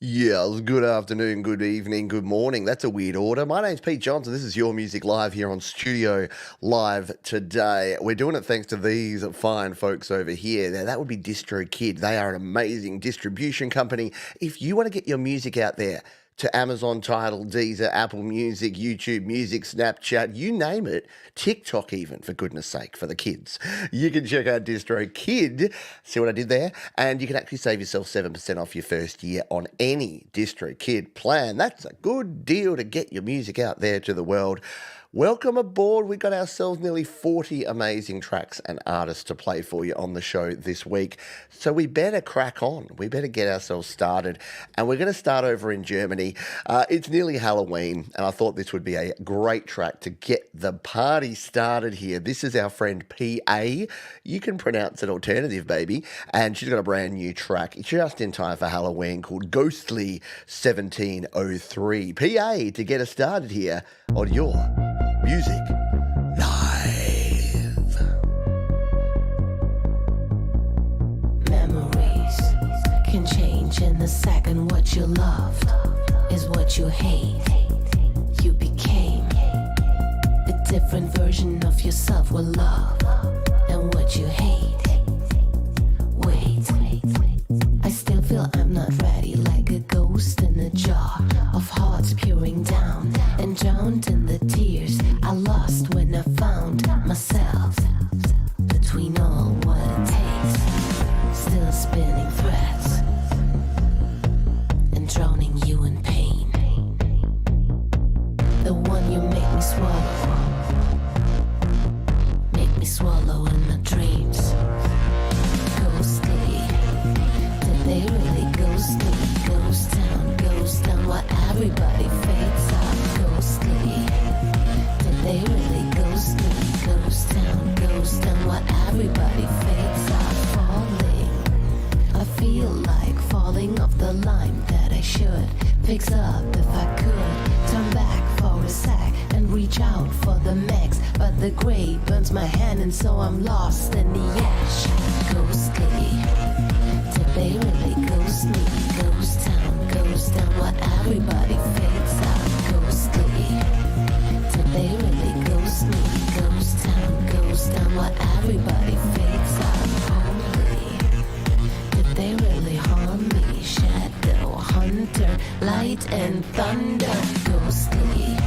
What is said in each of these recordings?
Yeah, good afternoon, good evening, good morning. That's a weird order. My name's Pete Johnson. This is Your Music Live here on Studio Live today. We're doing it thanks to these fine folks over here. Now, that would be DistroKid. They are an amazing distribution company. If you want to get your music out there to Amazon, Tidal, Deezer, Apple Music, YouTube Music, Snapchat, you name it, TikTok even, for goodness sake, for the kids. You can check out DistroKid, see what I did there? And you can actually save yourself 7% off your first year on any DistroKid plan. That's a good deal to get your music out there to the world. Welcome aboard. We've got ourselves nearly 40 amazing tracks and artists to play for you on the show this week. So we better crack on. We better get ourselves started. And we're going to start over in Germany. It's nearly Halloween, and I thought this would be a great track to get the party started here. This is our friend PA. You can pronounce it alternative, baby. And she's got a brand new track just in time for Halloween called Ghostly 1703. PA to get us started here on Your Music Live. Memories can change in a second. What you loved is what you hate. You became a different version of yourself with love and what you hate. Wait, I still feel I'm not ready, like a ghost in a jar of hearts pouring down and drowned in the tears I lost when I found myself between all what it takes, still spinning threads and drowning you in pain. The one you make me swallow in my dreams. Ghostly, did they really ghost me? Ghost down, while everybody fades out. Ghostly, did they really ghost me? Ghost down, while everybody fades out. Falling, I feel like falling off the line that I should. Picks up if I could, turn back for a sec and reach out for the max. But the gray burns my hand and so I'm lost in the ash. Ghostly, did they really ghost me? Ghost down, while everybody fades out. Ghostly, did they really ghost me? Ghost down, while everybody fades out. Holy, did they really harm me? Shadow hunter, light and thunder. Ghostly,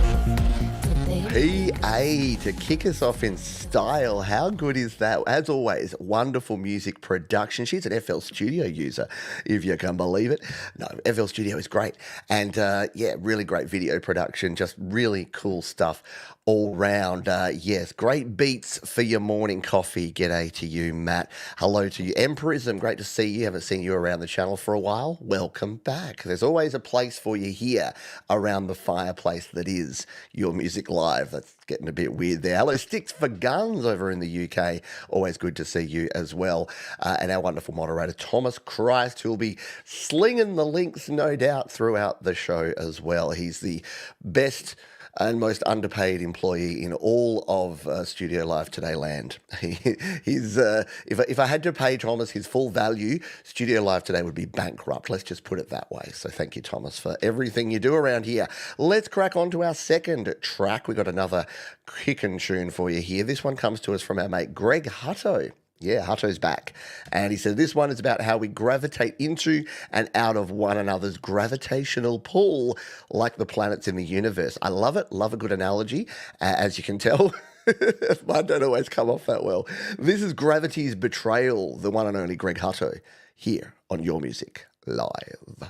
PA to kick us off in style. How good is that? As always, wonderful music production. She's an FL Studio user, if you can believe it. No, FL Studio is great. And yeah, really great video production. Just really cool stuff all round. Yes, great beats for your morning coffee. G'day to you, Matt. Hello to you. Emperism, great to see you. Haven't seen you around the channel for a while. Welcome back. There's always a place for you here around the fireplace that is Your Music Live. That's getting a bit weird there. Hello, Sticks for Guns over in the UK. Always good to see you as well. And our wonderful moderator, Thomas Christ, who will be slinging the links, no doubt, throughout the show as well. He's the best and most underpaid employee in all of Studio Live Today land. If I had to pay Thomas his full value, Studio Live Today would be bankrupt. Let's just put it that way. So thank you, Thomas, for everything you do around here. Let's crack on to our second track. We've got another kickin' tune for you here. This one comes to us from our mate Greg Hutto. Yeah, Hutto's back. And he said this one is about how we gravitate into and out of one another's gravitational pull like the planets in the universe. I love it. Love a good analogy. As you can tell, mine don't always come off that well. This is Gravity's Betrayal, the one and only Greg Hutto, here on Your Music Live.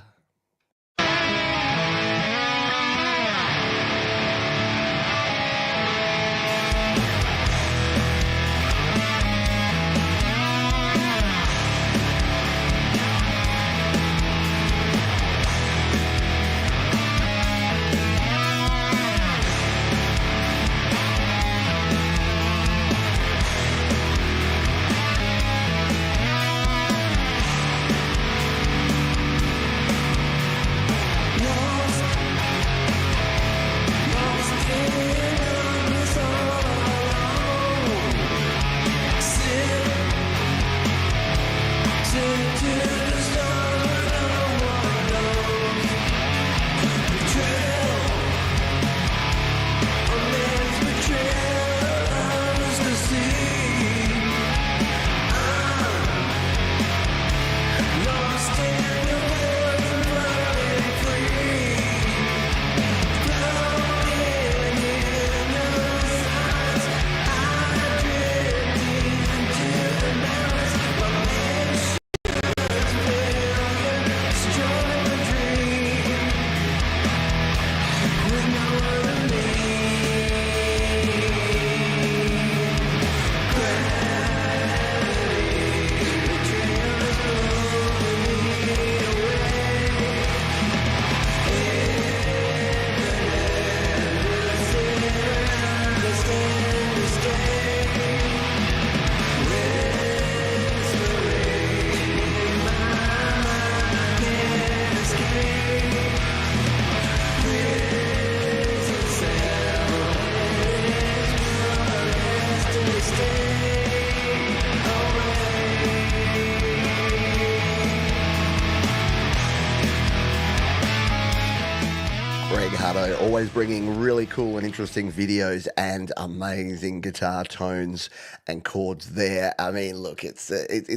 Hutto, always bringing really cool and interesting videos and amazing guitar tones and chords there. I mean, look, it's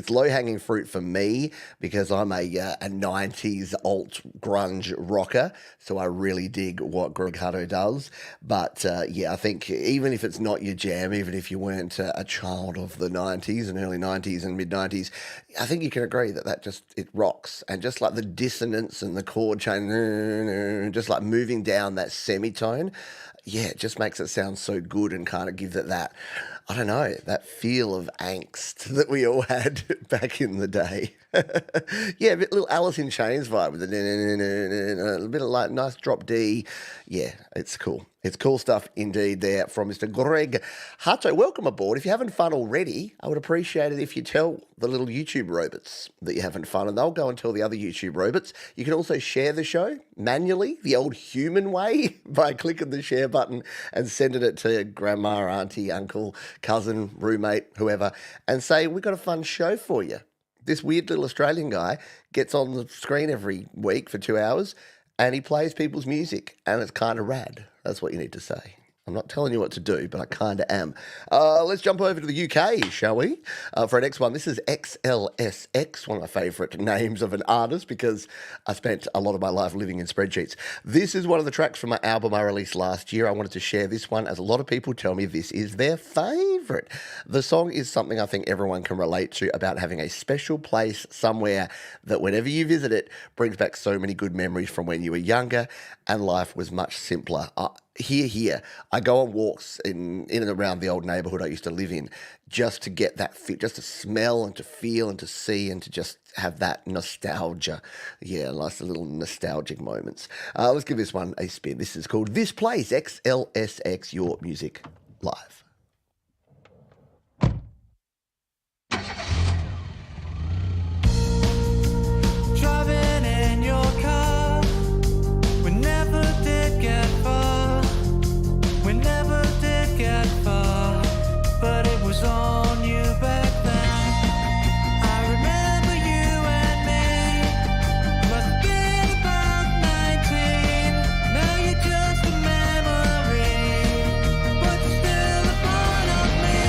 low-hanging fruit for me because I'm a 90s alt grunge rocker, so I really dig what Greg Hutto does. But yeah, I think even if it's not your jam, even if you weren't a child of the 90s and early 90s and mid-90s, I think you can agree that it rocks. And just like the dissonance and the chord change, just like moving down that semitone, yeah, it just makes it sound so good and kind of gives it that, I don't know, that feel of angst that we all had back in the day. Yeah, a bit little Alice in Chains vibe with a bit of like nice drop D. Yeah, it's cool. It's cool stuff indeed there from Mr. Greg Hutto. Welcome aboard. If you're having fun already, I would appreciate it if you tell the little YouTube robots that you're having fun, and they'll go and tell the other YouTube robots. You can also share the show manually, the old human way, by clicking the share button and sending it to grandma, auntie, uncle, cousin, roommate, whoever, and say, we've got a fun show for you. This weird little Australian guy gets on the screen every week for 2 hours and he plays people's music, and it's kind of rad. That's what you need to say. I'm not telling you what to do, but I kind of am. Let's jump over to the UK, shall we? For our next one, this is XLSX, one of my favourite names of an artist because I spent a lot of my life living in spreadsheets. This is one of the tracks from my album I released last year. I wanted to share this one as a lot of people tell me this is their favourite. The song is something I think everyone can relate to about having a special place somewhere that whenever you visit it brings back so many good memories from when you were younger and life was much simpler. Here, I go on walks in and around the old neighbourhood I used to live in just to get that fit, just to smell and to feel and to see and to just have that nostalgia. Yeah, nice little nostalgic moments. Let's give this one a spin. This is called This Place, XLSX, Your Music Live. Driving in your car, we never did get far. We never did get far, but it was on you back then. I remember you and me, must have been about 19. Now you're just a memory, but you're still a part of me.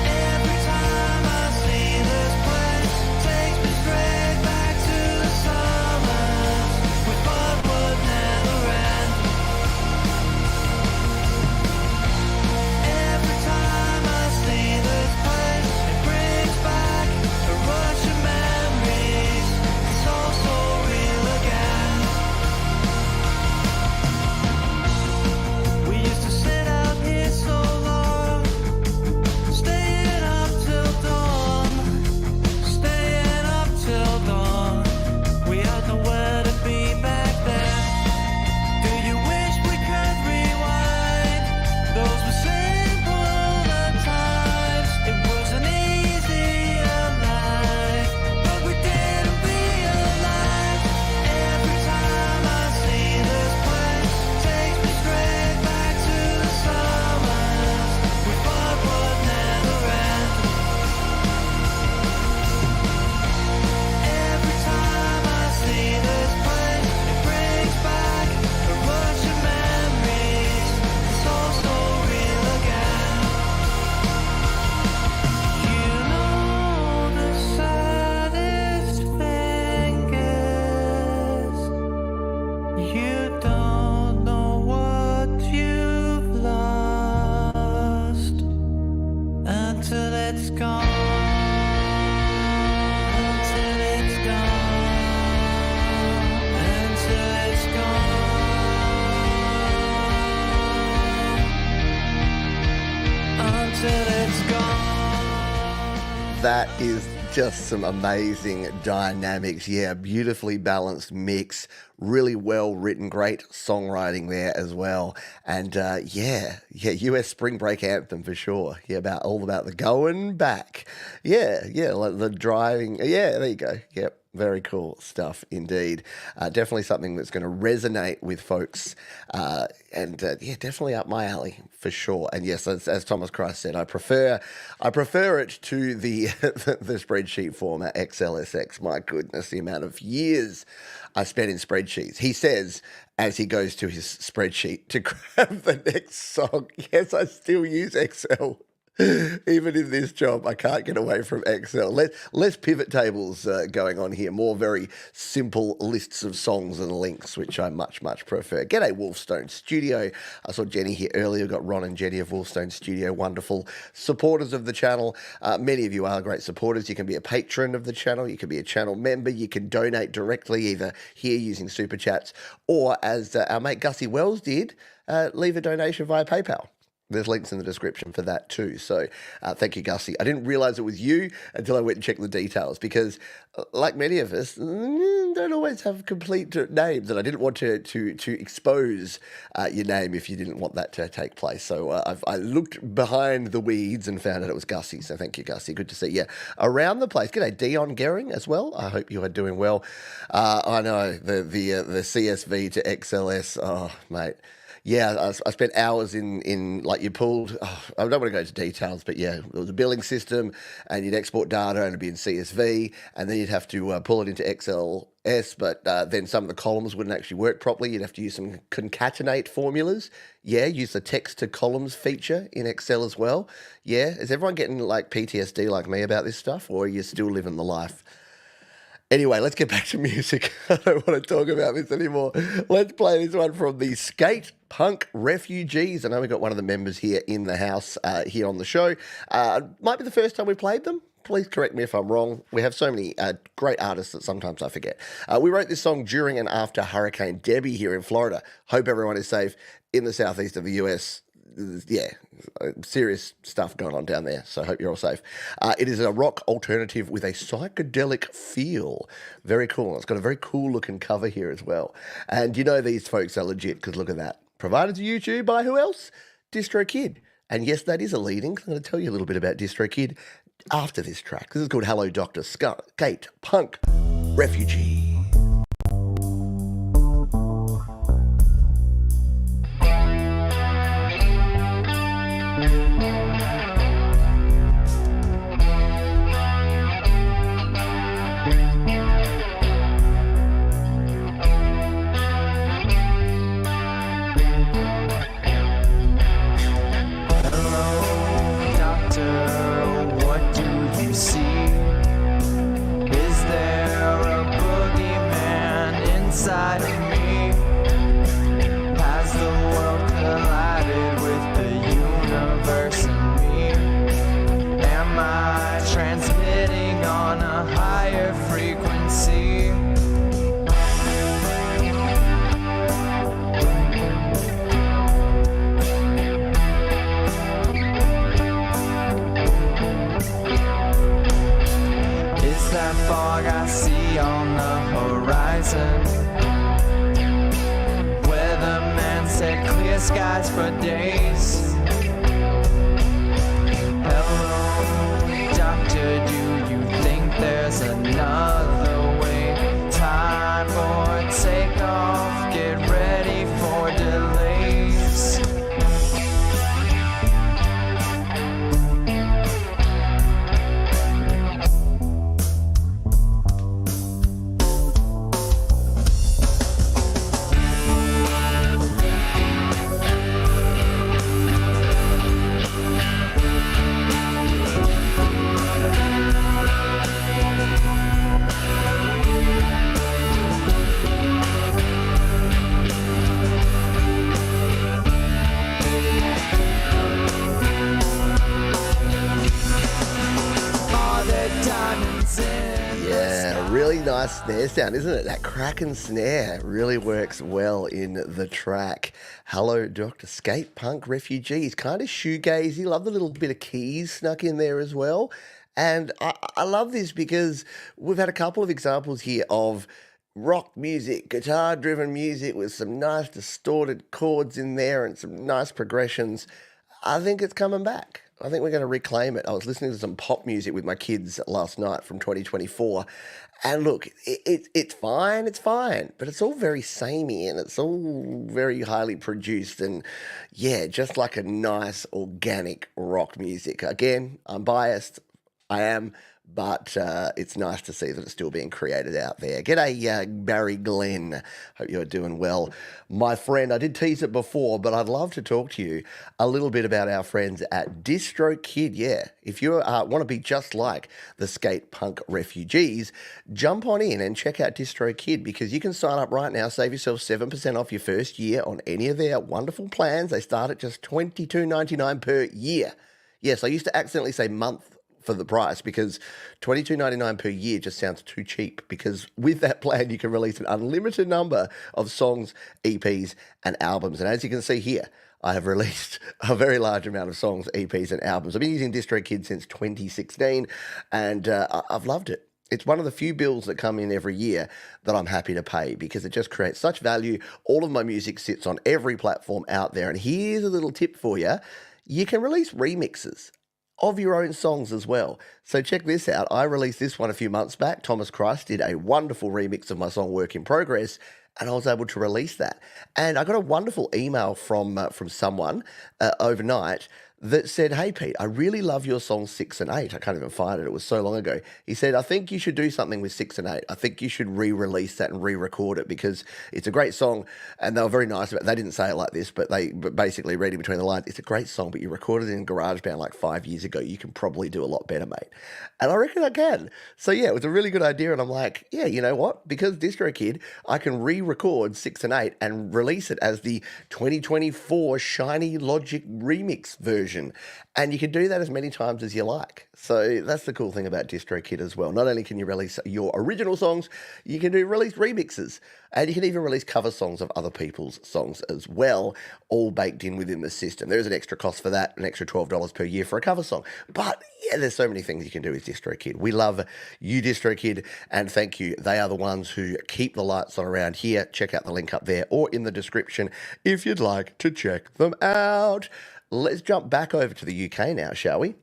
Every time I see this place, takes me straight back to the summers we thought would never end. Every time I see this place, it brings back a rush of memories. It's all so real again. We used to sit out here so long, staying up till dawn, staying up till dawn. We had nowhere to be back then. Do you wish we could rewind? Those were simpler times. It wasn't easier life, but we didn't realize. Every time I see this place, takes me straight back to the summers we thought would never end. Every time I see this place, it brings back a rush of memories. It's all so real again. You know the saddest thing is you don't know what you've lost until it's gone. Until it's gone. Until it's gone. Until it's gone. That is just some amazing dynamics. Yeah, beautifully balanced mix, really well written, great songwriting there as well. And yeah, US Spring Break anthem for sure. Yeah, all about the going back. Yeah, like the driving. Yeah, there you go. Yep. Very cool stuff indeed. Definitely something that's going to resonate with folks, yeah, definitely up my alley for sure. And yes, as Thomas Christ said, I prefer it to the the spreadsheet format XLSX. My goodness, the amount of years I spent in spreadsheets. He says as he goes to his spreadsheet to grab the next song. Yes, I still use Excel. Even in this job, I can't get away from Excel. Less pivot tables going on here. More very simple lists of songs and links, which I much, much prefer. G'day, Wolfstone Studio. I saw Jenny here earlier. We've got Ron and Jenny of Wolfstone Studio. Wonderful supporters of the channel. Many of you are great supporters. You can be a patron of the channel. You can be a channel member. You can donate directly, either here using Super Chats or, as our mate Gussie Wells did, leave a donation via PayPal. There's links in the description for that too. So thank you, Gussie. I didn't realize it was you until I went and checked the details because, like many of us, don't always have complete names, and I didn't want to expose your name if you didn't want that to take place. So I looked behind the weeds and found out it was Gussie. So thank you, Gussie. Good to see you around the place. G'day, Dion Gehring as well. I hope you are doing well. I know the CSV to XLS. Oh, mate. Yeah, I spent hours in like you pulled, I don't want to go into details, but yeah, there was a billing system and you'd export data and it'd be in CSV and then you'd have to pull it into XLS, but then some of the columns wouldn't actually work properly. You'd have to use some concatenate formulas. Yeah, use the text to columns feature in Excel as well. Yeah, is everyone getting like PTSD like me about this stuff, or are you still living the life? Anyway, let's get back to music. I don't want to talk about this anymore. Let's play this one from the Skate Punk Refugees. I know we've got one of the members here in the house here on the show. Might be the first time we played them. Please correct me if I'm wrong. We have so many great artists that sometimes I forget. We wrote this song during and after Hurricane Debbie here in Florida. Hope everyone is safe in the southeast of the US. Yeah, serious stuff going on down there, so I hope you're all safe. It is a rock alternative with a psychedelic feel. Very cool. It's got a very cool looking cover here as well. And you know these folks are legit because look at that. Provided to YouTube by who else? DistroKid. And yes, that is a leading. I'm going to tell you a little bit about DistroKid after this track. This is called Hello Dr. Skate Punk Refugee. Skies for days. Hello, doctor, do you think there's another way? Time for takeoff, get ready for delays. Really nice snare sound, isn't it? That Kraken snare really works well in the track. Hello, Dr. Skate Punk Refugees. Kind of shoegazy. Love the little bit of keys snuck in there as well. And I love this because we've had a couple of examples here of rock music, guitar-driven music with some nice distorted chords in there and some nice progressions. I think it's coming back. I think we're going to reclaim it. I was listening to some pop music with my kids last night from 2024, and look, it's fine, but it's all very samey and it's all very highly produced, and yeah, just like a nice organic rock music. Again, I'm biased. I am, but it's nice to see that it's still being created out there. G'day, Barry Glenn. Hope you're doing well. My friend, I did tease it before, but I'd love to talk to you a little bit about our friends at DistroKid. Yeah, if you want to be just like the skate punk refugees, jump on in and check out DistroKid, because you can sign up right now, save yourself 7% off your first year on any of their wonderful plans. They start at just $22.99 per year. Yes, I used to accidentally say month for the price, because $22.99 per year just sounds too cheap, because with that plan you can release an unlimited number of songs, EPs and albums. And as you can see here, I have released a very large amount of songs, EPs and albums. I've been using DistroKid since 2016 and I've loved it. It's one of the few bills that come in every year that I'm happy to pay, because it just creates such value. All of my music sits on every platform out there. And here's a little tip for you. You can release remixes of your own songs as well. So check this out. I released this one a few months back. Thomas Christ did a wonderful remix of my song Work in Progress, and I was able to release that. And I got a wonderful email from someone overnight that said, "Hey Pete, I really love your songs 6 and 8. I can't even find it. It was so long ago." He said, "I think you should do something with 6 and 8. I think you should re-release that and re-record it, because it's a great song." And they were very nice about it. They didn't say it like this, but they basically reading between the lines, "It's a great song, but you recorded it in GarageBand like 5 years ago. You can probably do a lot better, mate." And I reckon I can. So yeah, it was a really good idea. And I'm like, yeah, you know what? Because DistroKid, I can re-record 6 and 8 and release it as the 2024 Shiny Logic remix version. And you can do that as many times as you like. So that's the cool thing about DistroKid as well. Not only can you release your original songs, you can release remixes. And you can even release cover songs of other people's songs as well, all baked in within the system. There is an extra cost for that, an extra $12 per year for a cover song. But yeah, there's so many things you can do with DistroKid. We love you, DistroKid, and thank you. They are the ones who keep the lights on around here. Check out the link up there or in the description if you'd like to check them out. Let's jump back over to the UK now, shall we?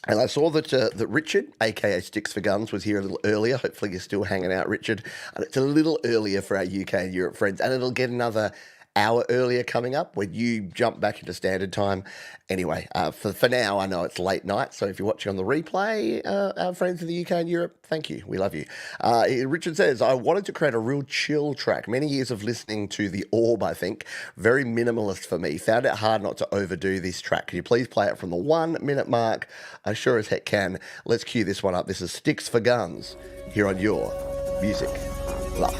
And I saw that Richard, aka Sticks for Guns, was here a little earlier. Hopefully you're still hanging out, Richard. And it's a little earlier for our UK and Europe friends, and it'll get another hour earlier coming up when you jump back into standard time. Anyway, for now, I know it's late night, so if you're watching on the replay, our friends in the UK and Europe, thank you. We love you. Richard says, "I wanted to create a real chill track. Many years of listening to The Orb, I think. Very minimalist for me. Found it hard not to overdo this track. Can you please play it from the 1 minute mark?" I sure as heck can. Let's cue this one up. This is Sticks for Guns here on your Music Love.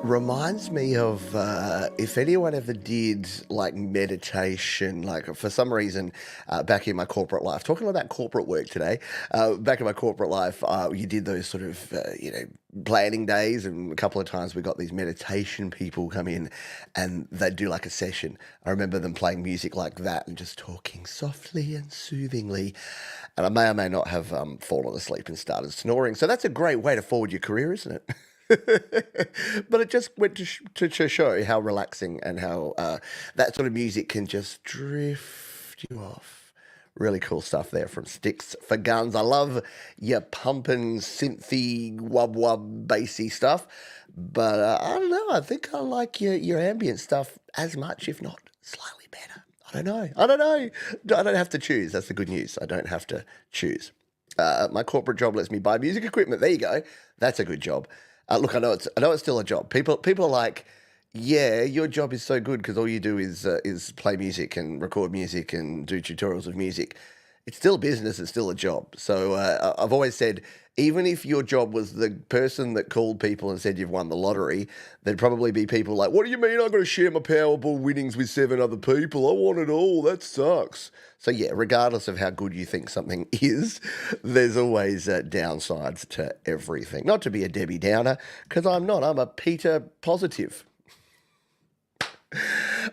Reminds me of if anyone ever did like meditation, like for some reason back in my corporate life, talking about corporate work today, back in my corporate life, you did those sort of, planning days, and a couple of times we got these meditation people come in and they'd do like a session. I remember them playing music like that and just talking softly and soothingly. And I may or may not have fallen asleep and started snoring. So that's a great way to forward your career, isn't it? But it just went to show how relaxing and how that sort of music can just drift you off. Really cool stuff there from Sticks for Guns. I love your pumping, synthy, wub bassy stuff, but I don't know. I think I like your ambient stuff as much, if not slightly better. I don't know. I don't have to choose. That's the good news. I don't have to choose. My corporate job lets me buy music equipment. There you go. That's a good job. Look, I know it's still a job. People are like, yeah, your job is so good because all you do is play music and record music and do tutorials of music. It's still business. It's still a job. So I've always said, even if your job was the person that called people and said you've won the lottery, there'd probably be people like, what do you mean I've got to share my Powerball winnings with 7 other people? I want it all. That sucks. So yeah, regardless of how good you think something is, there's always downsides to everything. Not to be a Debbie Downer, because I'm not. I'm a Peter Positive.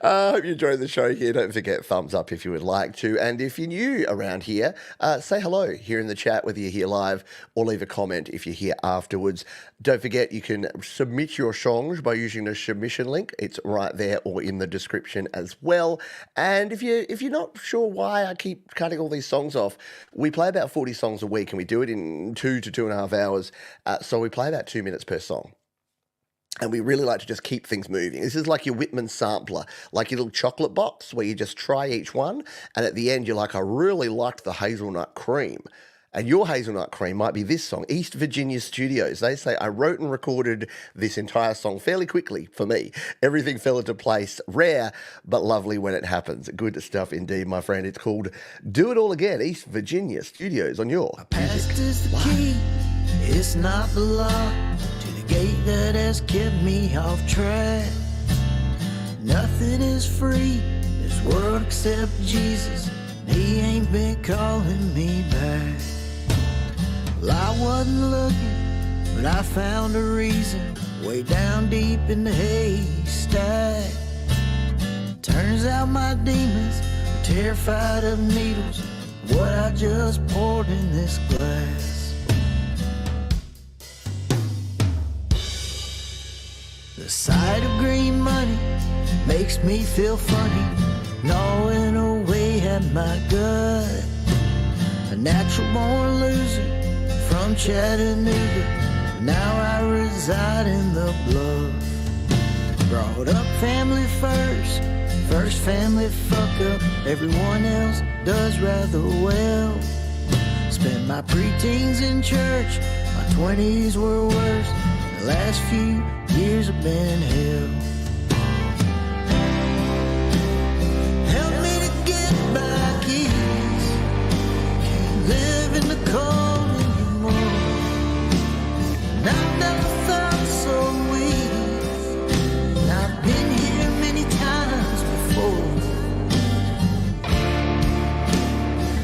I hope you enjoyed the show here. Don't forget thumbs up if you would like to. And if you're new around here, say hello here in the chat, whether you're here live or leave a comment if you're here afterwards. Don't forget you can submit your songs by using the submission link. It's right there or in the description as well. And if you're not sure why I keep cutting all these songs off, we play about 40 songs a week and we do it in 2 to 2.5 hours. So we play about 2 minutes per song. And we really like to just keep things moving. This is like your Whitman sampler, like your little chocolate box where you just try each one. And at the end, you're like, I really liked the hazelnut cream. And your hazelnut cream might be this song, East Virginia Studios. They say, I wrote and recorded this entire song fairly quickly for me. Everything fell into place. Rare, but lovely when it happens. Good stuff indeed, my friend. It's called Do It All Again, East Virginia Studios on your Past music. is the key, it's not the law to the gate that has kept me off track. Nothing is free in this world except Jesus. He ain't been calling me back. Well, I wasn't looking, but I found a reason way down deep in the haystack. Turns out my demons are terrified of needles. What I just poured in this glass. The sight of green money makes me feel funny, gnawing away at my gut. A natural born loser from Chattanooga, now I reside in the Bluff. Brought up family first, first family fuck up. Everyone else does rather well. Spent my preteens in church, my 20s were worse. The last few years have been hell. Help me to get back east. Can't live in the cold anymore. And I've never felt so weak. And I've been here many times before.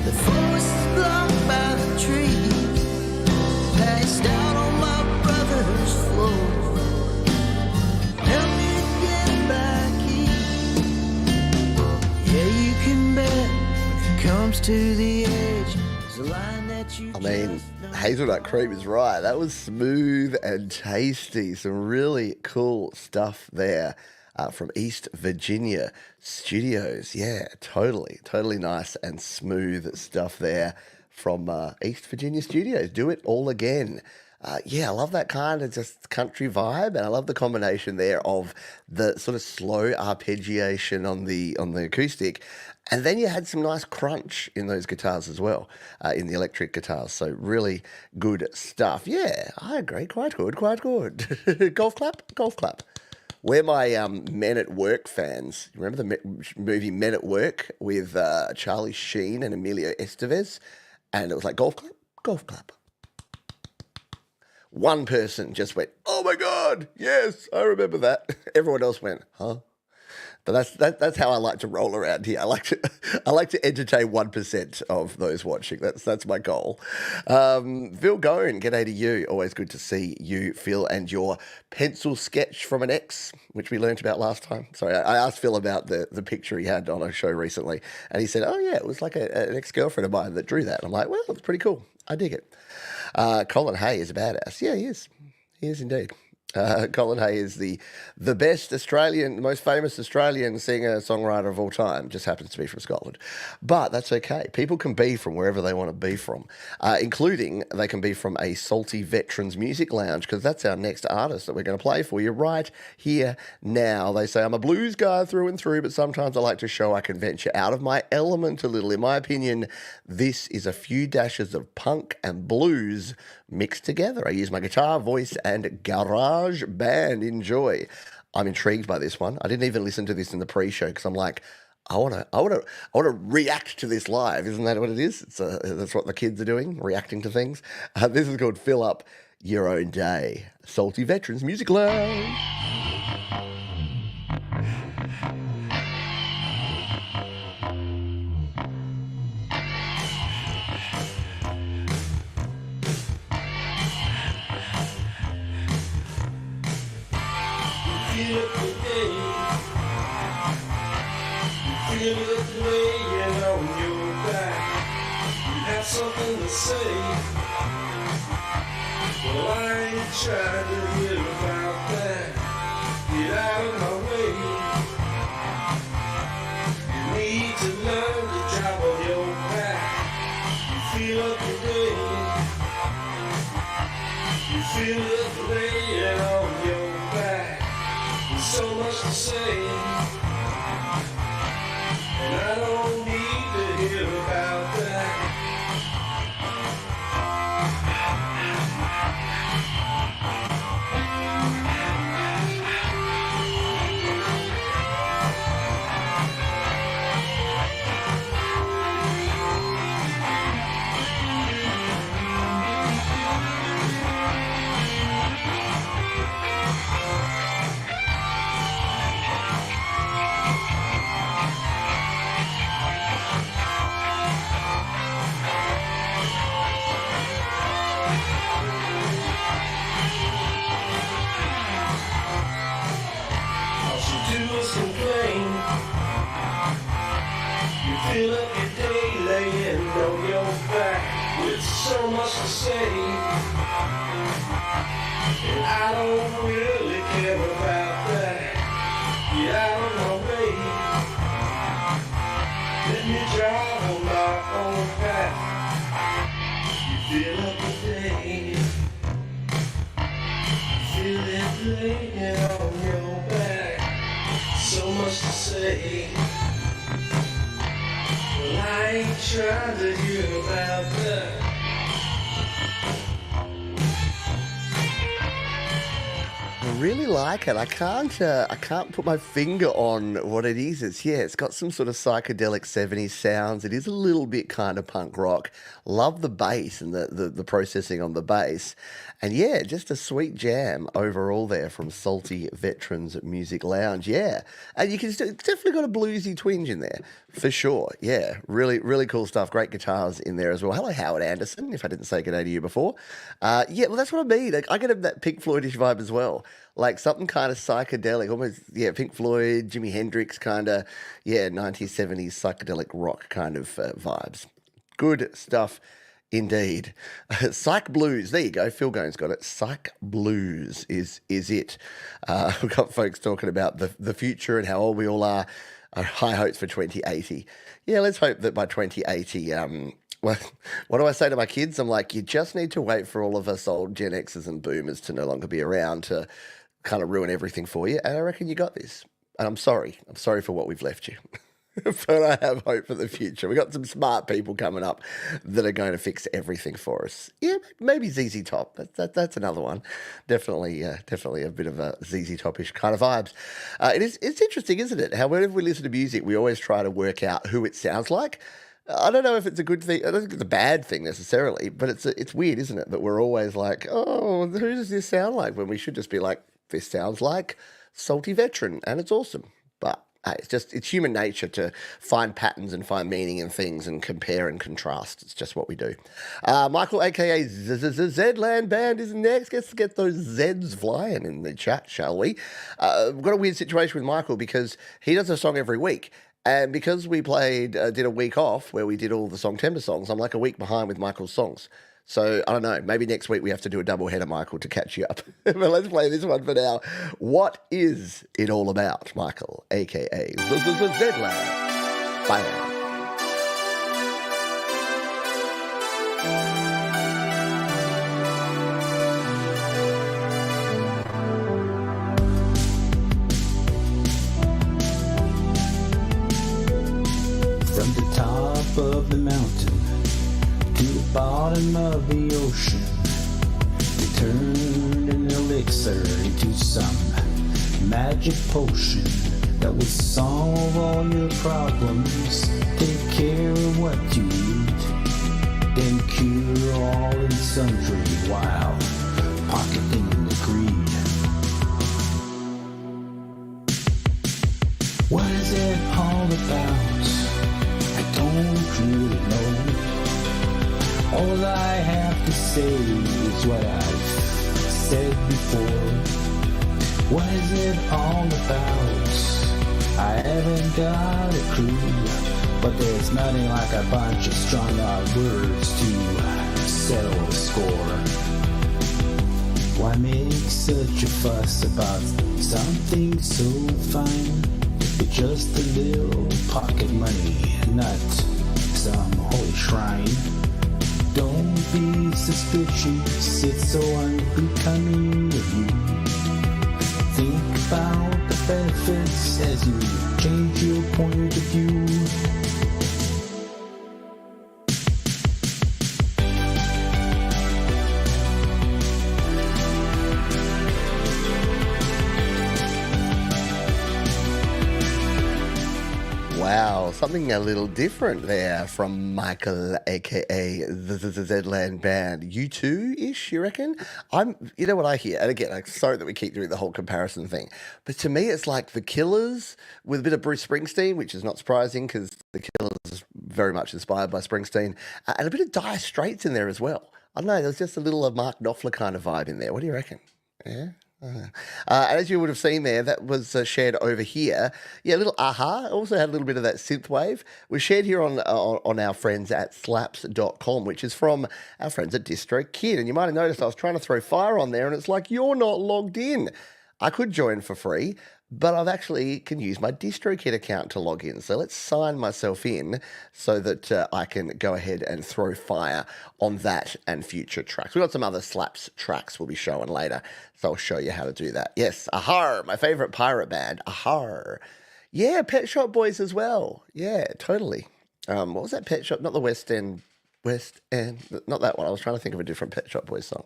The forest is blocked by the trees, passed out on my brother's floor. Help me to get back east. Yeah, you can bet when it comes to the edge, there's a line that you I mean, just don't hazelnut cream is right. That was smooth and tasty. Some really cool stuff there from East Virginia Studios. Yeah, totally nice and smooth stuff there from East Virginia Studios. Do it all again. Yeah, I love that kind of just country vibe, and I love the combination there of the sort of slow arpeggiation on the acoustic, and then you had some nice crunch in those guitars as well, in the electric guitars. So really good stuff. Yeah, I agree. Quite good. Golf clap. We're my Men at Work fans. Remember the movie Men at Work with Charlie Sheen and Emilio Estevez? And it was like golf clap. One person just went, oh my God, yes, I remember that. Everyone else went, huh? But that's how I like to roll around here. I like to entertain 1% of those watching. That's my goal. Phil Gone, g'day to you. Always good to see you, Phil, and your pencil sketch from an ex, which we learnt about last time. Sorry, I asked Phil about the picture he had on a show recently, and he said, "Oh yeah, it was like an ex-girlfriend of mine that drew that." And I'm like, "Well, it's pretty cool. I dig it." Colin Hay is a badass. Yeah, he is. He is indeed. Colin Hay is the best Australian, most famous Australian singer, songwriter of all time. Just happens to be from Scotland. But that's okay. People can be from wherever they want to be from, including they can be from a salty veterans music lounge, because that's our next artist that we're going to play for you right here now. They say, I'm a blues guy through and through, but sometimes I like to show I can venture out of my element a little. In my opinion, this is a few dashes of punk and blues mixed together. I use my guitar, voice, and garage band. Enjoy. I'm intrigued by this one. I didn't even listen to this in the pre-show because I'm like, I want to react to this live. Isn't that what it is? That's what the kids are doing, reacting to things. This is called Fill Up Your Own Day. Salty Veterans Music Lounge. Feel it laying on your back. You have something to say. Well, I ain't trying to hear about that. Get out of my way. You need to learn to drive on your back. You feel up your day. You feel it laying on your back. There's so much to say. And I don't need to hear about that. Fill up your day laying on your back with so much to say. And I don't really care about that. Get out of my way. Let me drive on my own path. You fill up your day. Feel it laying on your back. So much to say. I ain't trying to hear about that. I really like it. I can't put my finger on what it is. It's got some sort of psychedelic 70s sounds. It is a little bit kind of punk rock. Love the bass and the processing on the bass. And yeah, just a sweet jam overall there from Salty Veterans Music Lounge. Yeah. And you can it's definitely got a bluesy twinge in there for sure. Yeah. Really, really cool stuff. Great guitars in there as well. Hello, Howard Anderson, if I didn't say good day to you before. Yeah, well, that's what I mean. Like, I get that Pink Floydish vibe as well. Like something kind of psychedelic, almost, yeah, Pink Floyd, Jimi Hendrix kind of, yeah, 1970s psychedelic rock kind of vibes. Good stuff indeed. Psych Blues, there you go. Phil Gone's got it. Psych Blues is it. We've got folks talking about the future and how old we all are. High hopes for 2080. Yeah, let's hope that by 2080, well, what do I say to my kids? I'm like, you just need to wait for all of us old Gen Xers and boomers to no longer be around to kind of ruin everything for you. And I reckon you got this. And I'm sorry. I'm sorry for what we've left you. But I have hope for the future. We've got some smart people coming up that are going to fix everything for us. Yeah, maybe ZZ Top. That's another one. Definitely a bit of a ZZ Top-ish kind of vibes. It's interesting, isn't it? How whenever we listen to music, we always try to work out who it sounds like. I don't know if it's a good thing. I don't think it's a bad thing necessarily, but it's weird, isn't it? That we're always like, oh, who does this sound like? When we should just be like, this sounds like Salty Veteran, and it's awesome. But hey, it's human nature to find patterns and find meaning in things and compare and contrast. It's just what we do. Michael, aka Zedland Band, is next. Let's get those Zeds flying in the chat, shall we? We've got a weird situation with Michael because he does a song every week. And because we did a week off where we did all the Song Tender songs, I'm like a week behind with Michael's songs. So I don't know, maybe next week we have to do a double header, Michael, to catch you up. But let's play this one for now. What is it all about, Michael, aka Zedland? Bye. From the top of the mountain to the bottom of the ocean, they turned an elixir into some magic potion that will solve all your problems, take care of what you eat, then cure all and sundry while pocketing the greed. What is it all about? I don't really know. All I have to say is what I've said before. What is it all about? I haven't got a clue, but there's nothing like a bunch of strung-out words to settle the score. Why make such a fuss about something so fine? It's just a little pocket money, not some holy shrine. Don't be suspicious, it's so unbecoming of you. Think about the benefits as you change your point of view. Wow, something a little different there from Michael, aka the Zedland Band. U2-ish, you reckon? You know what I hear, and again, I'm sorry that we keep doing the whole comparison thing, but to me, it's like the Killers with a bit of Bruce Springsteen, which is not surprising because the Killers is very much inspired by Springsteen, and a bit of Dire Straits in there as well. I don't know, there's just a little Mark Knopfler kind of vibe in there. What do you reckon? Yeah. And as you would have seen there, that was shared over here. Yeah, a little aha. Also had a little bit of that synthwave. Was shared here on our friends at slaps.com, which is from our friends at DistroKid. And you might have noticed I was trying to throw fire on there, and it's like, you're not logged in. I could join for free, but I've actually can use my DistroKid account to log in. So let's sign myself in so that I can go ahead and throw fire on that and future tracks. We've got some other Slaps tracks we'll be showing later, so I'll show you how to do that. Yes, Ahar, my favorite pirate band, Ahar. Yeah, Pet Shop Boys as well. Yeah, totally. What was that Pet Shop? Not the West End, not that one. I was trying to think of a different Pet Shop Boys song.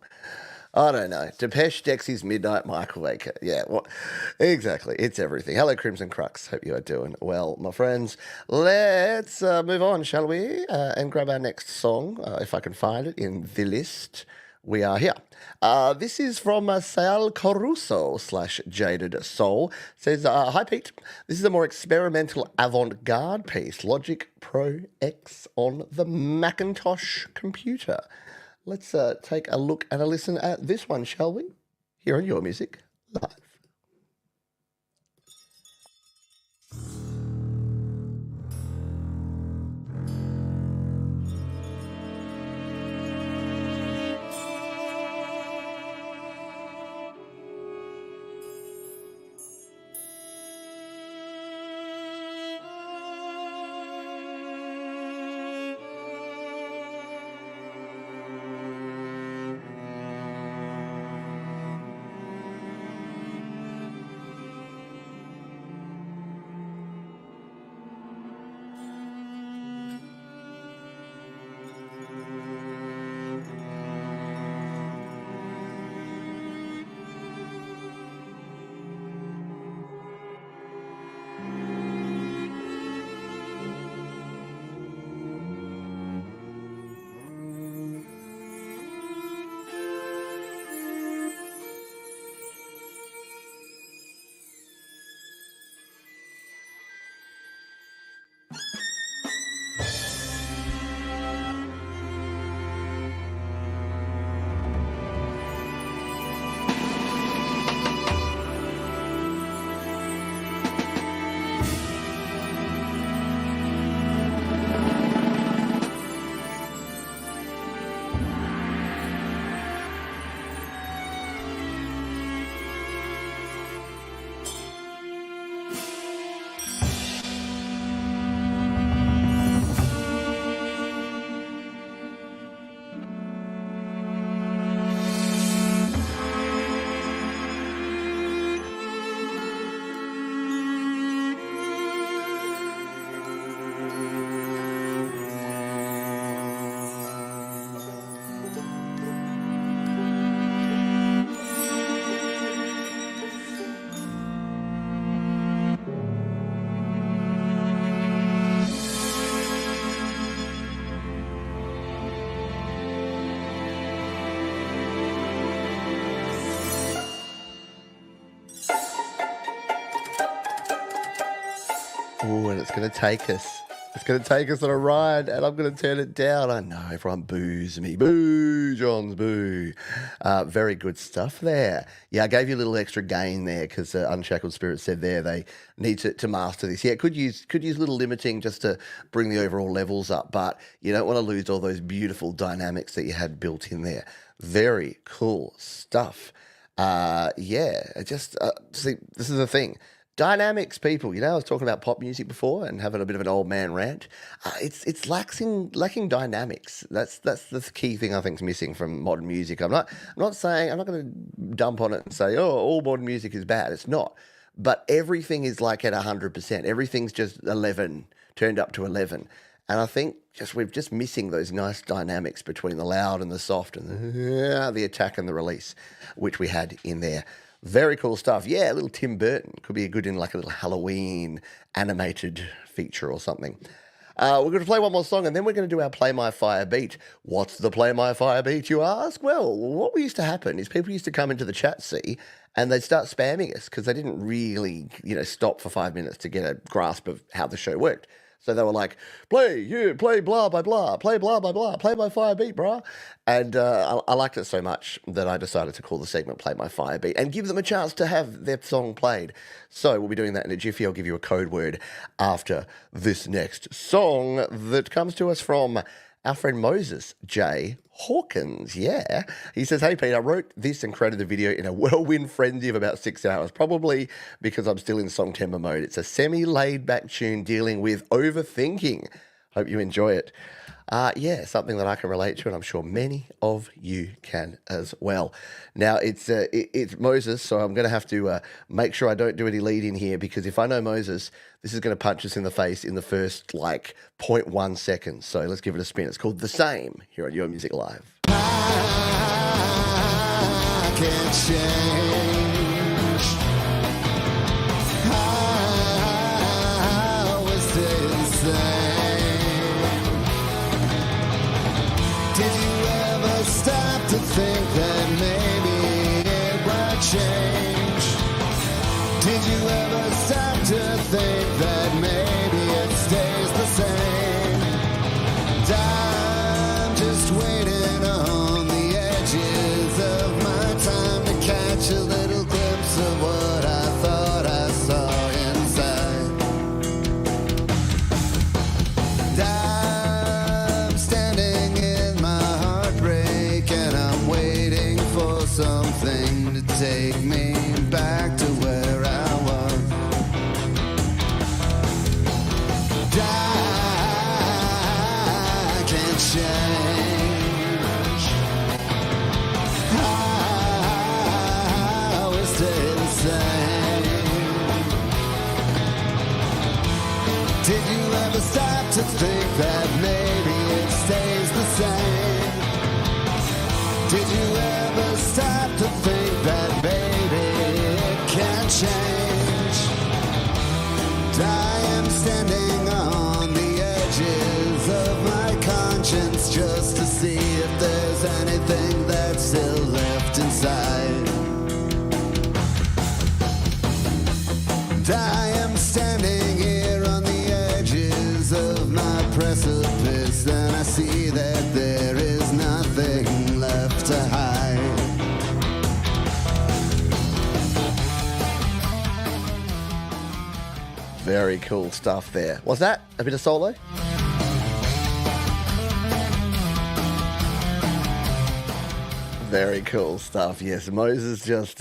I don't know. Depeche, Dexy's Midnight Microwave. Yeah, exactly. It's everything. Hello, Crimson Crux. Hope you are doing well, my friends. Let's move on, shall we? And grab our next song, if I can find it in the list. We are here. This is from Sal Caruso / Jaded Soul. Says, hi, Pete. This is a more experimental avant-garde piece, Logic Pro X on the Macintosh computer. Let's take a look and a listen at this one, shall we? Here on Your Music Live. Ooh, and it's going to take us. It's going to take us on a ride, and I'm going to turn it down. I know, everyone boos me. Boo, Johns, boo. Very good stuff there. Yeah, I gave you a little extra gain there because Unshackled Spirit said there they need to master this. Yeah, could use a little limiting just to bring the overall levels up, but you don't want to lose all those beautiful dynamics that you had built in there. Very cool stuff. See, this is the thing. Dynamics, people. I was talking about pop music before and having a bit of an old man rant. It's lacking dynamics. That's the key thing I think is missing from modern music. I'm not saying, I'm not going to dump on it and say, oh, all modern music is bad. It's not. But everything is like at 100%. Everything's just 11, turned up to 11. And I think we're just missing those nice dynamics between the loud and the soft and the attack and the release, which we had in there. Very cool stuff. Yeah, a little Tim Burton. Could be good in like a little Halloween animated feature or something. We're going to play one more song and then we're going to do our Play My Fire beat. What's the Play My Fire beat, you ask? Well, what used to happen is people used to come into the chat, and they'd start spamming us because they didn't really, stop for 5 minutes to get a grasp of how the show worked. So they were like, play blah, blah, blah, play blah, blah, blah, play my fire beat, brah. And I liked it so much that I decided to call the segment Play My Fire Beat and give them a chance to have their song played. So we'll be doing that in a jiffy. I'll give you a code word after this next song that comes to us from our friend Moses J. Hawkins. Yeah. He says, hey, Pete, I wrote this and created the video in a whirlwind frenzy of about 6 hours, probably because I'm still in Songtember mode. It's a semi-laid-back tune dealing with overthinking. Hope you enjoy it. Something that I can relate to, and I'm sure many of you can as well. Now, it's Moses, so I'm going to have to make sure I don't do any lead in here, because if I know Moses, this is going to punch us in the face in the first, 0.1 seconds. So let's give it a spin. It's called The Same here on Your Music Live. I can't change. I will stay the same. Did you ever stop to think that maybe it would change? Did you ever stop to think that maybe it stays the same? And I'm just waiting on the edges of my time to catch a little glimpse of what I thought I saw inside. And I'm standing in my heartbreak and I'm waiting for something to take me back to where I was. And I can't change. I will stay the same. Did you ever stop to think that maybe it stays the same? Did you ever stop to think that maybe it can change? And I am standing on the edges of my conscience just to see if there's anything that's still left inside. And I am standing here on the edges of my precipice, and I see that there is nothing left to hide. Very cool stuff there. What's that? A bit of solo? Very cool stuff. Yes, Moses just,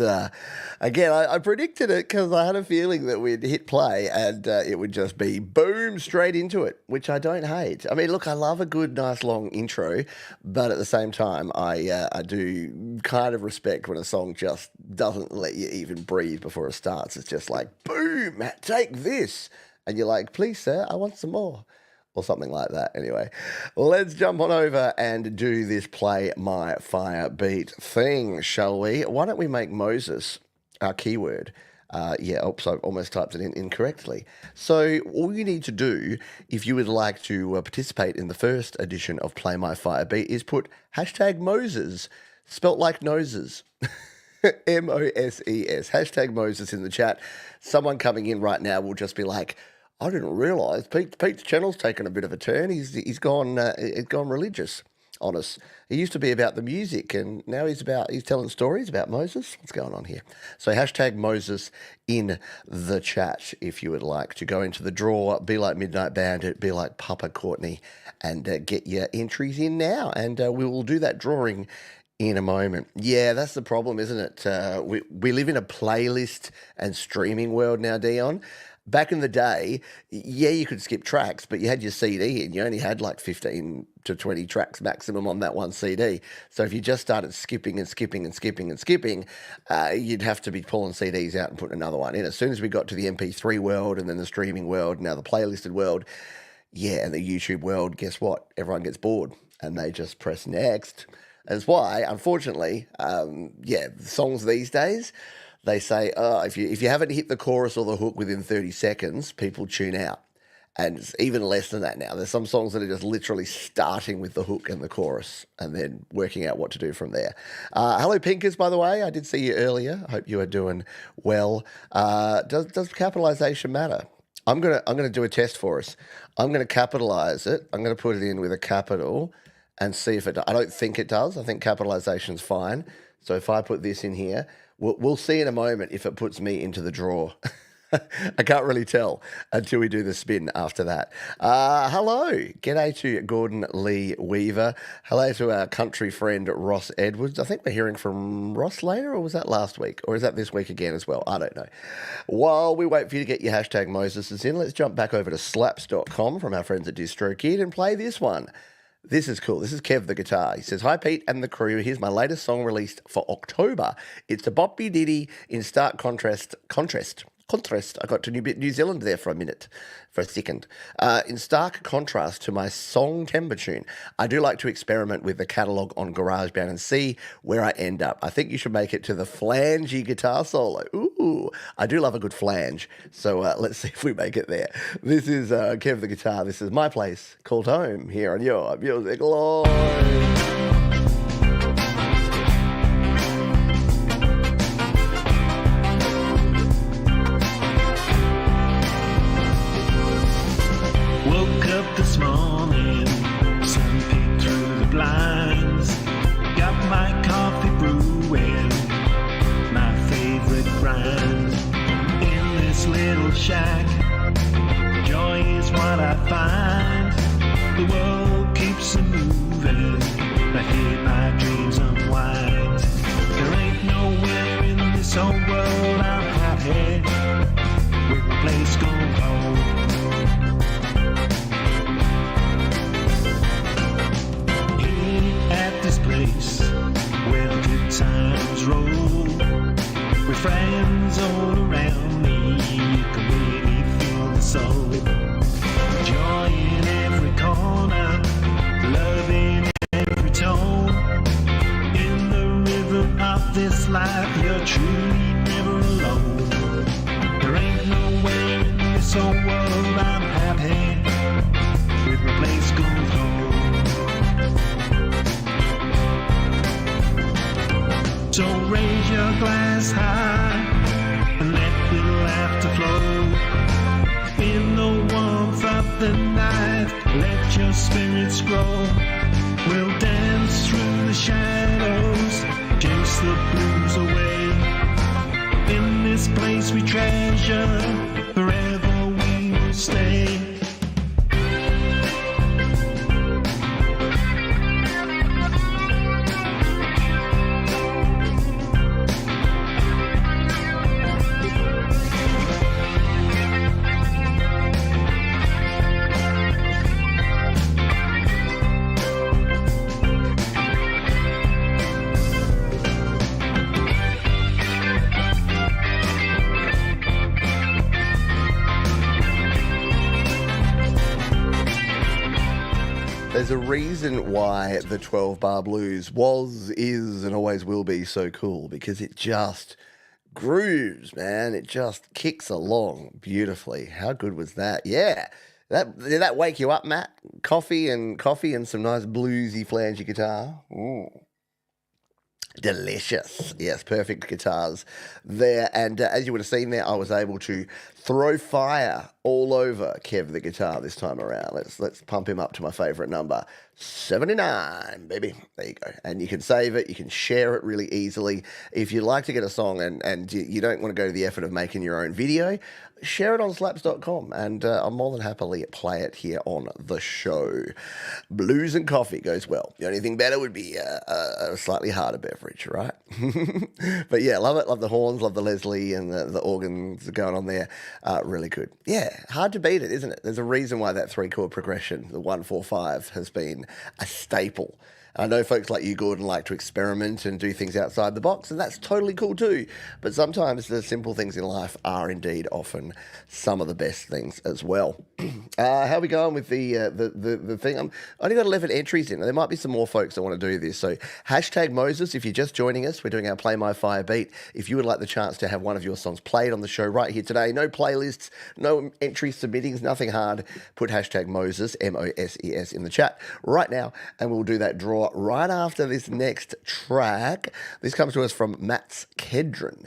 again, I predicted it because I had a feeling that we'd hit play and it would just be boom, straight into it, which I don't hate. I mean, look, I love a good, nice, long intro, but at the same time, I do kind of respect when a song just doesn't let you even breathe before it starts. It's just like, boom, take this. And you're like, please, sir, I want some more. Or something like that. Anyway, let's jump on over and do this Play My Fire Beat thing, shall we? Why don't we make Moses our keyword? Oops, I almost typed it in incorrectly. So all you need to do, if you would like to participate in the first edition of Play My Fire Beat, is put hashtag Moses, spelt like noses. M-O-S-E-S, hashtag Moses in the chat. Someone coming in right now will just be like, I didn't realise Pete's channel's taken a bit of a turn. He's gone religious on us. He used to be about the music, and now he's telling stories about Moses. What's going on here? So hashtag Moses in the chat if you would like to go into the draw. Be like Midnight Bandit, be like Papa Courtney, and get your entries in now. And we will do that drawing in a moment. Yeah, that's the problem, isn't it? We live in a playlist and streaming world now, Dion. Back in the day, yeah, you could skip tracks, but you had your CD and you only had like 15 to 20 tracks maximum on that one CD. So if you just started skipping and skipping and skipping and skipping, you'd have to be pulling CDs out and putting another one in. As soon as we got to the MP3 world and then the streaming world, now the playlisted world, yeah, and the YouTube world, guess what? Everyone gets bored and they just press next. That's why, unfortunately, songs these days, they say, oh, if you haven't hit the chorus or the hook within 30 seconds, people tune out. And it's even less than that now. There's some songs that are just literally starting with the hook and the chorus and then working out what to do from there. Hello, Pinkers, by the way. I did see you earlier. I hope you are doing well. Does capitalization matter? I'm gonna do a test for us. I'm going to capitalize it. I'm going to put it in with a capital and see if it does. I don't think it does. I think capitalization's fine. So if I put this in here, we'll see in a moment if it puts me into the draw. I can't really tell until we do the spin after that. Hello. G'day to Gordon Lee Weaver. Hello to our country friend Ross Edwards. I think we're hearing from Ross later, or was that last week? Or is that this week again as well? I don't know. While we wait for you to get your hashtag Moses in, let's jump back over to slaps.com from our friends at DistroKid and play this one. This is cool. This is Kev the guitar. He says, hi, Pete and the crew. Here's my latest song released for October. It's a boppy ditty in stark contrast. I got to New Zealand there for a second. In stark contrast to my song Timber Tune, I do like to experiment with the catalogue on GarageBand and see where I end up. I think you should make it to the flangey guitar solo. Ooh, I do love a good flange. So let's see if we make it there. This is Kev the guitar. This is my place called home here on your Music Live. This morning, sun peeked through the blinds. Got my coffee brewing, my favorite grind. In this little shack, joy is what I find. The world keeps a moving, I hear my dreams unwind. There ain't nowhere in this whole world I'm happy with my place called home. This place where the good times roll, with friends all around me, you can really feel the soul. Joy in every corner, love in every tone. In the rhythm of this life, you're truly never alone. There ain't no way in this whole world I'm happy with my place called home. So raise your glass high and let the laughter flow. In the warmth of the night, let your spirits grow. We'll dance through the shadows, chase the blues away. In this place we treasure, forever we will stay. There's a reason why the 12-bar blues was, is, and always will be so cool, because it just grooves, man. It just kicks along beautifully. How good was that? Yeah. Did that wake you up, Matt? Coffee and some nice bluesy flangey guitar. Ooh. Delicious. Yes, perfect guitars there. And as you would have seen there, I was able to throw fire all over Kev the guitar this time around. Let's pump him up to my favourite number, 79, baby. There you go. And you can save it. You can share it really easily. If you'd like to get a song and you don't want to go to the effort of making your own video, share it on slaps.com and I'll more than happily play it here on the show. Blues and coffee goes well. The only thing better would be a slightly harder beverage, right? But yeah, love it. Love the horns, love the Leslie and the organs going on there. Really good. Yeah, hard to beat it, isn't it? There's a reason why that 3-chord progression, the 1-4-5, has been a staple. I know folks like you, Gordon, like to experiment and do things outside the box, and that's totally cool too. But sometimes the simple things in life are indeed often some of the best things as well. How are we going with the thing? I've only got 11 entries in. There might be some more folks that want to do this. So hashtag Moses, if you're just joining us, we're doing our Play My Fire beat. If you would like the chance to have one of your songs played on the show right here today, no playlists, no entry submittings, nothing hard, put hashtag Moses, M-O-S-E-S, in the chat right now, and we'll do that draw right after this next track. This comes to us from Max Kedron.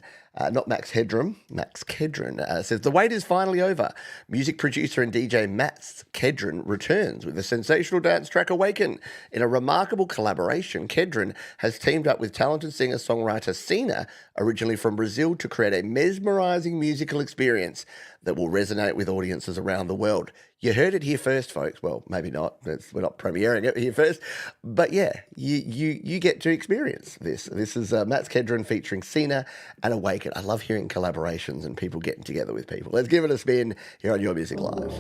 Not Max Headroom, Max Kedron says, the wait is finally over. Music producer and DJ Max Kedron returns with the sensational dance track Awaken. In a remarkable collaboration, Kedron has teamed up with talented singer-songwriter Sina, originally from Brazil, to create a mesmerizing musical experience that will resonate with audiences around the world. You heard it here first, folks. Well, maybe not. We're not premiering it here first. But yeah, you get to experience this. This is Max Kedron featuring Sina and Awaken. I love hearing collaborations and people getting together with people. Let's give it a spin here on Your Music Live.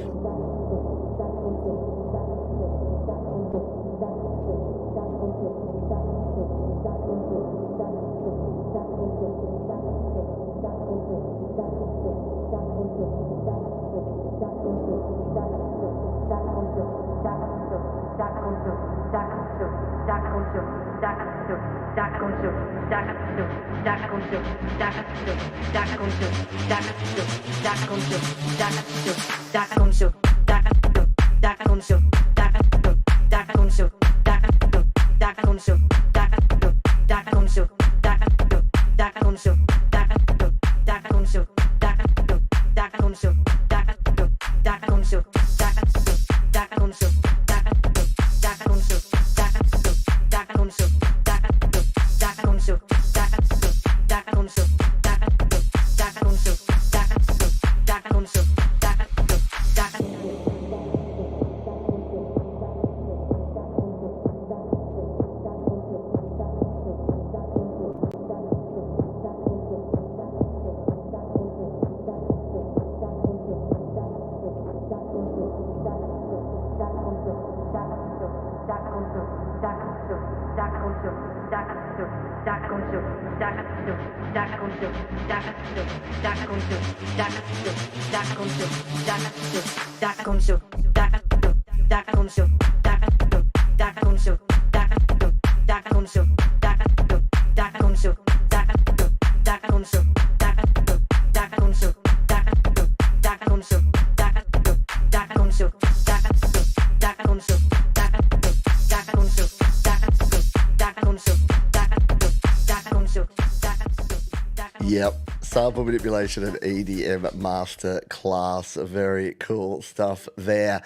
Yep, sample manipulation and EDM master class. Very cool stuff there.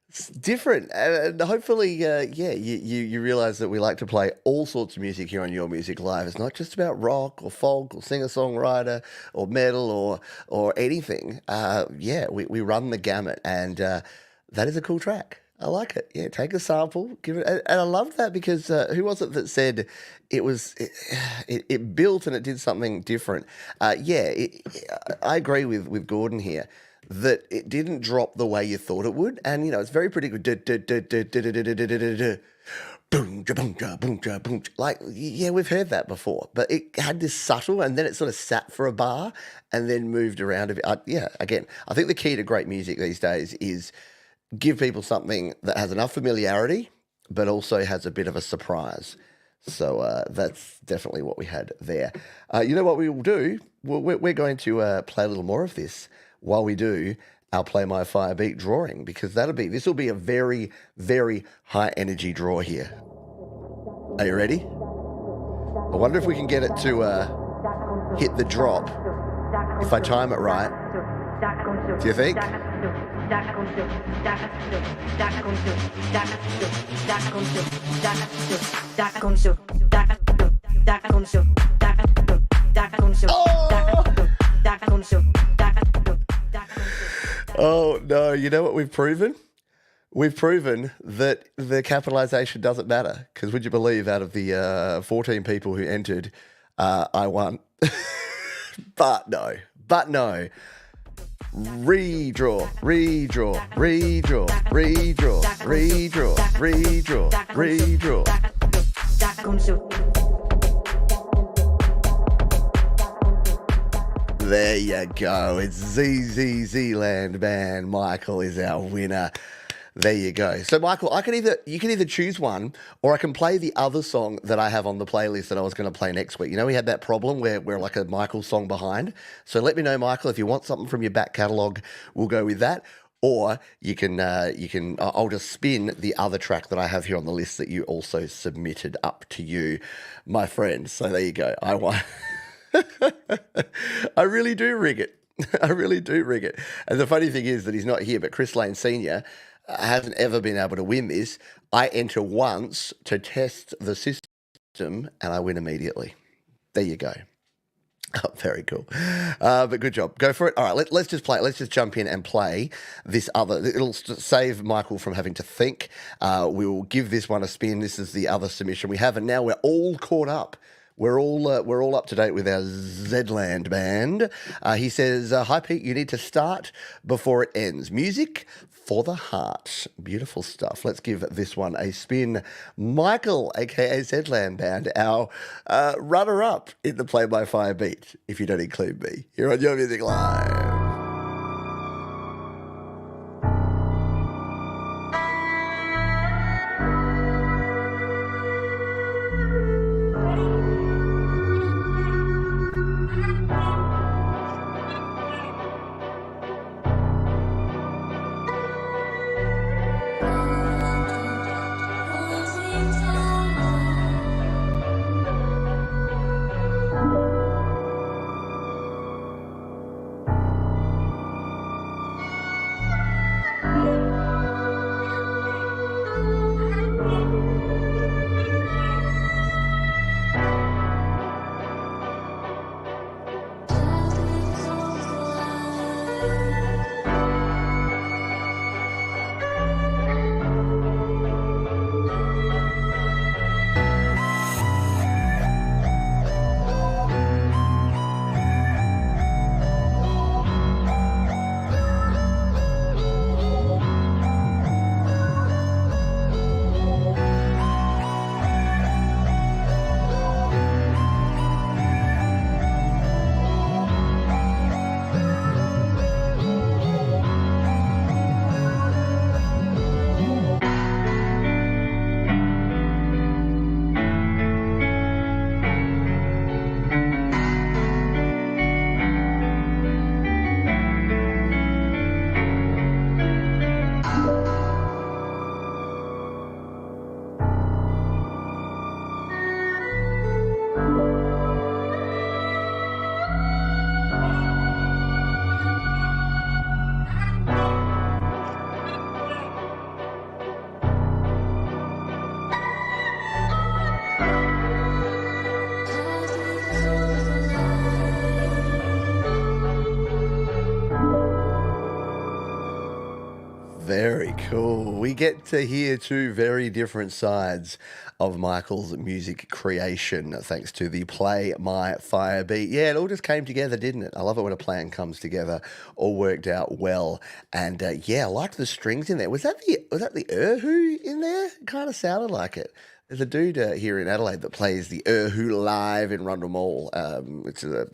It's different, and hopefully, you realise that we like to play all sorts of music here on Your Music Live. It's not just about rock or folk or singer-songwriter or metal or anything. We run the gamut, and that is a cool track. I like it. Yeah, take a sample, give it, and I love that because who was it that said it built and it did something different? I agree with Gordon here that it didn't drop the way you thought it would, and it's very predictable. Like, yeah, we've heard that before, but it had this subtle, and then it sort of sat for a bar and then moved around a bit. Again, I think the key to great music these days is give people something that has enough familiarity, but also has a bit of a surprise. So that's definitely what we had there. You know what we will do? We're going to play a little more of this while we do our Play My Fire beat drawing, because this will be a very, very high energy draw here. Are you ready? I wonder if we can get it to hit the drop if I time it right. Do you think? Oh no, you know what we've proven? We've proven that the capitalisation doesn't matter. Because would you believe, out of the 14 people who entered, I won. But no. Redraw. There you go. It's ZZZ Land Band. Michael is our winner. There you go. So, Michael, you can either choose one, or I can play the other song that I have on the playlist that I was going to play next week. You know, we had that problem where we're like a Michael song behind. So let me know, Michael, if you want something from your back catalogue, we'll go with that. Or I'll just spin the other track that I have here on the list that you also submitted up to you, my friend. So there you go. I won. I really do rig it. And the funny thing is that he's not here, but Chris Lane Sr. hasn't ever been able to win this. I enter once to test the system and I win immediately. There you go. Oh, very cool. But good job. Go for it. All right, let's just play. Let's just jump in and play this other. It'll save Michael from having to think. We'll give this one a spin. This is the other submission we have, and now we're all caught up. We're all up to date with our Zland band. He says, "Hi Pete, you need to start before it ends. Music for the heart. Beautiful stuff. Let's give this one a spin." Michael, aka Zland Band, our runner-up in the Play by Fire beat. If you don't include me, here on Your Music Live. Very cool. We get to hear two very different sides of Michael's music creation thanks to the Play My Fire beat. Yeah, it all just came together, didn't it? I love it when a plan comes together, all worked out well. And yeah, I liked the strings in there. Was that the Erhu in there? It kind of sounded like it. There's a dude here in Adelaide that plays the Erhu live in Rundle Mall. It's a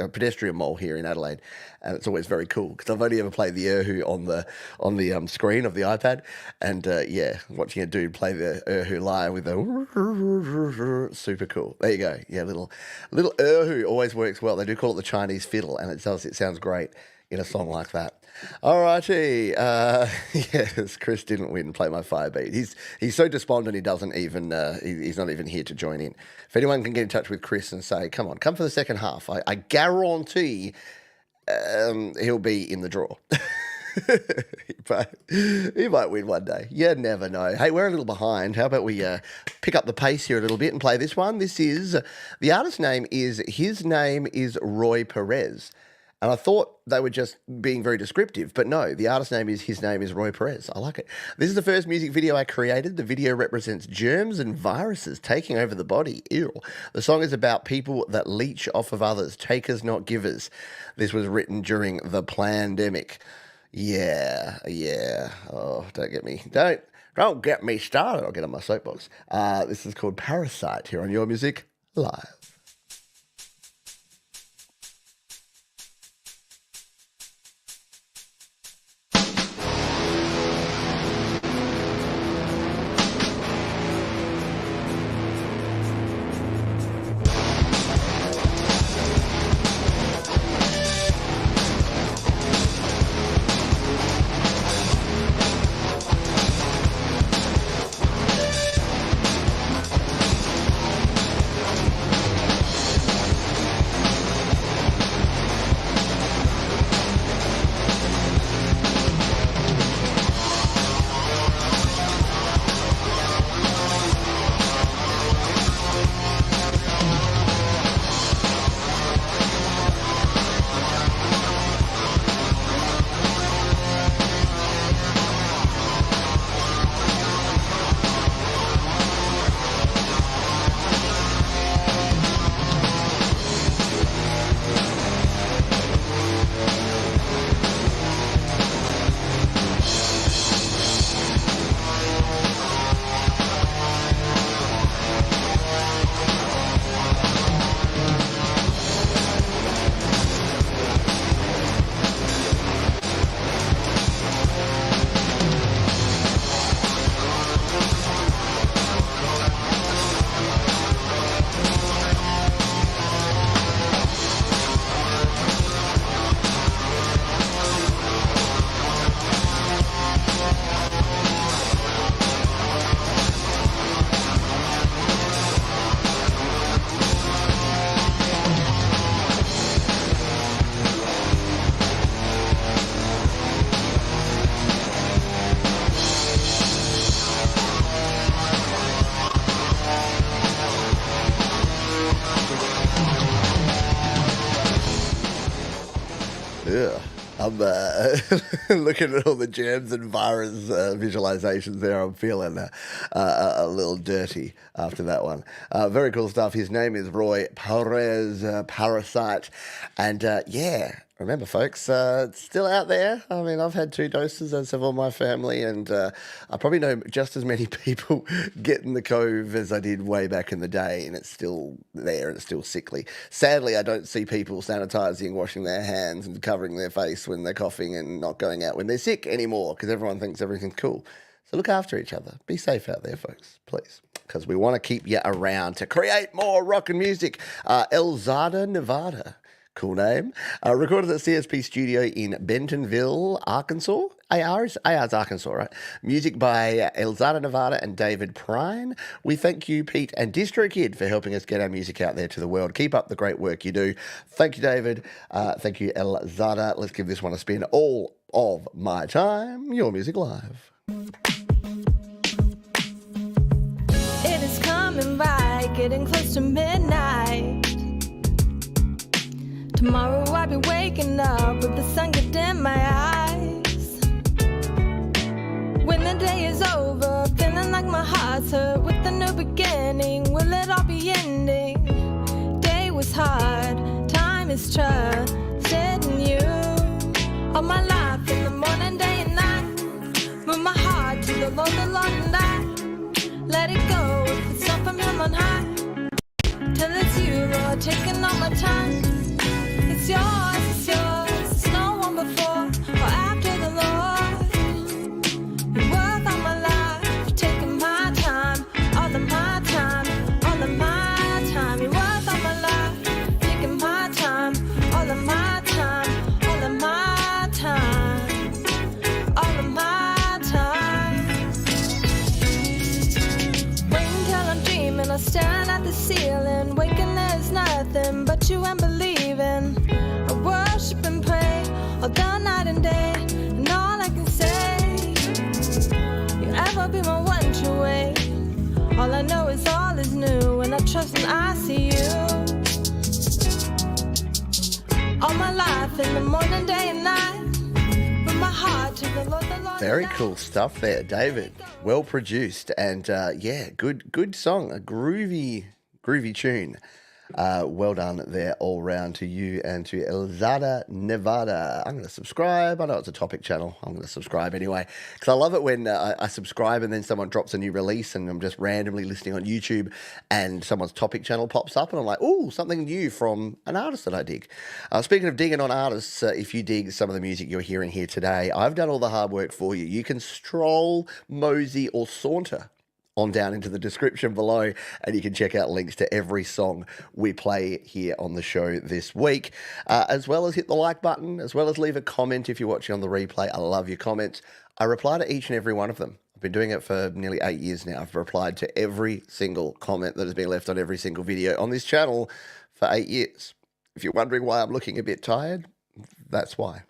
pedestrian mall here in Adelaide, and it's always very cool because I've only ever played the Erhu on the screen of the iPad, and yeah, watching a dude play the Erhu live with the super cool. There you go. Yeah, little Erhu always works well. They do call it the Chinese fiddle, and it sounds great in a song like that. All righty. Yes, Chris didn't win Play My Fire beat. He's so despondent he doesn't even he's not even here to join in. If anyone can get in touch with Chris and say, come for the second half, I guarantee he'll be in the draw. He might win one day. You never know. Hey, we're a little behind. How about we pick up the pace here a little bit and play this one? This is, the artist's name is, his name is Roy Perez. And I thought they were just being very descriptive, but no, the artist's name is, his name is Roy Perez. I like it. This is the first music video I created. The video represents germs and viruses taking over the body. Ew. The song is about people that leech off of others, takers, not givers. This was written during the pandemic. Yeah. Oh, don't get me started. I'll get on my soapbox. This is called Parasite here on Your Music Live. Yeah. I'm looking at all the germs and virus visualizations there. I'm feeling a little dirty after that one. Very cool stuff. His name is Roy Perez, Parasite. And yeah, remember, folks, it's still out there. I mean, I've had 2 doses, as have all my family, and I probably know just as many people getting the COVID as I did way back in the day, and it's still there and it's still sickly. Sadly, I don't see people sanitizing, washing their hands and covering their face when they're coughing and not going out when they're sick anymore, because everyone thinks everything's cool. So look after each other. Be safe out there, folks, please, because we want to keep you around to create more rock and music. Elzada, Nevada. Cool name. Recorded at CSP Studio in Bentonville, Arkansas. AR's Arkansas, right? Music by Elzada, Nevada and David Prine. We thank you, Pete and DistroKid, for helping us get our music out there to the world. Keep up the great work you do. Thank you, David. Thank you, Elzada. Let's give this one a spin. All of my time, Your Music Live. It is coming by, getting close to midnight. Tomorrow I'll be waking up with the sun getting in my eyes. When the day is over, feeling like my heart's hurt with a new beginning. Will it all be ending? Day was hard, time is trusting you. All my life in the morning, day and night. Move my heart to the Lord and I let it go if it's not from him on high. Till it's you, Lord, taking all my time. It's yours, it's no one before or after the Lord. You're worth all my life, taking my time, all of my time, all of my time. You're worth all my life, taking my time, all of my time, all of my time, all of my time. Waiting till I'm dreaming or staring at the ceiling, waking there's nothing but you and believing. I worship and pray all the night and day, and all will be my one true way. All I know is all is new, and I trust and I see you. All my life in the morning, day and night, with my heart to the Lord, the Lord. Very cool stuff there, David. Well produced and yeah, good song, a groovy tune. Well done there all round to you and to Elzada Nevada. I'm going to subscribe. I know it's a topic channel. I'm going to subscribe anyway because I love it when I subscribe and then someone drops a new release and I'm just randomly listening on YouTube and someone's topic channel pops up and I'm like, ooh, something new from an artist that I dig. Speaking of digging on artists, if you dig some of the music you're hearing here today, I've done all the hard work for you. You can stroll, mosey or saunter on down into the description below and you can check out links to every song we play here on the show this week, as well as hit the like button, as well as leave a comment if you're watching on the replay. I love your comments. I reply to each and every one of them. I've been doing it for nearly 8 years now. I've replied to every single comment that has been left on every single video on this channel for 8 years. If you're wondering why I'm looking a bit tired, that's why.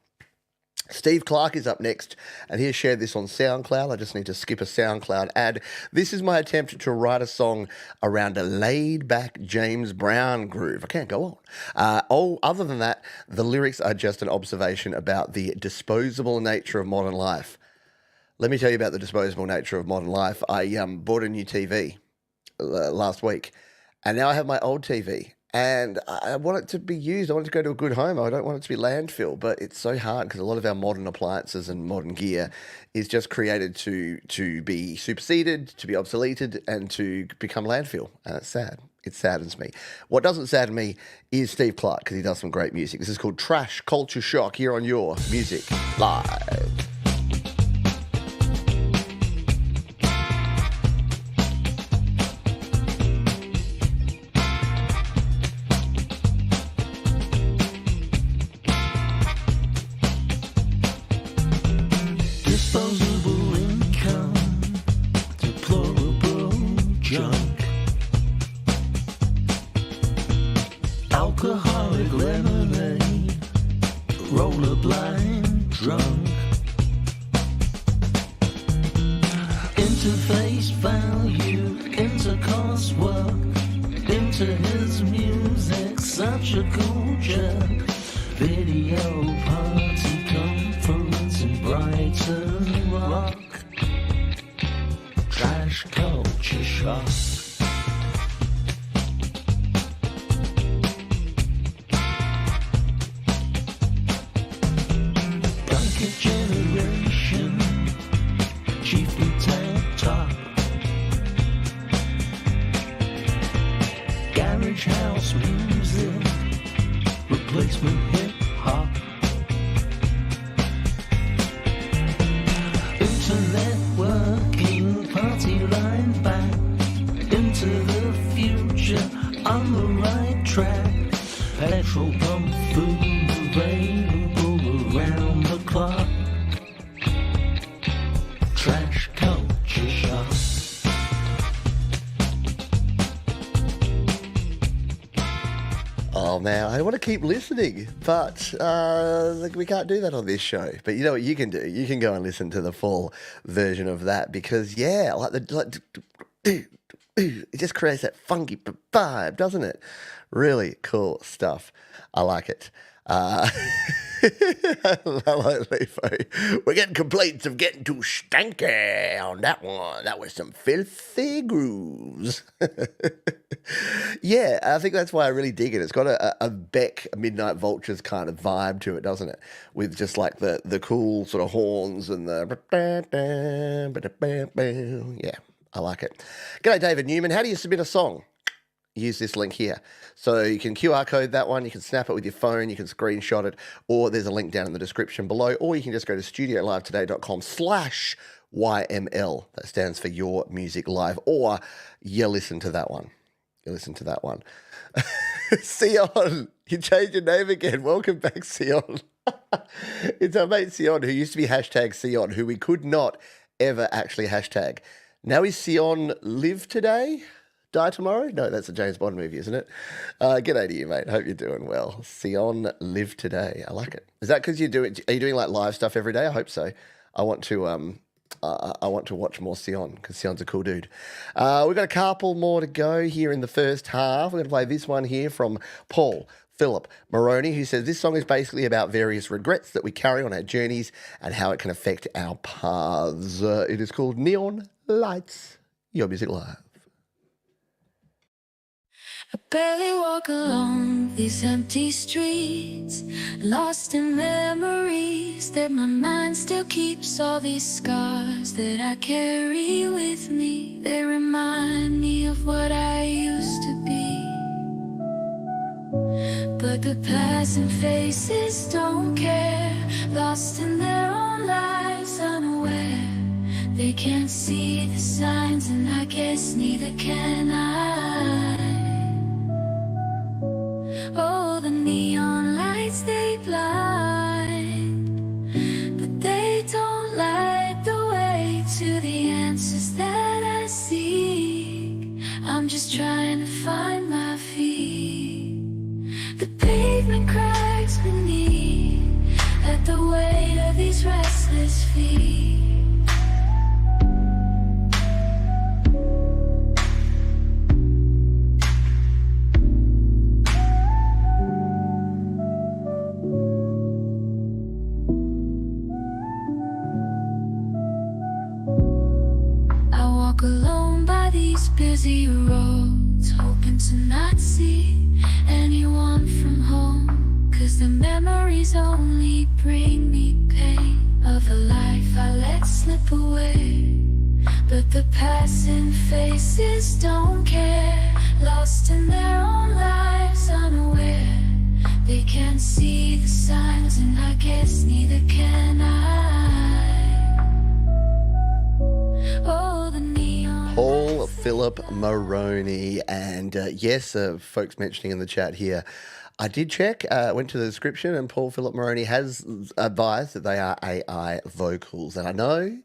Steve Clark is up next, and he has shared this on SoundCloud. I just need to skip a SoundCloud ad. This is my attempt to write a song around a laid-back James Brown groove. I can't go on. Other than that, the lyrics are just an observation about the disposable nature of modern life. Let me tell you about the disposable nature of modern life. I bought a new TV last week, and now I have my old TV. And I want it to be used. I want it to go to a good home. I don't want it to be landfill. But it's so hard because a lot of our modern appliances and modern gear is just created to be superseded, to be obsoleted, and to become landfill. And it's sad. It saddens me. What doesn't sadden me is Steve Clark because he does some great music. This is called Trash Culture Shock here on Your Music Live. Disposable income, deplorable junk, alcoholic lemonade, roller blind drunk, interface value, intercourse work, into his music, such a cool jerk, video party conference in Brighton Rock, trash culture shock. Blanket generation, chiefly tank top, garage house music, replacement hip hop, internet working, party line back, into the future, on the right track, petrol pump food available around the clock, trash culture shock. Oh man, I want to keep listening, but we can't do that on this show. But you know what you can do? You can go and listen to the full version of that because it just creates that funky vibe, doesn't it? Really cool stuff. I like it. Hello, Leafo. We're getting complaints of getting too stanky on that one. That was some filthy grooves. Yeah, I think that's why I really dig it. It's got a Beck Midnight Vultures kind of vibe to it, doesn't it? With just like the cool sort of horns and the... Yeah, I like it. G'day, David Newman. How do you submit a song? Use this link here. So you can QR code that one, you can snap it with your phone, you can screenshot it, or there's a link down in the description below, or you can just go to studiolivetoday.com/YML. That stands for Your Music Live, or you listen to that one. You listen to that one. Sion, you changed your name again. Welcome back, Sion. It's our mate Sion, who used to be #Sion, who we could not ever actually hashtag. Now is Sion live today? Die tomorrow? No, that's a James Bond movie, isn't it? G'day to you, mate. Hope you're doing well. Sion, live today. I like it. Is that because are you doing like live stuff every day? I hope so. I want to I want to watch more Sion because Sion's a cool dude. We've got a couple more to go here in the first half. We're going to play this one here from Paul Philip Maroney, who says this song is basically about various regrets that we carry on our journeys and how it can affect our paths. It is called Neon Lights, Your Music Live. I barely walk along these empty streets, lost in memories that my mind still keeps. All these scars that I carry with me, they remind me of what I used to be. But the passing faces don't care, lost in their own lives, unaware. They can't see the signs, and I guess neither can I. Oh, the neon lights, they blind, but they don't light the way to the answers that I seek. I'm just trying to find my feet. The pavement cracks beneath at the weight of these restless feet. Alone by these busy roads, hoping to not see anyone from home, 'cause the memories only bring me pain of a life I let slip away. But the passing faces don't care, lost in their own lives, unaware. They can't see the signs, and I guess neither can I. Oh, the neon. Paul Philip Maroney. And yes, folks mentioning in the chat here, I did check, went to the description, and Paul Philip Maroney has advised that they are AI vocals. And I know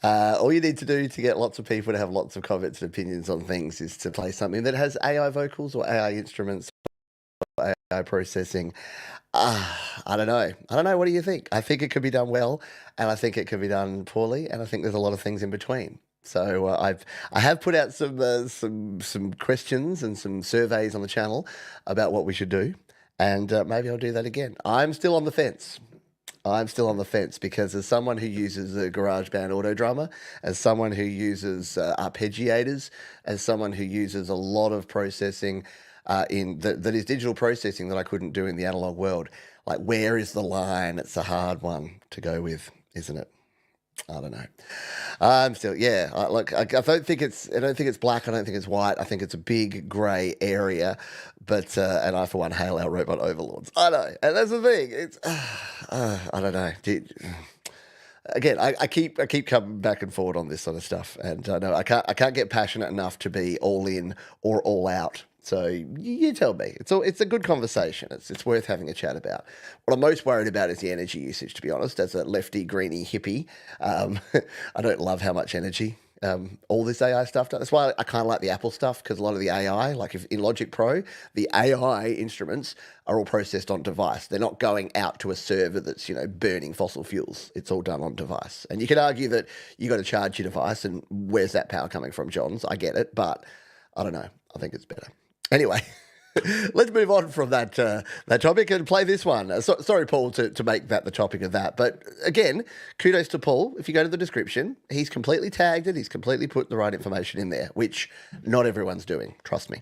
all you need to do to get lots of people to have lots of comments and opinions on things is to play something that has AI vocals or AI instruments, or AI processing. I don't know. What do you think? I think it could be done well, and I think it could be done poorly, and I think there's a lot of things in between. So I have put out some questions and some surveys on the channel about what we should do, and maybe I'll do that again. I'm still on the fence. Because as someone who uses a GarageBand auto drummer, as someone who uses arpeggiators, as someone who uses a lot of processing that is digital processing that I couldn't do in the analog world, like where is the line? It's a hard one to go with, isn't it? I don't know. I'm still, yeah. I don't think it's black. I don't think it's white. I think it's a big grey area. But and I, for one, hail our robot overlords. I know, and that's the thing. It's I don't know. Again, I keep coming back and forward on this sort of stuff, and I know I can't get passionate enough to be all in or all out. So you tell me. It's a good conversation. It's worth having a chat about. What I'm most worried about is the energy usage, to be honest. As a lefty, greeny hippie, I don't love how much energy all this AI stuff does. That's why I kind of like the Apple stuff, because a lot of the AI, like if in Logic Pro, the AI instruments are all processed on device. They're not going out to a server that's, burning fossil fuels. It's all done on device. And you can argue that you got to charge your device, and where's that power coming from, Johns? I get it, but I don't know. I think it's better. Anyway, let's move on from that topic and play this one. Sorry, Paul, to make that the topic of that. But again, kudos to Paul. If you go to the description, he's completely tagged it. He's completely put the right information in there, which not everyone's doing. Trust me.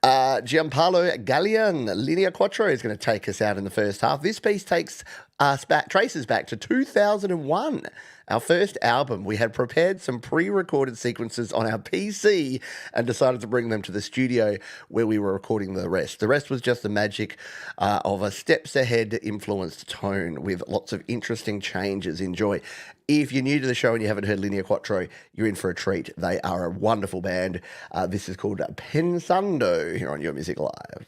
Gianpaolo Gallian, Linea Quattro is going to take us out in the first half. This piece traces back to 2001. Our first album. We had prepared some pre-recorded sequences on our PC and decided to bring them to the studio where we were recording the rest. The rest was just the magic of a steps ahead influenced tone with lots of interesting changes. Enjoy. If you're new to the show and you haven't heard Linea Quattro, you're in for a treat. They are a wonderful band. This is called Pensando here on Your Music Live.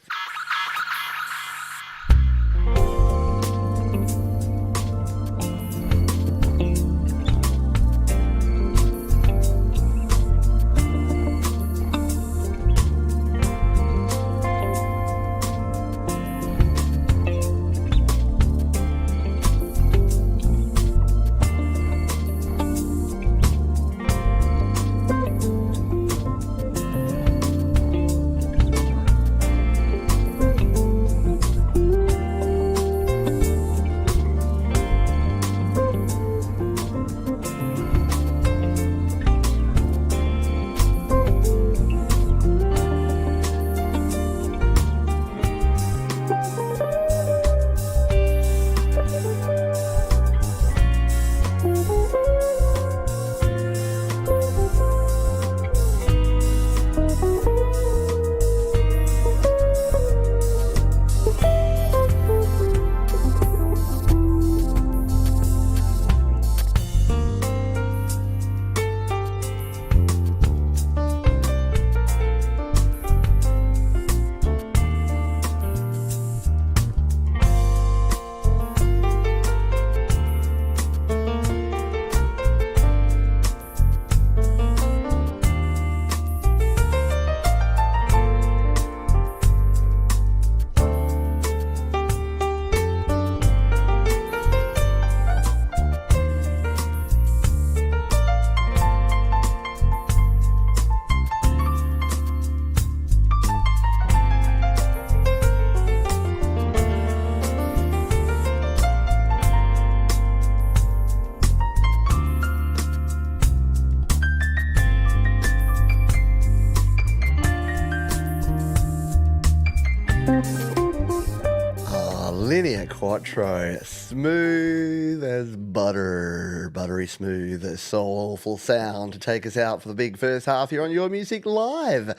Linear Quattro, smooth as butter, buttery smooth, a soulful sound to take us out for the big first half here on Your Music Live.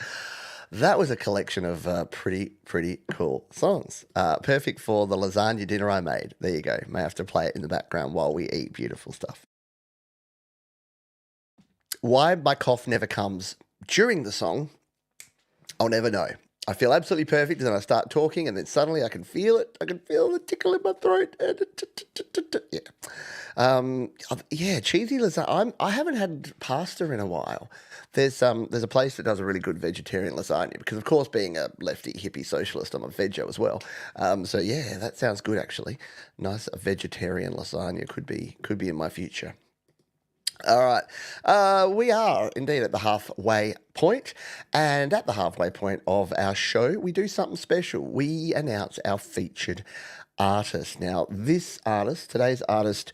That was a collection of pretty cool songs. Perfect for the lasagna dinner I made. There you go. May have to play it in the background while we eat beautiful stuff. Why my cough never comes during the song, I'll never know. I feel absolutely perfect, and then I start talking, and then suddenly I can feel it. I can feel the tickle in my throat. Yeah, cheesy lasagna. I haven't had pasta in a while. There's a place that does a really good vegetarian lasagna because, of course, being a lefty hippie socialist, I'm a veggie as well. So yeah, that sounds good actually. Nice a vegetarian lasagna could be in my future. All right, we are indeed at the halfway point, and at the halfway point of our show, we do something special. We announce our featured artist. Now, this artist, today's artist,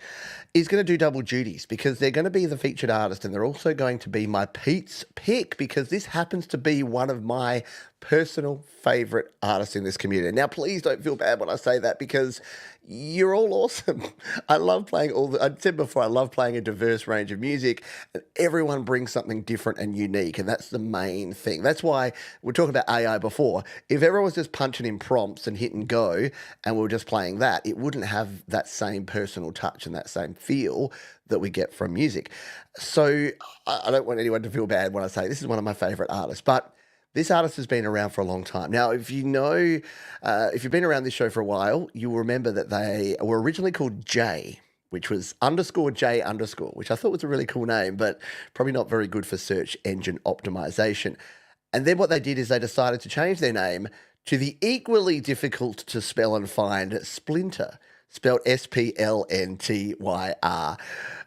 is going to do double duties because they're going to be the featured artist and they're also going to be my Pete's pick because this happens to be one of my personal favourite artists in this community. Now, please don't feel bad when I say that because you're all awesome. I love playing I said before, I love playing a diverse range of music and everyone brings something different and unique, and that's the main thing. That's why we're talking about AI before. If everyone was just punching in prompts and hit and go and we were just playing that, it wouldn't have that same personal touch and that same feel that we get from music. So I don't want anyone to feel bad when I say this is one of my favourite artists, but this artist has been around for a long time. Now, if you know, if you've been around this show for a while, you'll remember that they were originally called J, which was _J_, which I thought was a really cool name, but probably not very good for search engine optimization. And then what they did is they decided to change their name to the equally difficult to spell and find Splinter, spelled Splntyr.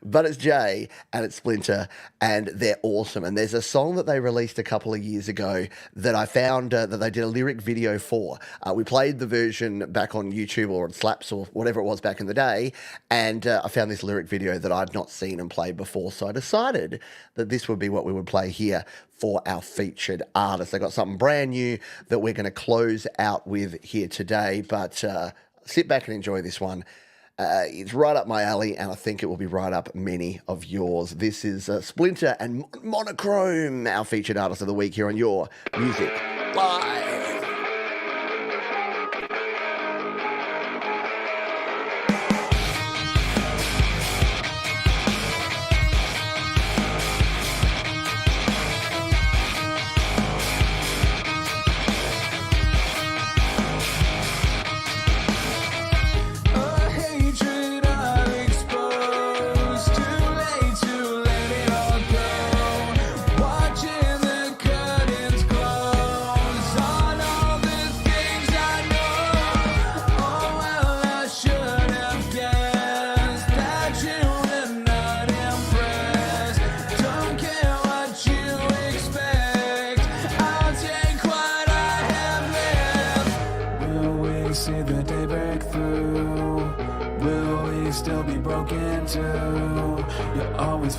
But it's J and it's Splinter and they're awesome. And there's a song that they released a couple of years ago that I found that they did a lyric video for. We played the version back on YouTube or on Slaps or whatever it was back in the day. And I found this lyric video that I'd not seen and played before. So I decided that this would be what we would play here for our featured artist. They got something brand new that we're going to close out with here today. But sit back and enjoy this one. It's right up my alley, and I think it will be right up many of yours. This is Splinter and Monochrome, our featured artist of the week here on Your Music Live.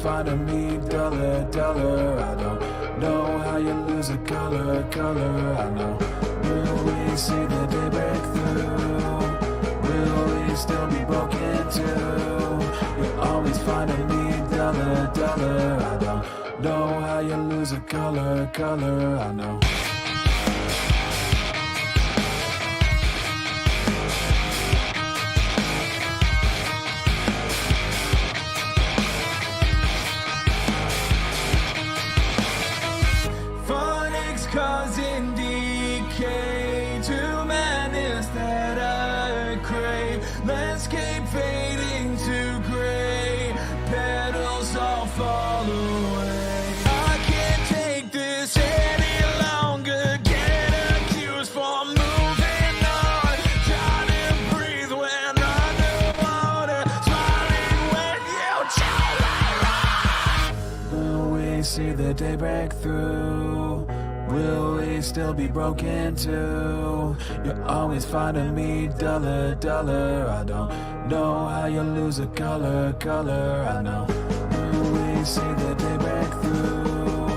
Finding me dollar. I don't know how you lose a color. I know. Will we see the day break through? Will we still be broken too? You're always finding me dollar. I don't know how you lose a color. I know. Causing decay to madness that I crave. Landscape fading to gray. Petals all fall away. I can't take this any longer. Get accused for moving on. Trying to breathe when underwater. Smiling when you choke like rock. Will we see the day break through? Will we still be broken too? You're always finding me dollar. I don't know how you lose a color. I know. Will we see the day break through?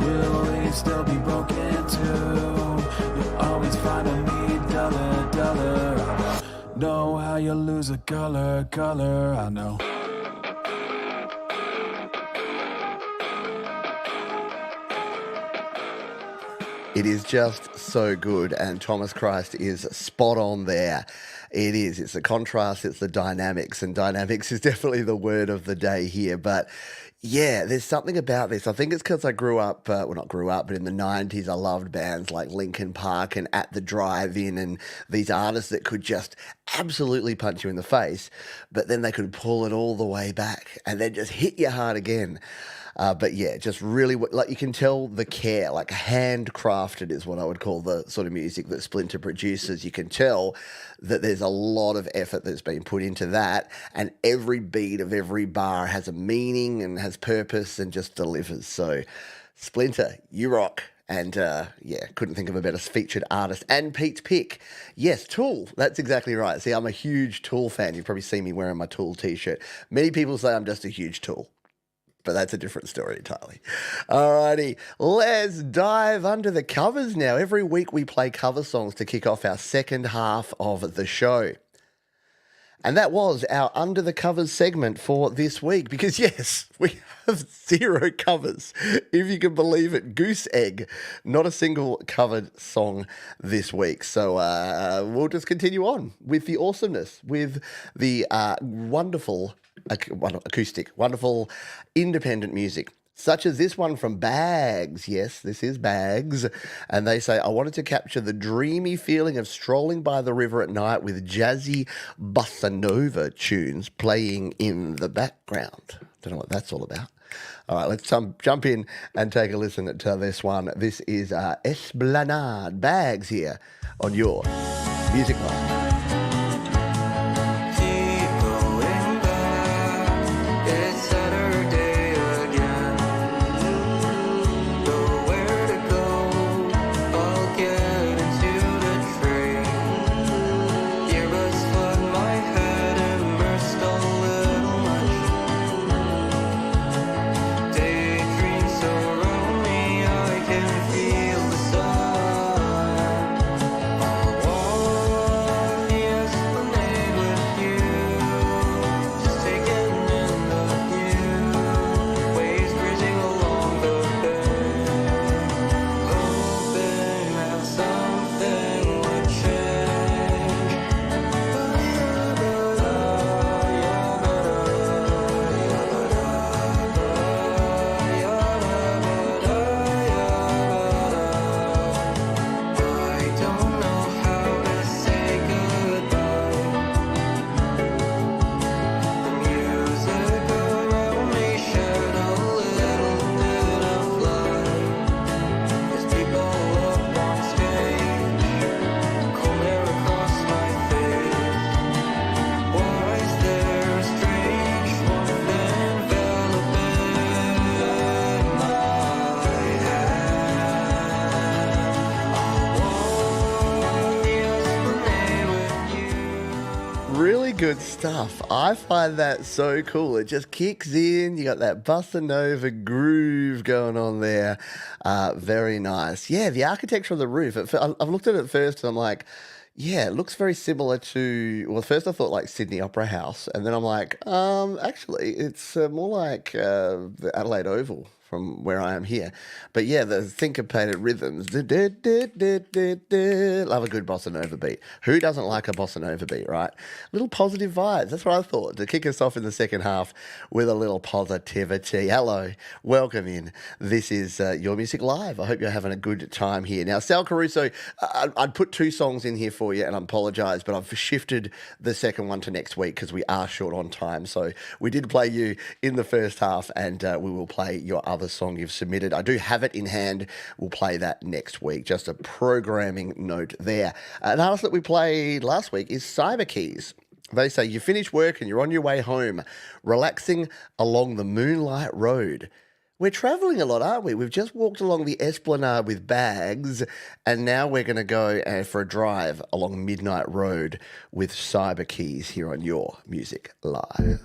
Will we still be broken too? You're always finding me dollar. I don't Know how you lose a color, I know. It is just so good, and Thomas Christ is spot on there. It is. It's the contrast, it's the dynamics, and dynamics is definitely the word of the day here. But yeah, there's something about this. I think it's because I grew up, well, not grew up, but in the 90s, I loved bands like Linkin Park and At the Drive-In and these artists that could just absolutely punch you in the face, but then they could pull it all the way back and then just hit you hard again. But yeah, just really, like you can tell the care, like handcrafted is what I would call the sort of music that Splinter produces. You can tell that there's a lot of effort that's been put into that, and every beat of every bar has a meaning and has purpose and just delivers. So Splinter, you rock. And yeah, couldn't think of a better featured artist. And Pete's pick. Yes, Tool. That's exactly right. See, I'm a huge Tool fan. You've probably seen me wearing my Tool t-shirt. Many people say I'm just a huge Tool, but that's a different story entirely. Alrighty, let's dive under the covers now. Every week we play cover songs to kick off our second half of the show. And that was our Under the Covers segment for this week, because yes, we have 0 covers, if you can believe it. Goose egg, not a single covered song this week. So we'll just continue on with the awesomeness, with the wonderful acoustic, wonderful independent music, such as this one from Bags. Yes, this is Bags. And they say, I wanted to capture the dreamy feeling of strolling by the river at night with jazzy bossa nova tunes playing in the background. Don't know what that's all about. All right, let's jump in and take a listen to this one. This is Esplanade. Bags here on your Music Line. Good stuff. I find that so cool. It just kicks in. You got that bossa nova groove going on there. Very nice. Yeah, the architecture of the roof. I've looked at it first and I'm like, yeah, it looks very similar to, well, first I thought like Sydney Opera House, and then I'm like, actually, it's more like the Adelaide Oval from where I am here. But yeah, the syncopated rhythms. Love a good bossa nova beat. Who doesn't like a bossa nova beat, right? Little positive vibes. That's what I thought, to kick us off in the second half with a little positivity. Hello, welcome in. This is Your Music Live. I hope you're having a good time here. Now, Sal Caruso, I'd put 2 songs in here for you, and I apologise, but I've shifted the second one to next week because we are short on time. So we did play you in the first half, and we will play your other song you've submitted. I do have it in hand. We'll play that next week. Just a programming note there. An artist that we played last week is Cyber Keys. They say, you finish work and you're on your way home, relaxing along the Moonlight Road. We're travelling a lot, aren't we? We've just walked along the Esplanade with Bags, and now we're going to go for a drive along Midnight Road with Cyber Keys here on Your Music Live.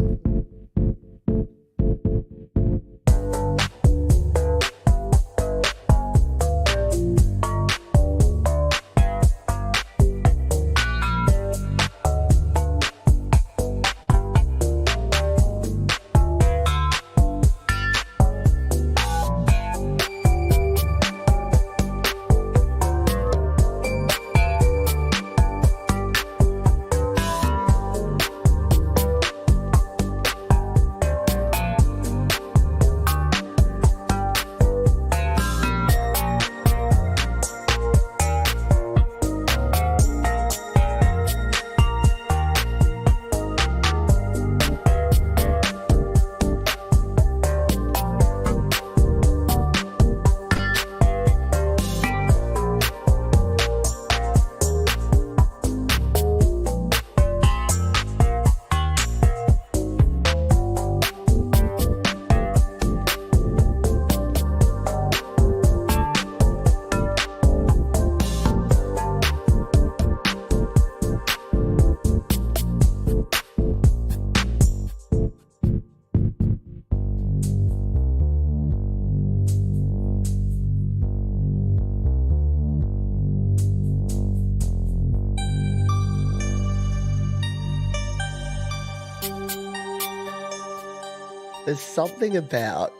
There's something about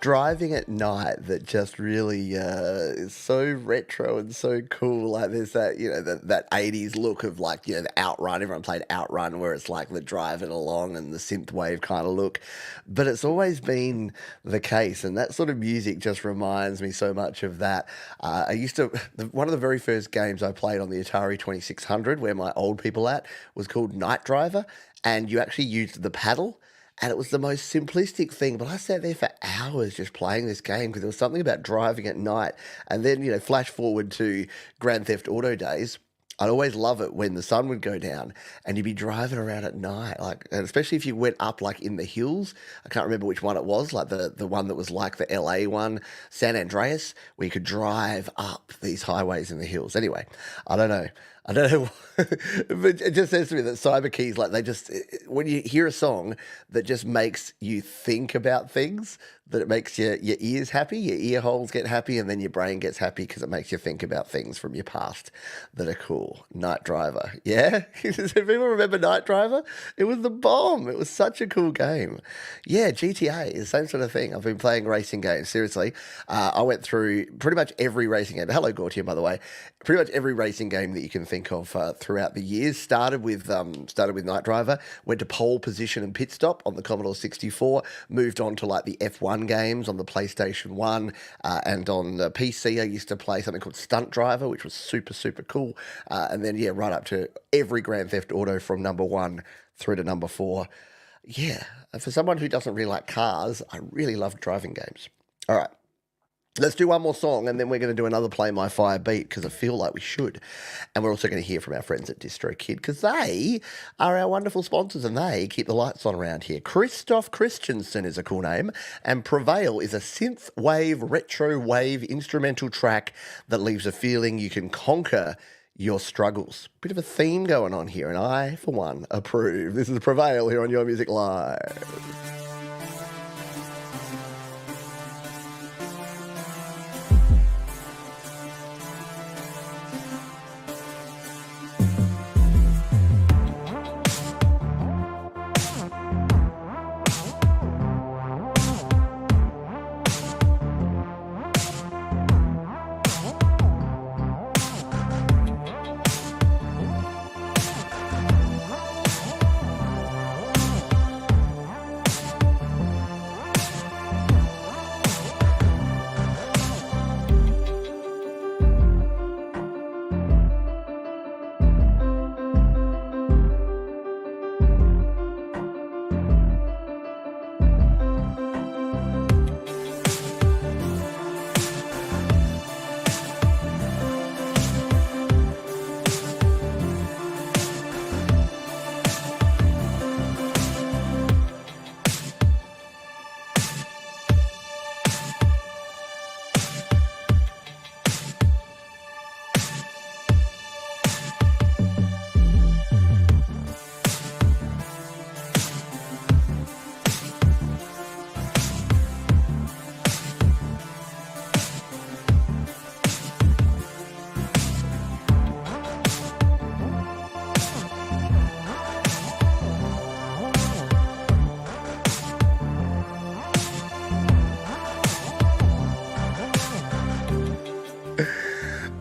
driving at night that just really is so retro and so cool. Like there's that, that 80s look of like, the Outrun. Everyone played Outrun where it's like the driving along and the synthwave kind of look. But it's always been the case. And that sort of music just reminds me so much of that. One of the very first games I played on the Atari 2600, where my old people at, was called Night Driver. And you actually used the paddle. And it was the most simplistic thing, but I sat there for hours just playing this game because there was something about driving at night. And then, flash forward to Grand Theft Auto days. I'd always love it when the sun would go down and you'd be driving around at night, and especially if you went up like in the hills. I can't remember which one it was, like the one that was like the LA one, San Andreas, where you could drive up these highways in the hills. Anyway, I don't know, but it just says to me that Cyber Keys, like when you hear a song that just makes you think about things, that it makes your ears happy, your ear holes get happy, and then your brain gets happy because it makes you think about things from your past that are cool. Night Driver. Yeah? Does people remember Night Driver? It was the bomb. It was such a cool game. Yeah, GTA is the same sort of thing. I've been playing racing games, seriously. I went through pretty much every racing game. Hello, Gautier, by the way. Pretty much every racing game that you can think of throughout the years. Started with Night Driver, went to pole position and pit stop on the Commodore 64, moved on to like the F1 games on the PlayStation 1, and on the PC I used to play something called Stunt Driver, which was super, super cool. And then, right up to every Grand Theft Auto from number 1 through to number 4. Yeah, for someone who doesn't really like cars, I really love driving games. All right. Let's do one more song, and then we're going to do another Play My Fire beat, because I feel like we should. And we're also going to hear from our friends at DistroKid, because they are our wonderful sponsors, and they keep the lights on around here. Christoph Christensen is a cool name, and Prevail is a synthwave, retro wave instrumental track that leaves a feeling you can conquer your struggles. Bit of a theme going on here, and I, for one, approve. This is Prevail here on Your Music Live.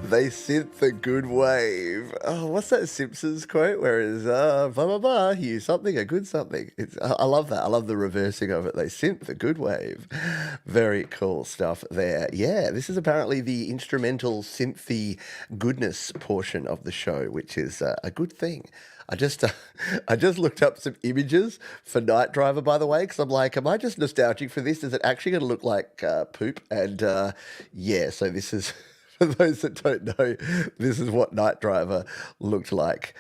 They synth the good wave. Oh, what's that Simpsons quote where it's blah, blah, blah, you something, a good something. I love that. I love the reversing of it. They synth the good wave. Very cool stuff there. Yeah, this is apparently the instrumental synthy goodness portion of the show, which is a good thing. I just looked up some images for Night Driver, by the way, because I'm like, am I just nostalgic for this? Is it actually going to look like poop? And yeah, so this is... For those that don't know, this is what Night Driver looked like.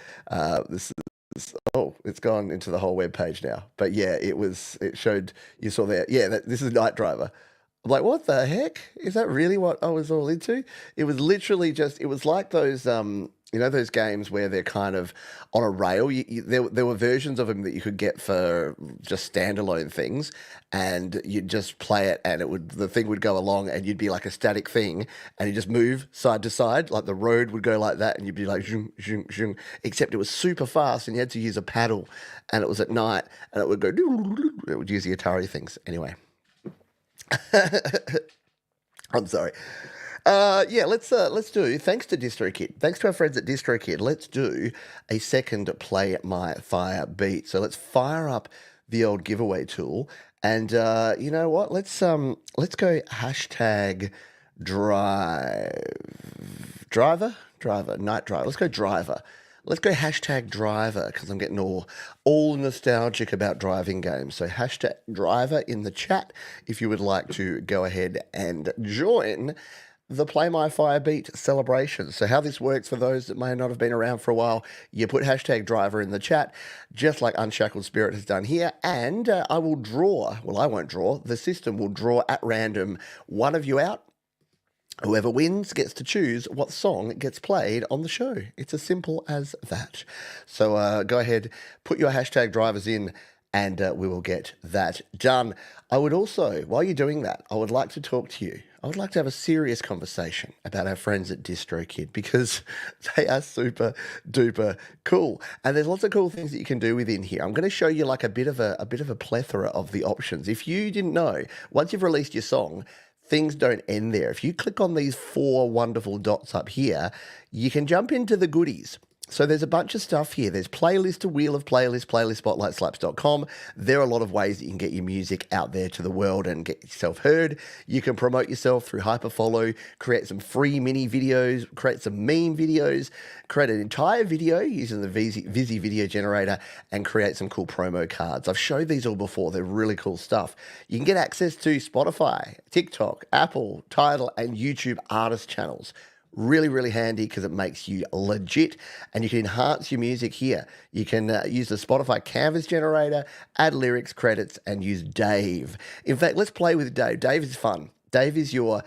This is, it's gone into the whole web page now. But yeah, it showed, you saw there, yeah, this is Night Driver. I'm like, what the heck? Is that really what I was all into? It was literally just, it was like those You know those games where they're kind of on a rail? There were versions of them that you could get for just standalone things, and you'd just play it, and the thing would go along, and you'd be like a static thing, and you just move side to side, like the road would go like that, and you'd be like zoom, zoom, zoom, except it was super fast, and you had to use a paddle, and it was at night, and it would go. It would use the Atari things anyway. I'm sorry. Let's do, thanks to DistroKid, thanks to our friends at DistroKid, let's do a second Play My Fire beat. So let's fire up the old giveaway tool, and you know what? Let's go hashtag night driver. Let's go driver. Let's go hashtag driver, because I'm getting all nostalgic about driving games. So hashtag driver in the chat if you would like to go ahead and join the Play My Fire beat celebration. So how this works for those that may not have been around for a while, you put hashtag driver in the chat, just like Unshackled Spirit has done here, and I will draw, well, I won't draw, the system will draw at random one of you out. Whoever wins gets to choose what song gets played on the show. It's as simple as that. So go ahead, put your hashtag drivers in, and we will get that done. I would also, while you're doing that, I would like to talk to you. I would like to have a serious conversation about our friends at DistroKid, because they are super duper cool, and there's lots of cool things that you can do within here. I'm going to show you like a bit of a plethora of the options. If you didn't know, once you've released your song, things don't end there. If you click on these 4 wonderful dots up here, you can jump into the goodies. So there's a bunch of stuff here. There's playlist, a wheel of playlists, playlist spotlight, slaps.com. There are a lot of ways that you can get your music out there to the world and get yourself heard. You can promote yourself through hyperfollow, create some free mini videos, create some meme videos, create an entire video using the Visi video generator, and create some cool promo cards. I've showed these all before. They're really cool stuff. You can get access to Spotify, TikTok, Apple, Tidal, and YouTube artist channels. Really, really handy because it makes you legit, and you can enhance your music here. You can use the Spotify canvas generator, add lyrics, credits, and use Dave. In fact, let's play with Dave. Dave is fun. Dave is your,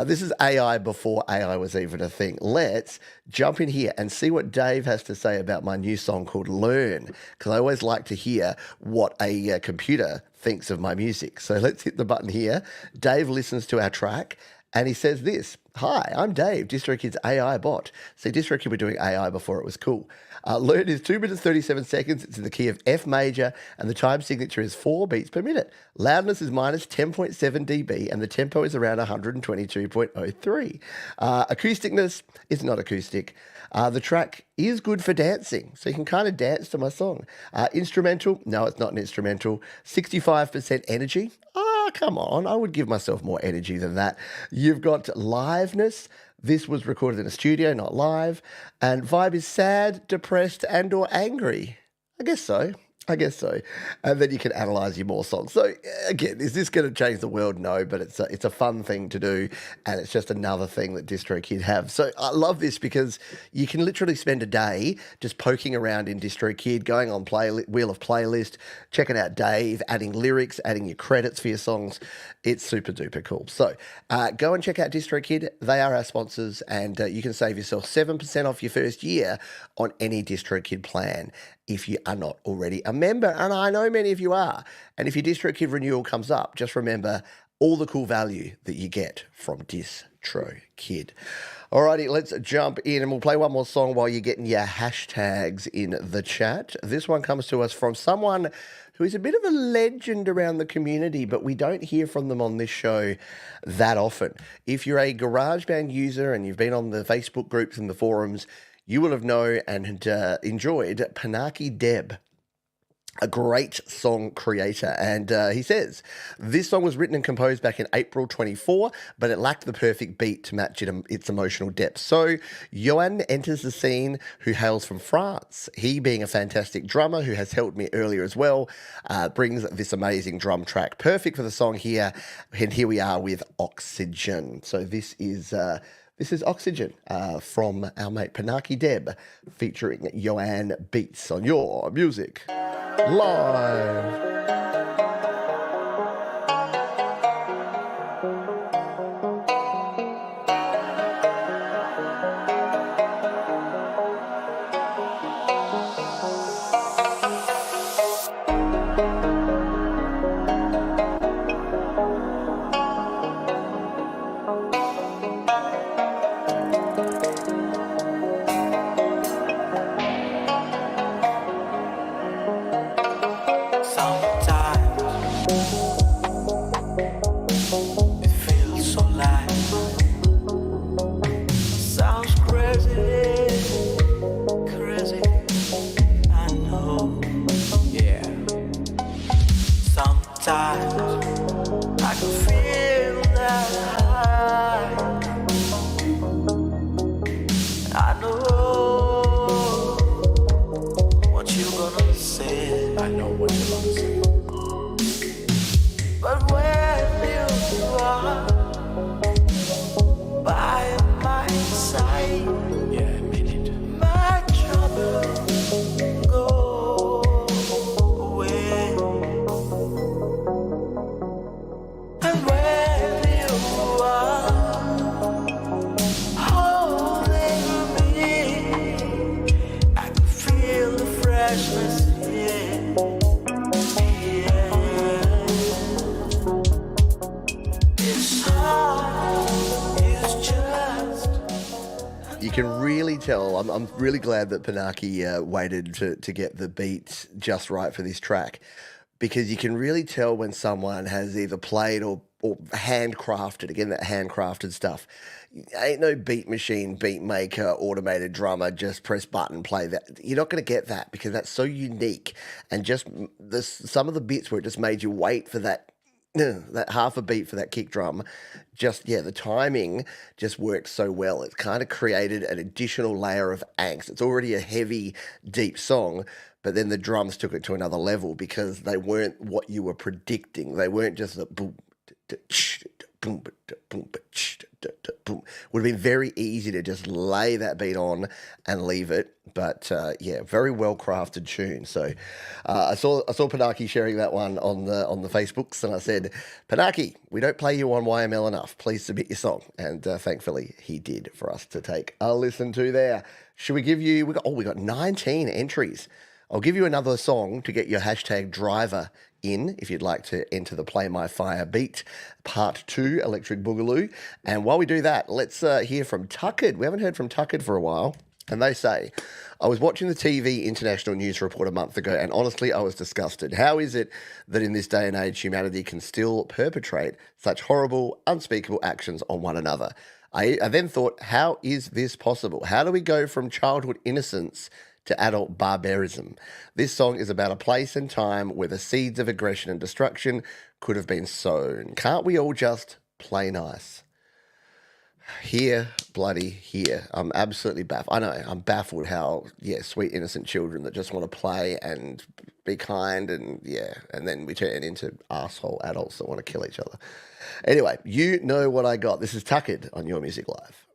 this is AI before AI was even a thing. Let's jump in here and see what Dave has to say about my new song called Learn, because I always like to hear what a computer thinks of my music. So let's hit the button here. Dave listens to our track, and he says this: "Hi, I'm Dave, DistroKid's AI bot." See, DistroKid were doing AI before it was cool. Learn is 2 minutes 37 seconds. It's in the key of F major, and the time signature is 4 beats per minute. Loudness is minus 10.7 dB, and the tempo is around 122.03. Acousticness is not acoustic. The track is good for dancing, so you can kind of dance to my song. Instrumental, no, it's not an instrumental. 65% energy. Come on, I would give myself more energy than that. You've got liveness. This was recorded in a studio, not live. And vibe is sad, depressed, and or angry. I guess so. And then you can analyze your more songs. So again, is this going to change the world? No, but it's a fun thing to do, and it's just another thing that DistroKid have. So I love this because you can literally spend a day just poking around in DistroKid, going on wheel of playlist, checking out Dave, adding lyrics, adding your credits for your songs. It's super duper cool. So go and check out DistroKid. They are our sponsors, and you can save yourself 7% off your first year on any DistroKid plan if you are not already a member, and I know many of you are. And if your DistroKid renewal comes up, just remember all the cool value that you get from DistroKid. Alrighty, let's jump in, and we'll play one more song while you're getting your hashtags in the chat. This one comes to us from someone who is a bit of a legend around the community, but we don't hear from them on this show that often. If you're a GarageBand user and you've been on the Facebook groups and the forums, you will have known and enjoyed Panaki Deb, a great song creator. And he says, this song was written and composed back in April 24, but it lacked the perfect beat to match its emotional depth. So Johan enters the scene, who hails from France. He, being a fantastic drummer who has helped me earlier as well, brings this amazing drum track. Perfect for the song here. And here we are with Oxygen. So this is Oxygen from our mate Panaki Deb, featuring Johan Beats on Your Music Live. times I can feel that high. I know what you're gonna say. I know what you're gonna say. But when you are by my side, Yeah, I made it. my trouble go away. And when you are holding me, I can feel the freshness here. It's hard, it's just. You can really tell. I'm really glad that Panaki waited to get the beat just right for this track, because you can really tell when someone has either played or handcrafted. Again, that handcrafted stuff. Ain't no beat machine, beat maker, automated drummer, just press button, play that. You're not going to get that because that's so unique. And just some of the bits where it just made you wait for that half a beat for that kick drum, the timing just works so well. It's kind of created an additional layer of angst. It's already a heavy, deep song, but then the drums took it to another level because they weren't what you were predicting. They weren't just a boom, boom, boom, boom. Would have been very easy to just lay that beat on and leave it. But very well crafted tune. So I saw Panaki sharing that one on the Facebooks, and I said, Panaki, we don't play you on YML enough. Please submit your song. And thankfully he did for us to take a listen to there. Should we give you? We got 19 entries. I'll give you another song to get your hashtag driver in if you'd like to enter the Play My Fire Beat Part 2 Electric Boogaloo. And while we do that, let's hear from DistroKid. We haven't heard from DistroKid for a while. And they say, I was watching the TV International News Report a month ago, and honestly, I was disgusted. How is it that in this day and age, humanity can still perpetrate such horrible, unspeakable actions on one another? I then thought, how is this possible? How do we go from childhood innocence to adult barbarism? This song is about a place and time where the seeds of aggression and destruction could have been sown. Can't we all just play nice? Here, bloody here. I'm absolutely baffled. I know, I'm baffled how, sweet innocent children that just want to play and be kind and then we turn into asshole adults that want to kill each other. Anyway, you know what I got. This is DistroKid on Your Music Live.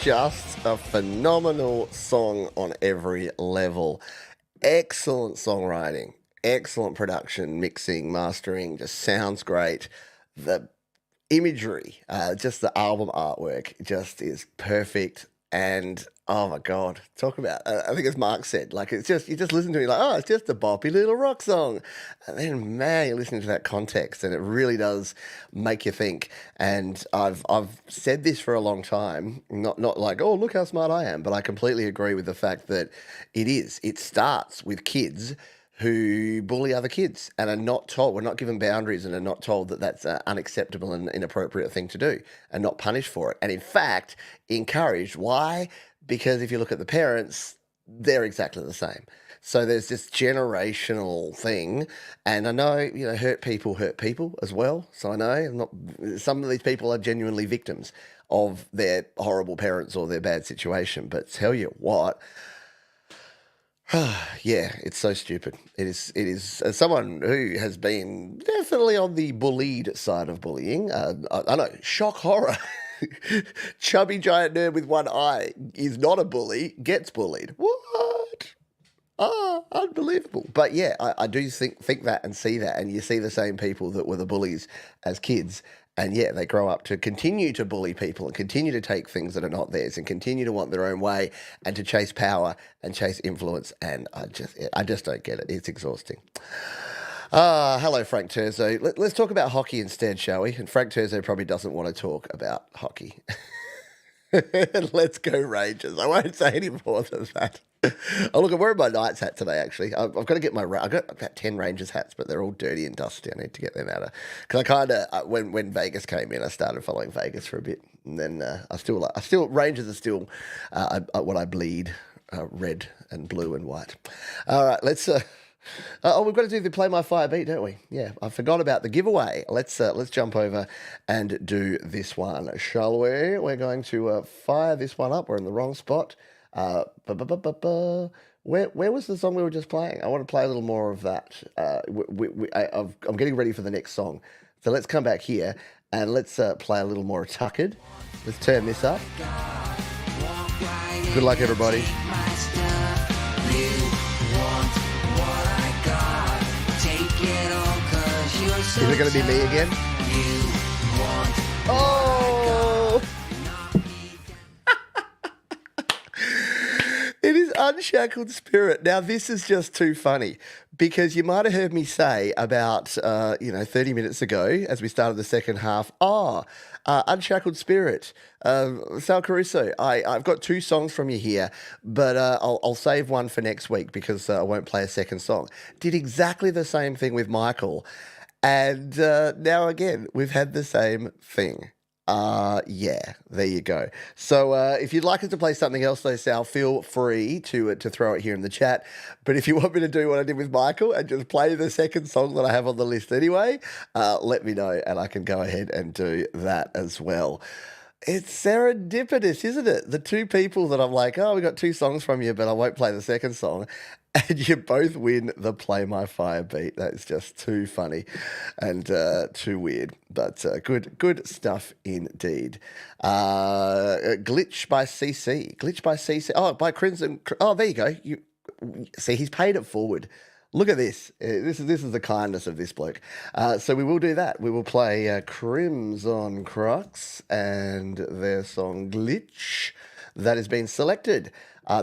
Just a phenomenal song on every level. Excellent songwriting. excellent production, mixing, mastering, just sounds great. The imagery, just the album artwork just is perfect. And oh my God, talk about, I think as Mark said, like it's just, you just listen to it like, oh, it's just a boppy little rock song. And then, man, you're listening to that context and it really does make you think. And I've said this for a long time, not like, oh, look how smart I am, but I completely agree with the fact that it starts with kids who bully other kids and are not told, we're not given boundaries and are not told that that's an unacceptable and inappropriate thing to do and not punished for it. And in fact, encouraged. Why? Because if you look at the parents, they're exactly the same. So there's this generational thing. And I know, hurt people as well. So I know some of these people are genuinely victims of their horrible parents or their bad situation. But tell you what, yeah, it's so stupid. It is. As someone who has been definitely on the bullied side of bullying, I know, shock horror. Chubby giant nerd with one eye is not a bully, gets bullied. What? Unbelievable. But yeah, I do think that and see that, and you see the same people that were the bullies as kids. And yeah, they grow up to continue to bully people and continue to take things that are not theirs and continue to want their own way and to chase power and chase influence. And I just don't get it. It's exhausting. Hello, Frank Terzo. Let's talk about hockey instead, shall we? And Frank Terzo probably doesn't want to talk about hockey. Let's go Rangers. I won't say any more than that. Oh, look, I'm wearing my Knights hat today, actually. I've got to get I've got about 10 Rangers hats, but they're all dirty and dusty. I need to get them out of... Because I kind of... When Vegas came in, I started following Vegas for a bit. And then Rangers are still what I bleed, red and blue and white. All right, let's... we've got to do the Play My Fire beat, don't we? Yeah, I forgot about the giveaway. Let's jump over and do this one, shall we? We're going to fire this one up. We're in the wrong spot. Where was the song we were just playing? I want to play a little more of that. I'm getting ready for the next song. So let's come back here and let's play a little more DistroKid. Let's turn this up. Good luck, everybody. Is it going to be me again? Oh! It is Unshackled Spirit. Now, this is just too funny because you might have heard me say about, 30 minutes ago as we started the second half, Unshackled Spirit, Sal Caruso, I've got 2 songs from you here, but I'll save one for next week because I won't play a second song. Did exactly the same thing with Michael. And now again, we've had the same thing. Yeah, there you go. So if you'd like us to play something else though, Sal, feel free to throw it here in the chat. But if you want me to do what I did with Michael and just play the second song that I have on the list anyway, let me know and I can go ahead and do that as well. It's serendipitous, isn't it? The 2 people that I'm like, we got 2 songs from you, but I won't play the second song. And you both win the Play My Fire beat. That's just too funny and too weird. But good stuff indeed. Glitch by CC. Glitch by CC. Oh, by Crimson. Oh, there you go. See, he's paid it forward. Look at this. This is the kindness of this bloke. So we will do that. We will play Crimson Crux and their song Glitch that has been selected.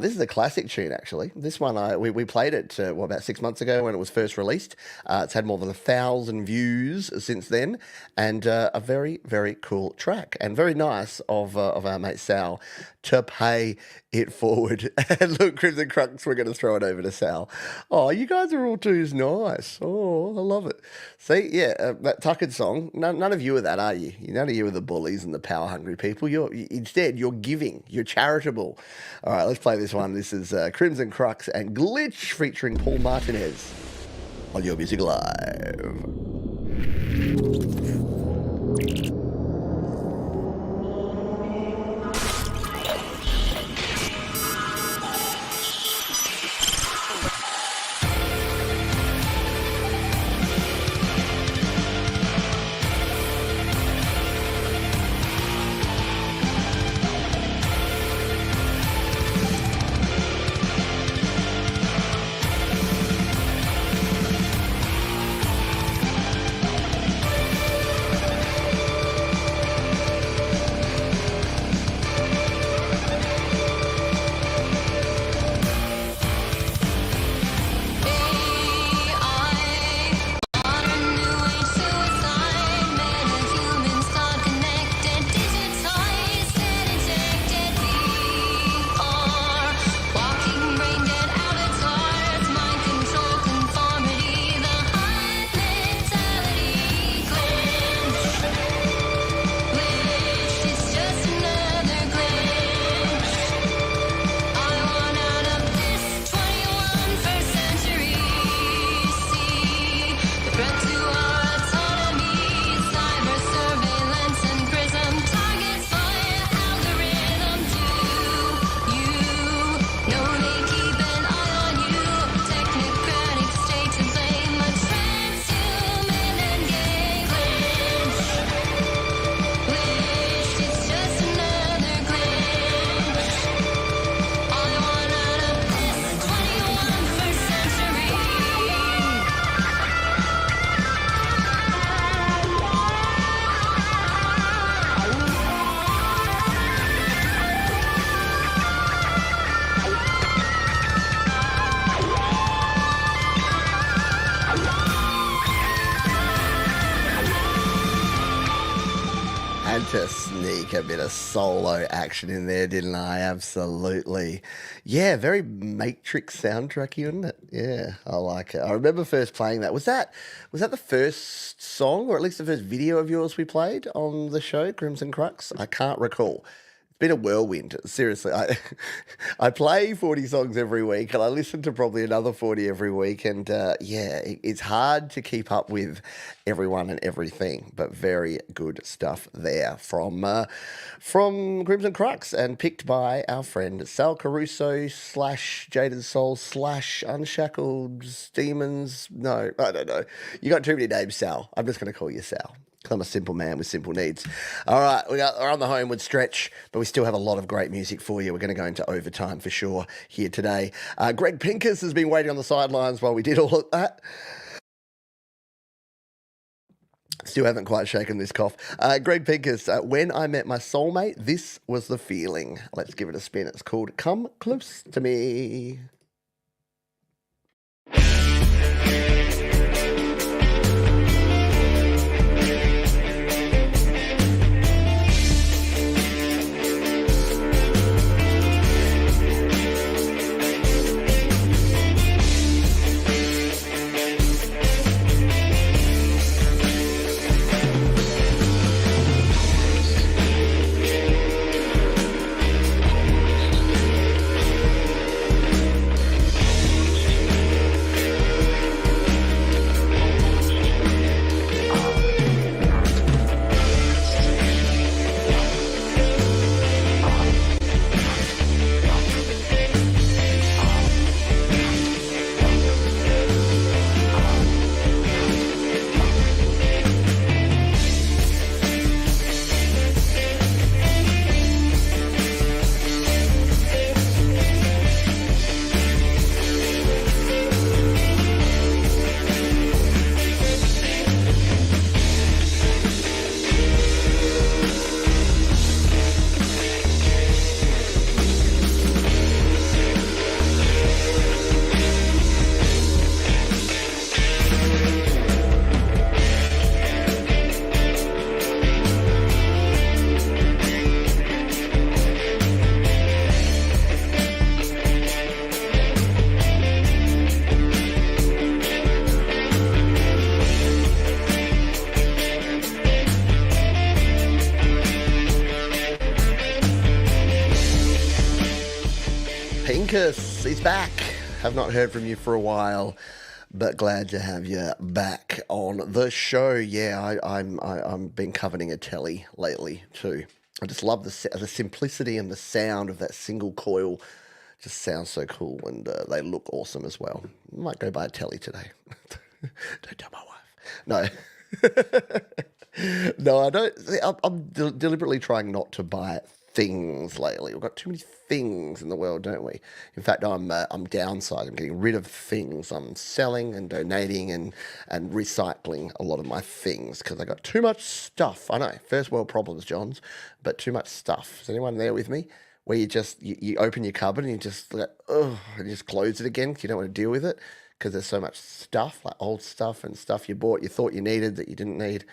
This is a classic tune, actually. This one, we played it about 6 months ago when it was first released. It's had more than 1,000 views since then, and a very, very cool track, and very nice of our mate Sal to pay it forward. And look, Crimson Crux, we're going to throw it over to Sal. Oh, you guys are all too nice. Oh, I love it. See, yeah, that DistroKid song, none of you are that, are you? None of you are the bullies and the power-hungry people. Instead, you're giving. You're charitable. All right, let's play this one. This is Crimson Crux and Glitch featuring Paul Martinez on Your Music Live. to sneak a bit of solo action in there, didn't I? Absolutely. Yeah, very Matrix soundtracky, isn't it? Yeah, I like it. I remember first playing that. Was that the first song, or at least the first video of yours we played on the show, Crimson Crux? I can't recall. It's been a whirlwind. Seriously, I play 40 songs every week, and I listen to probably another 40 every week. And it's hard to keep up with everyone and everything, but very good stuff there from Crimson Crux, and picked by our friend Sal Caruso / Jaded Soul / Unshackled Demons. No, I don't know. You got too many names, Sal. I'm just going to call you Sal. I'm a simple man with simple needs. All right, we're on the homeward stretch, but we still have a lot of great music for you. We're going to go into overtime for sure here today. Greg Pincus has been waiting on the sidelines while we did all of that. Still haven't quite shaken this cough. Greg Pincus, When I Met My Soulmate, This Was the Feeling. Let's give it a spin. It's called Come Close to Me. He's back. Have not heard from you for a while, but glad to have you back on the show. Yeah, I'm been coveting a telly lately too. I just love the simplicity and the sound of that single coil. Just sounds so cool, and they look awesome as well. Might go buy a telly today. Don't tell my wife. No. No, I don't. I'm deliberately trying not to buy things lately. We've got too many things in the world, don't we? In fact, I'm downsizing. I'm getting rid of things. I'm selling and donating and recycling a lot of my things because I got too much stuff. I know, first world problems, Johns, but too much stuff. Is anyone there with me? Where you just you open your cupboard and you just like, and you just close it again because you don't want to deal with it because there's so much stuff, like old stuff and stuff you bought, you thought you needed that you didn't need.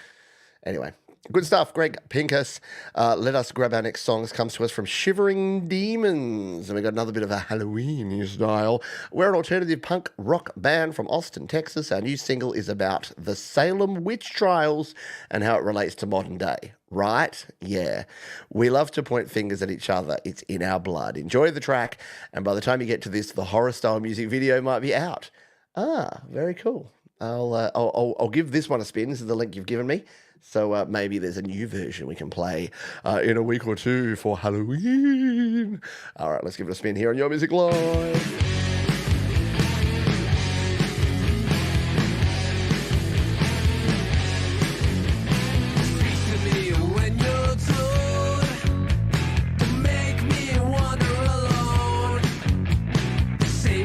Anyway. Good stuff, Greg Pincus. Let us grab our next song. This comes to us from Shivering Demons. And we got another bit of a Halloween style. We're an alternative punk rock band from Austin, Texas. Our new single is about the Salem witch trials and how it relates to modern day. Right? Yeah. We love to point fingers at each other. It's in our blood. Enjoy the track. And by the time you get to this, the horror-style music video might be out. Very cool. I'll give this one a spin. This is the link you've given me. So maybe there's a new version we can play in a week or two for Halloween. All right, let's give it a spin here on Your Music Live.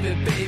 Thank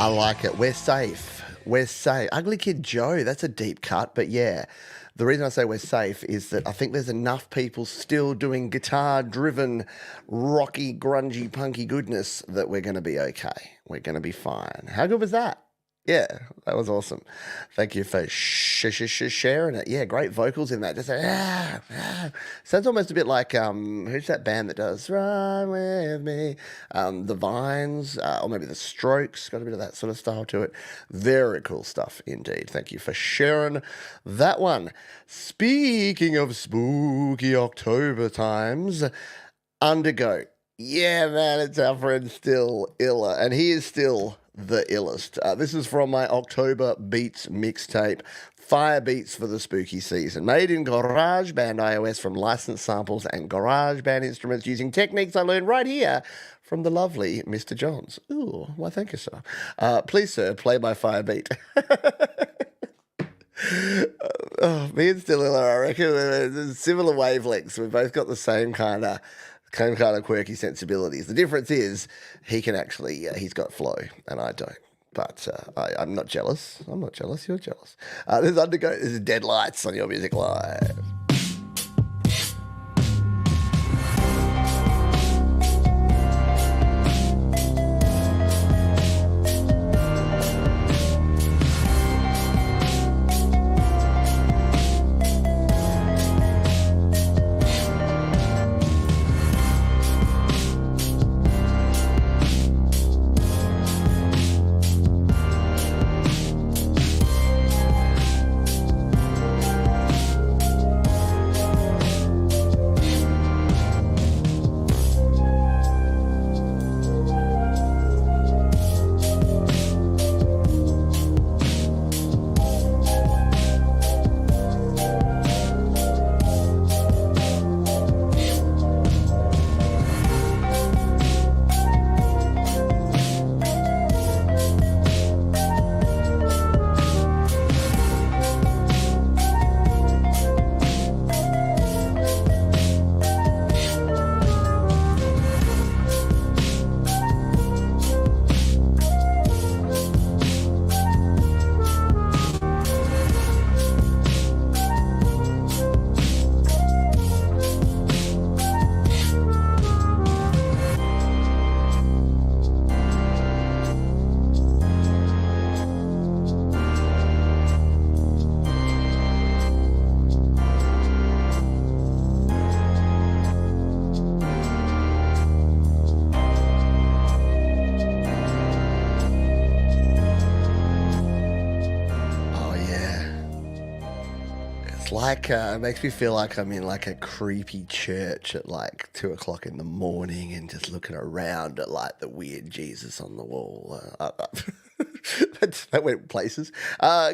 I like it. We're safe. We're safe. Ugly Kid Joe, that's a deep cut, but yeah. The reason I say we're safe is that I think there's enough people still doing guitar-driven, rocky, grungy, punky goodness that we're going to be okay. We're going to be fine. How good was that? Yeah, that was awesome. Thank you for sharing it. Yeah, great vocals in that. Just like, sounds almost a bit like, who's that band that does Run With Me? The Vines, or maybe the Strokes, got a bit of that sort of style to it. Very cool stuff indeed. Thank you for sharing that one. Speaking of spooky October times, Undergo. Yeah, man, it's our friend Still Illa, and he is still the illest. This is from my October Beats mixtape, Fire Beats for the Spooky Season, made in GarageBand iOS from licensed samples and GarageBand instruments using techniques I learned right here from the lovely Mr. Johns. Ooh, why thank you, sir. Please, sir, play my Fire Beat. Me and Still Illa, I reckon, we're similar wavelengths. We've both got the same kind of quirky sensibilities. The difference is he can actually, he's got flow and I don't. But I'm not jealous. I'm not jealous. You're jealous. This is Dead Lights on Your Music Live. It makes me feel like I'm in like a creepy church at like 2 o'clock in the morning and just looking around at like the weird Jesus on the wall. That went places.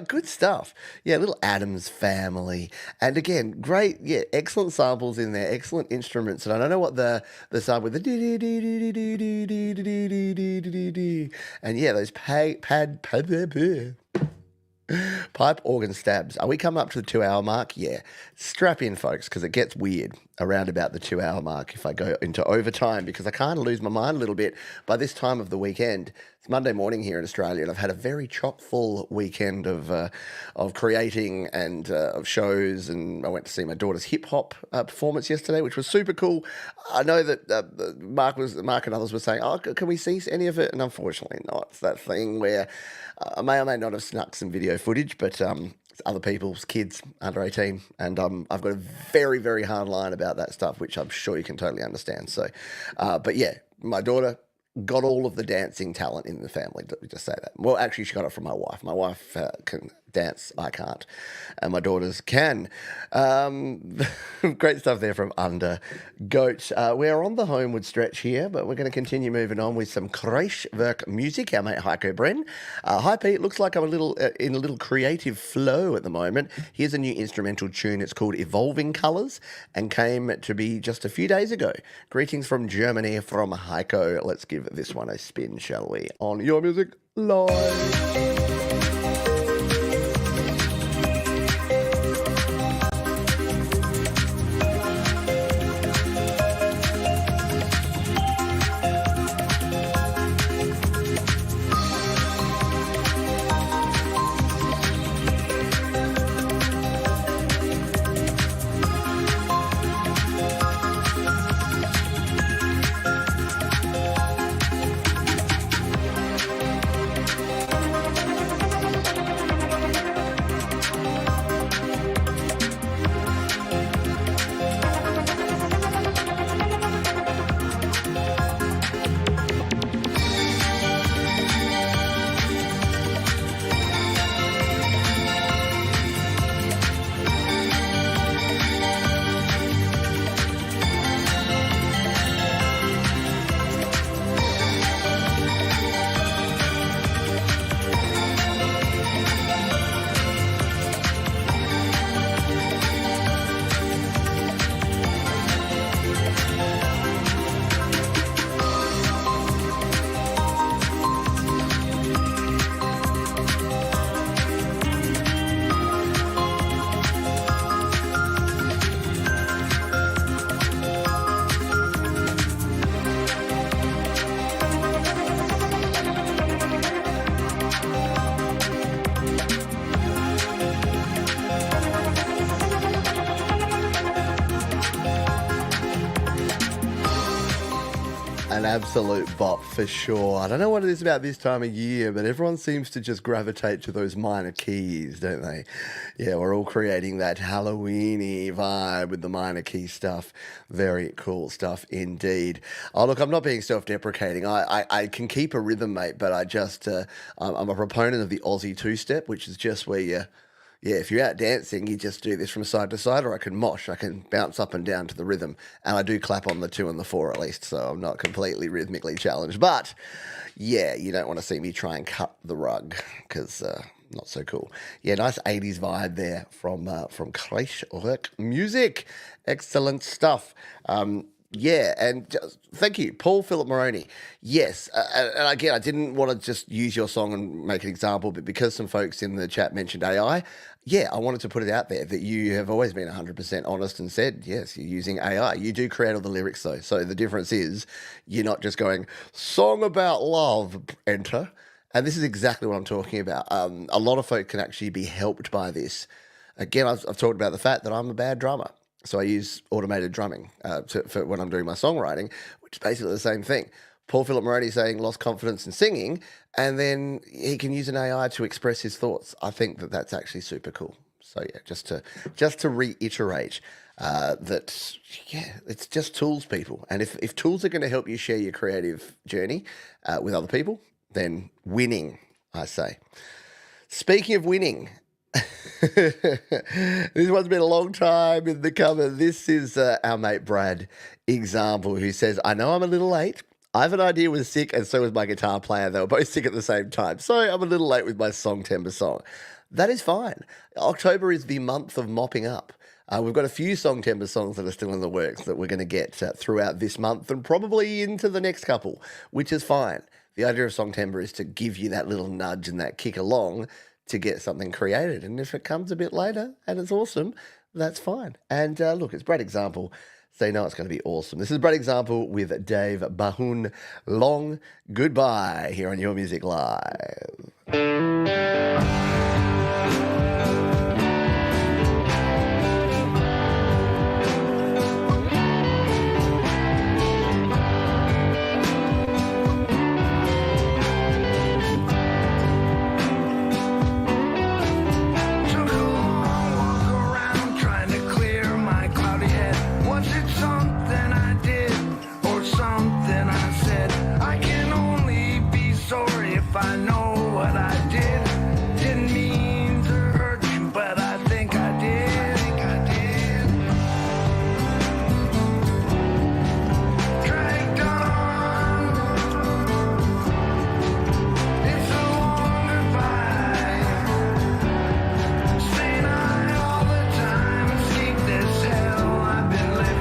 Good stuff. Yeah, little Addams Family. And again, great, yeah, excellent samples in there, excellent instruments. And I don't know what the sample with the and yeah, those pipe organ stabs. Are we coming up to the 2 hour mark? Yeah. Strap in, folks, because it gets weird around about the 2 hour mark if I go into overtime, because I kind of lose my mind a little bit by this time of the weekend. It's Monday morning here in Australia, and I've had a very chock full weekend of creating and of shows, and I went to see my daughter's hip hop performance yesterday, which was super cool. I know that Mark and others were saying, "Oh, can we see any of it?" And unfortunately not. It's that thing where I may or may not have snuck some video footage, but it's other people's kids under 18, and I've got a very, very hard line about that stuff, which I'm sure you can totally understand. So, but yeah, my daughter got all of the dancing talent in the family. Let me just say that. Well, actually, she got it from my wife. My wife can dance. I can't. And my daughters can. Great stuff there from Under Goat. We're on the homeward stretch here, but we're going to continue moving on with some Kraftwerk music. Our mate Heiko Bren. Hi, Pete. Looks like I'm in a little creative flow at the moment. Here's a new instrumental tune. It's called Evolving Colors and came to be just a few days ago. Greetings from Germany from Heiko. Let's give this one a spin, shall we? On Your Music Live. An absolute bop for sure. I don't know what it is about this time of year, but everyone seems to just gravitate to those minor keys, don't they? Yeah, we're all creating that Halloween-y vibe with the minor key stuff. Very cool stuff indeed. Oh, look, I'm not being self-deprecating. I can keep a rhythm, mate, but I'm a proponent of the Aussie two-step, which is just where if you're out dancing, you just do this from side to side, or I can mosh. I can bounce up and down to the rhythm. And I do clap on the 2 and the 4 at least, so I'm not completely rhythmically challenged. But, yeah, you don't want to see me try and cut the rug, because not so cool. Yeah, nice 80s vibe there from Psychedelic Music. Excellent stuff. Yeah, and thank you, Paul Philip Moroney. Yes, and again, I didn't want to just use your song and make an example, but because some folks in the chat mentioned AI, I wanted to put it out there that you have always been 100% honest and said, yes, you're using AI. You do create all the lyrics, though. So the difference is you're not just going, song about love, enter. And this is exactly what I'm talking about. A lot of folk can actually be helped by this. Again, I've talked about the fact that I'm a bad drummer. So I use automated drumming for when I'm doing my songwriting, which is basically the same thing. Paul Philip Moroney saying lost confidence in singing, and then he can use an AI to express his thoughts. I think that that's actually super cool. So yeah, just to reiterate that, it's just tools, people. And if tools are going to help you share your creative journey with other people, then winning, I say. Speaking of winning, this one's been a long time in the cover. This is our mate Brad Example, who says, I know I'm a little late. Ivan Idea was sick, and so was my guitar player. They were both sick at the same time. So I'm a little late with my Songtember song. That is fine. October is the month of mopping up. We've got a few Songtember songs that are still in the works that we're going to get throughout this month and probably into the next couple, which is fine. The idea of Songtember is to give you that little nudge and that kick along to get something created. And if it comes a bit later and it's awesome, that's fine. And look, it's Brad Example. So you know it's going to be awesome. This is Brad Example with Dave Bahun. Long goodbye here on Your Music Live. I know what I did. Didn't mean to hurt you, but I think I did. Dragged on. It's a long goodbye. Staying high all the time. Escape this hell I've been living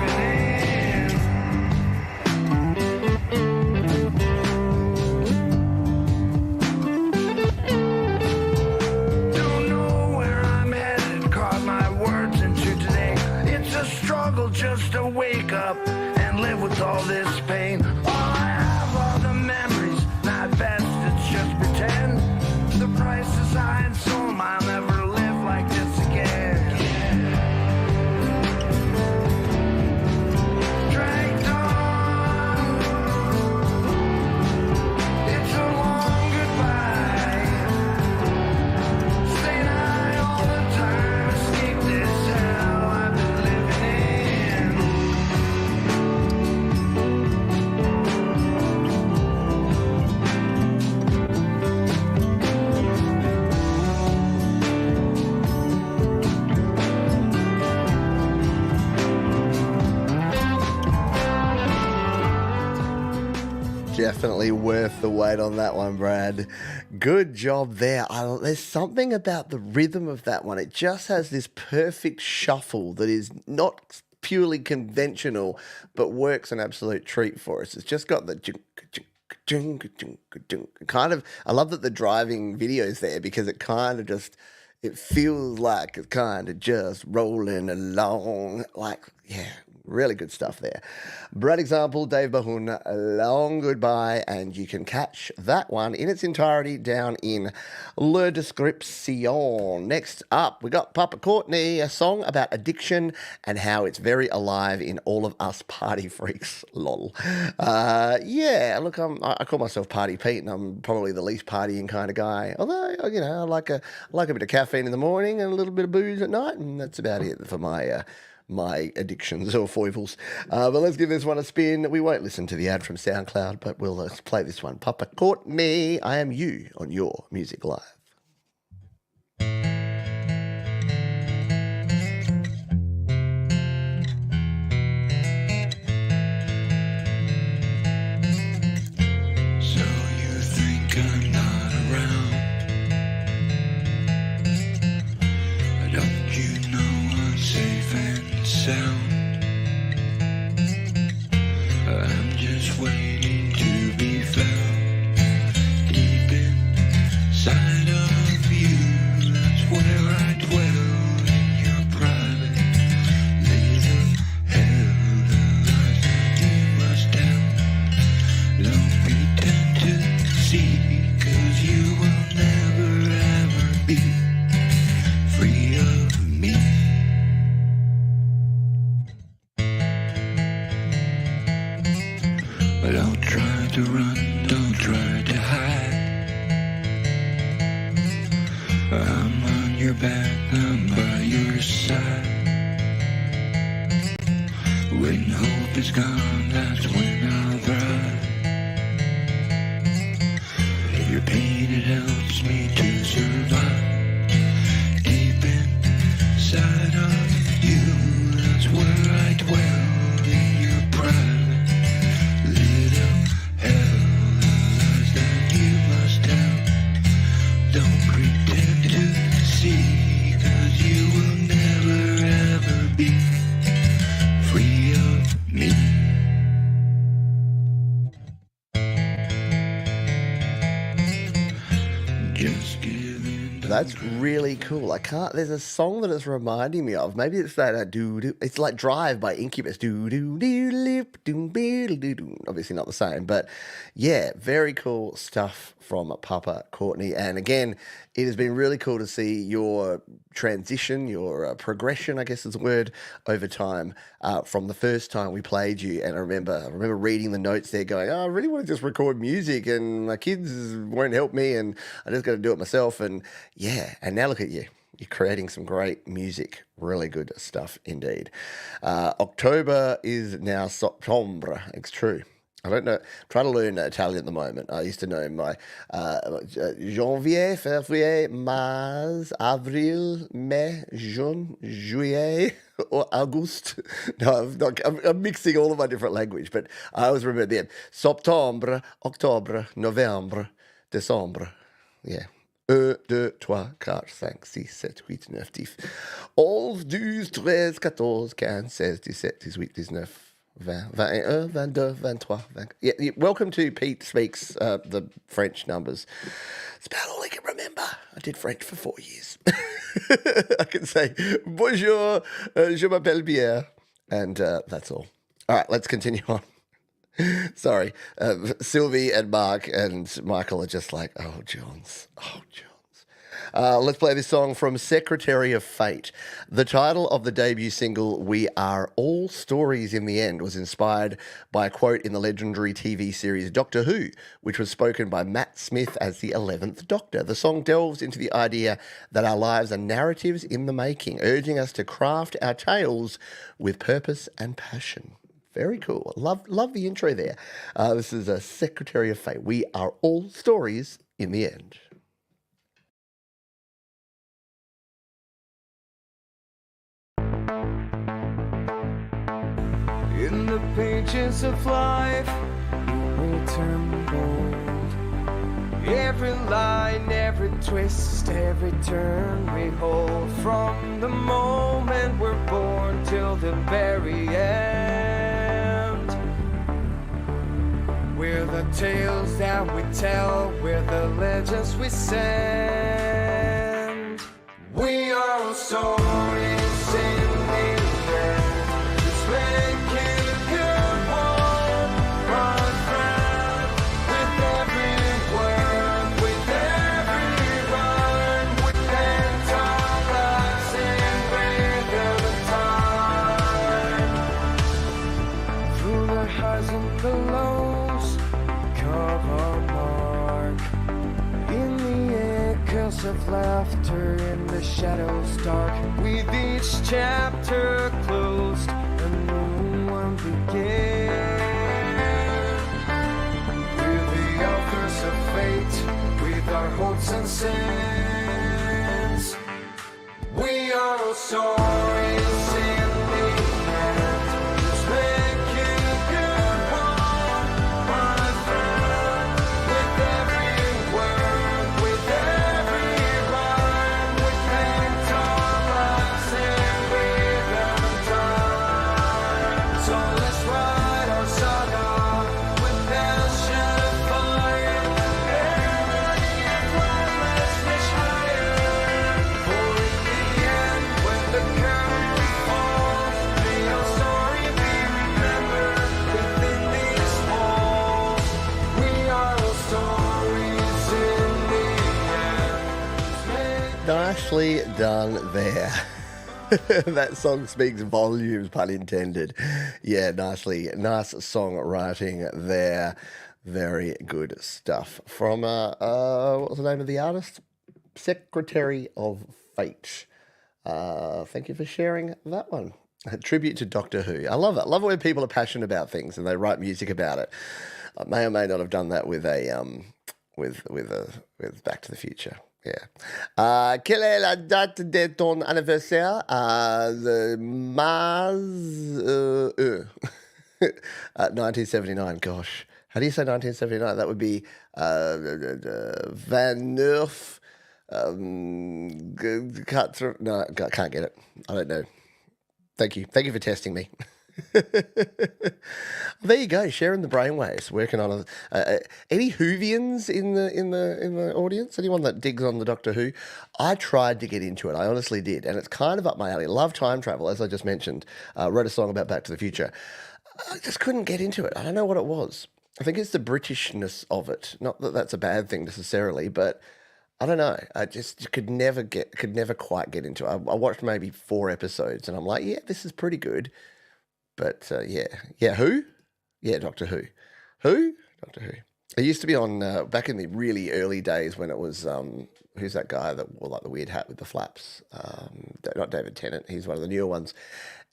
just to wake up and live with all this pain. All I have are the memories, not best, it's just pretend. The price is high and so I'll never live like this again. Dragged on. It's a long goodbye. Staying high all the time, escape this hell I've been living in. Definitely worth the wait on that one, Brad. Good job there. There's something about the rhythm of that one. It just has this perfect shuffle that is not purely conventional, but works an absolute treat for us. It's just got the kind of, I love that the driving video's there because it kind of just, it feels like it's kind of just rolling along. Like, yeah, Really good stuff there. Brad Example, Dave Bahun, Long Goodbye, and you can catch that one in its entirety down in Le Description. Next up, we got Papa Courtney, a song about addiction and how it's very alive in all of us party freaks. Lol. Yeah, look, I call myself Party Pete, and I'm probably the least partying kind of guy. Although, you know, I like a bit of caffeine in the morning and a little bit of booze at night, and that's about it for my addictions or foibles. But let's give this one a spin. We won't listen to the ad from SoundCloud, but we'll play this one. Papa Courtney, I Am You on Your Music Live. So you think I'm not around? Don't you know I'm safe and sound? I'm just waiting to be found deep inside of you. That's where I dwell in your private little hell. The lies that you must tell. Don't pretend to see, 'cause you will never ever be free of me. Don't try to run, don't try to hide. I'm on your back, I'm by your side. When hope is gone, that's when I'll thrive. Your pain, it helps me to survive. Deep inside of you, that's where I dwell in your private little hell. The lies that you must tell. Don't pretend to see, 'cause you will never ever be free of me. Just give in. That's really cool. There's a song that it's reminding me of. Maybe it's that do. It's like Drive by Incubus. Do do do lip do do do. Obviously not the same, but yeah, very cool stuff from Papa Courtney. And again, it has been really cool to see your transition, your progression, I guess is the word, over time from the first time we played you. And I remember reading the notes there, going, "Oh, I really want to just record music, and my kids won't help me, and I just got to do it myself." And yeah, and now look at you. You're creating some great music. Really good stuff indeed. October is now September. It's true. I don't know. Trying to learn Italian at the moment. I used to know my janvier, février, mars, avril, mai, juin, juillet, or August. No, I'm mixing all of my different language, but I always remember the end. Septembre, Octobre, Novembre, Décembre. Yeah. 1, 2, 3, 4, 5, 6, 7, 8, 9, 10, 11, 12, 13, 14, 15, 16, 17, 18, 19, 20, 21, 22, 23, 24. Yeah, welcome to Pete Speaks the French numbers. It's about all I can remember. I did French for 4 years. I can say, bonjour, je m'appelle Pierre, and that's all. All right, let's continue on. Sorry, Sylvie and Mark and Michael are just like, oh, Johns. Let's play this song from Secretary of Fate. The title of the debut single, We Are All Stories in the End, was inspired by a quote in the legendary TV series Doctor Who, which was spoken by Matt Smith as the 11th Doctor. The song delves into the idea that our lives are narratives in the making, urging us to craft our tales with purpose and passion. Very cool. Love the intro there. This is a Secretary of Fate. We are all stories in the end. In the pages of life, we turn bold. Every line, every twist, every turn we hold. From the moment we're born till the very end. We're the tales that we tell, we're the legends we send. We are all stories in the end. Let's make shadows dark, with each chapter closed, a new one began. We're the authors of fate, with our hopes and sins. We are all stories in the end. Just make it a good one, my friend. With every word, with every rhyme, we paint our lives in rhythm time. So let's write our saga with passion and fire. Everybody and fly, let's reach higher. For in the end, when the curtain falls, may our story be remembered within these walls. We are all stories in the end. Nicely done there. That song speaks volumes, pun intended. Yeah, nice songwriting there. Very good stuff. From, what was the name of the artist? Secretary of Fate. Thank you for sharing that one. A tribute to Doctor Who. I love it. I love it when people are passionate about things and they write music about it. I may or may not have done that with with Back to the Future. Yeah. Quelle est la date de ton anniversaire? The Mars 1979. Gosh, how do you say 1979? That would be 29. No, I can't get it. I don't know. Thank you for testing me. There you go, sharing the brainwaves, working on any Whovians in the audience? Anyone that digs on the Doctor Who? I tried to get into it. I honestly did, and it's kind of up my alley. Love time travel, as I just mentioned. Wrote a song about Back to the Future. I just couldn't get into it. I don't know what it was. I think it's the Britishness of it. Not that that's a bad thing necessarily, but I don't know. I just could never quite get into it. I watched maybe 4 episodes, and I'm like, yeah, this is pretty good. But yeah, who? Yeah, Doctor Who. Who? Doctor Who. It used to be on back in the really early days when it was who's that guy that wore like the weird hat with the flaps? Not David Tennant. He's one of the newer ones.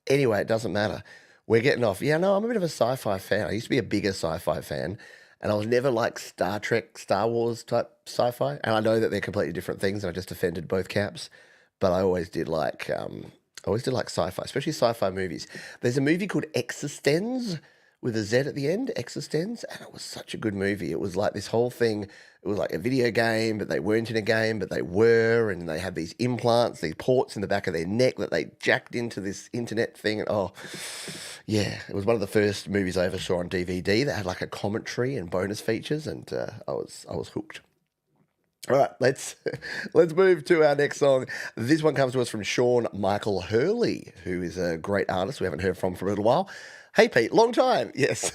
Anyway, it doesn't matter. We're getting off. Yeah, no, I'm a bit of a sci-fi fan. I used to be a bigger sci-fi fan, and I was never like Star Trek, Star Wars type sci-fi. And I know that they're completely different things, and I just offended both camps. But I always did like sci-fi, especially sci-fi movies. There's a movie called Existenz with a Z at the end, Existenz, and it was such a good movie. It was like this whole thing. It was like a video game, but they weren't in a game, but they were, and they had these implants, these ports in the back of their neck that they jacked into this internet thing. And oh, yeah, it was one of the first movies I ever saw on DVD that had like a commentary and bonus features, and I was hooked. All right, let's move to our next song. This one comes to us from Sean Michael Hurley, who is a great artist we haven't heard from for a little while. Hey, Pete, long time. Yes.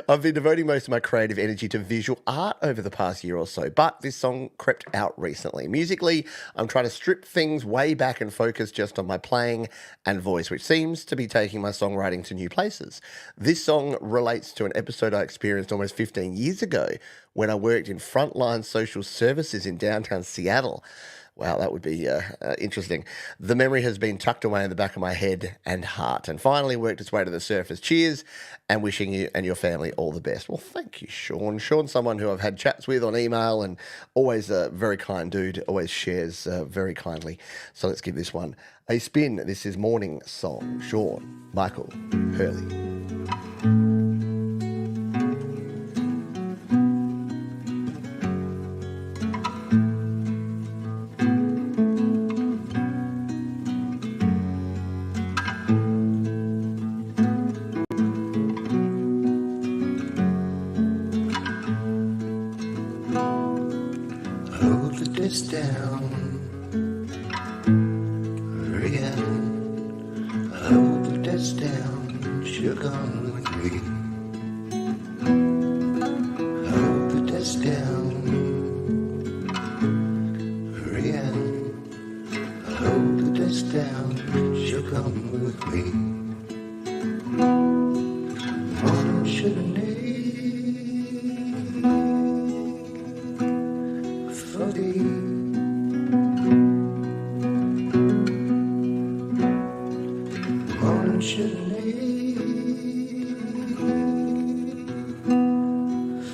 I've been devoting most of my creative energy to visual art over the past year or so, but this song crept out recently. Musically, I'm trying to strip things way back and focus just on my playing and voice, which seems to be taking my songwriting to new places. This song relates to an episode I experienced almost 15 years ago when I worked in frontline social services in downtown Seattle. Wow, that would be interesting. The memory has been tucked away in the back of my head and heart and finally worked its way to the surface. Cheers, and wishing you and your family all the best. Well, thank you, Sean. Sean's someone who I've had chats with on email and always a very kind dude, always shares very kindly. So let's give this one a spin. This is Morning Song, Sean Michael Hurley. should need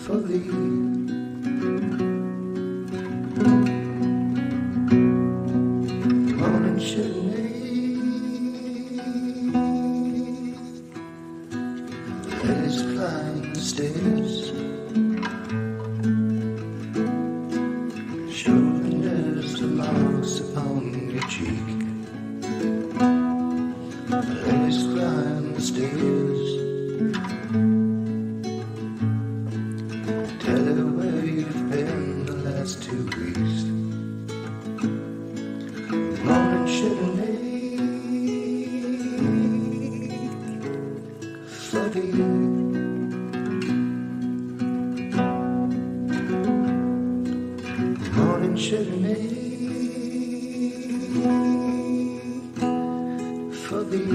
for thee. Morning should need. Let us climb the stairs. Show the nurse the marks upon your cheek. Let us climb the stairs. Tell her where you've been the last 2 weeks. Morning shouldn't for thee. Morning shouldn't for thee.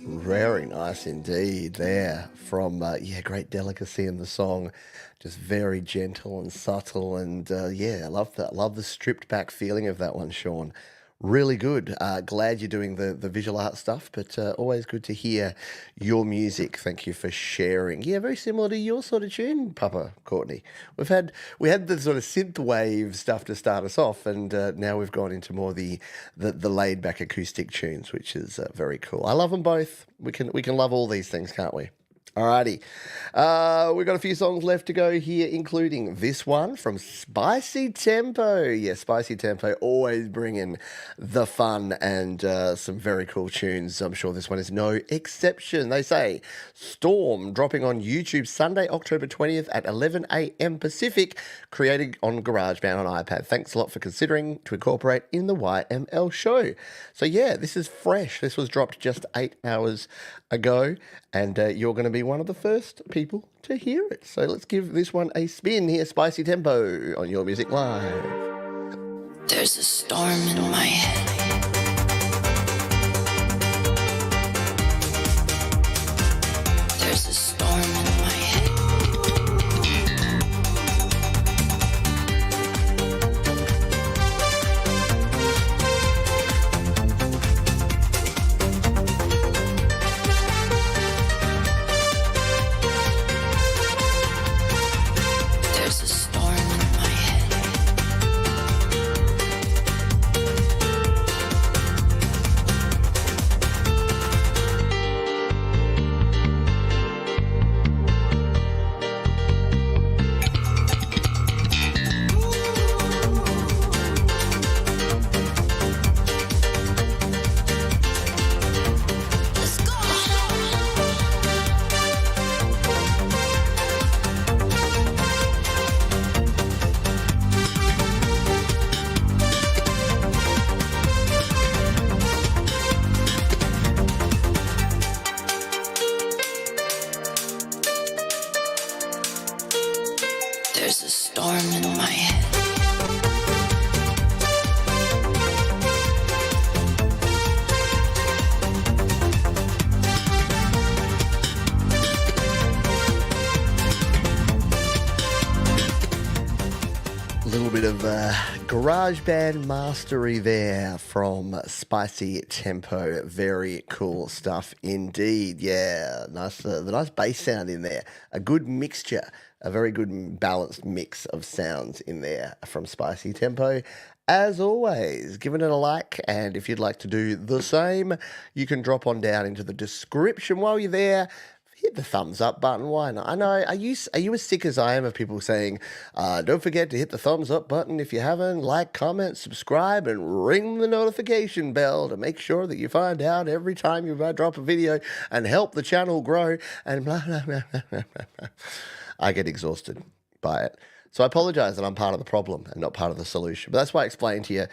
Very nice indeed there from, great delicacy in the song. Just very gentle and subtle. And I love that. Love the stripped back feeling of that one, Sean. Really good. Glad you're doing the visual art stuff, but always good to hear your music. Thank you for sharing. Yeah, very similar to your sort of tune, Papa Courtney. We had the sort of synthwave stuff to start us off, and now we've gone into more the laid back acoustic tunes, which is very cool. I love them both. We can love all these things, can't we? Alrighty. We've got a few songs left to go here, including this one from Spicy Tempo. Yeah, Spicy Tempo, always bringing the fun and some very cool tunes. I'm sure this one is no exception. They say Storm, dropping on YouTube Sunday, October 20th at 11 a.m. Pacific, created on GarageBand on iPad. Thanks a lot for considering to incorporate in the YML show. So yeah, this is fresh. This was dropped just 8 hours ago, and you're going to be one of the first people to hear it. So let's give this one a spin here. Spicy Tempo on Your Music Live. There's a storm in my head. There's a storm in my head. There's a storm in my head. Let's go. There's a storm in my head. A little bit of GarageBand mastery there from Spicy Tempo. Very cool stuff indeed. Yeah, nice. The nice bass sound in there. A good mixture, a very good balanced mix of sounds in there from Spicy Tempo. As always, giving it a like, and if you'd like to do the same, you can drop on down into the description while you're there. Hit the thumbs up button. Why not? I know. Are you as sick as I am of people saying, don't forget to hit the thumbs up button if you haven't, like, comment, subscribe, and ring the notification bell to make sure that you find out every time you drop a video and help the channel grow, and blah, blah, blah, blah, blah, blah. I get exhausted by it. So I apologize that I'm part of the problem and not part of the solution. But that's why I explained to you,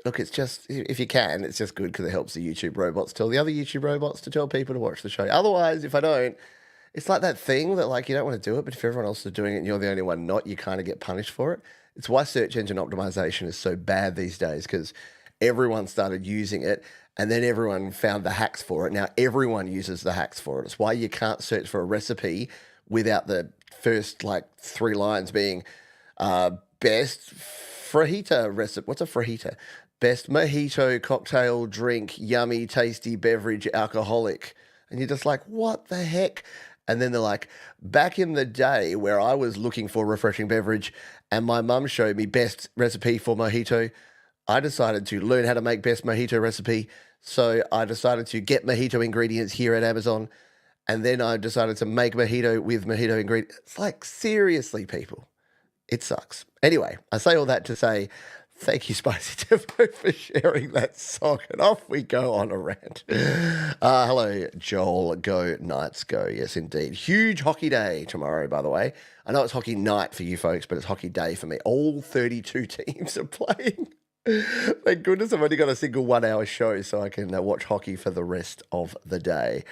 look, it's just, if you can, it's just good because it helps the YouTube robots tell the other YouTube robots to tell people to watch the show. Otherwise, if I don't, it's like that thing that, like, you don't want to do it, but if everyone else is doing it and you're the only one not, you kind of get punished for it. It's why search engine optimization is so bad these days, because everyone started using it and then everyone found the hacks for it. Now everyone uses the hacks for it. It's why you can't search for a recipe without the first like 3 lines being best fajita recipe. What's a fajita? Best mojito cocktail drink, yummy, tasty beverage, alcoholic. And you're just like, what the heck? And then they're like, back in the day where I was looking for a refreshing beverage and my mum showed me best recipe for mojito, I decided to learn how to make best mojito recipe. So I decided to get mojito ingredients here at Amazon. And then I decided to make mojito with mojito ingredients. It's like, seriously, people, it sucks. Anyway, I say all that to say, thank you, Spicy Devo, for sharing that song. And off we go on a rant. Hello, Joel. Go Knights, go. Yes, indeed. Huge hockey day tomorrow, by the way. I know it's hockey night for you folks, but it's hockey day for me. All 32 teams are playing. Thank goodness I've only got a single 1 hour show so I can watch hockey for the rest of the day.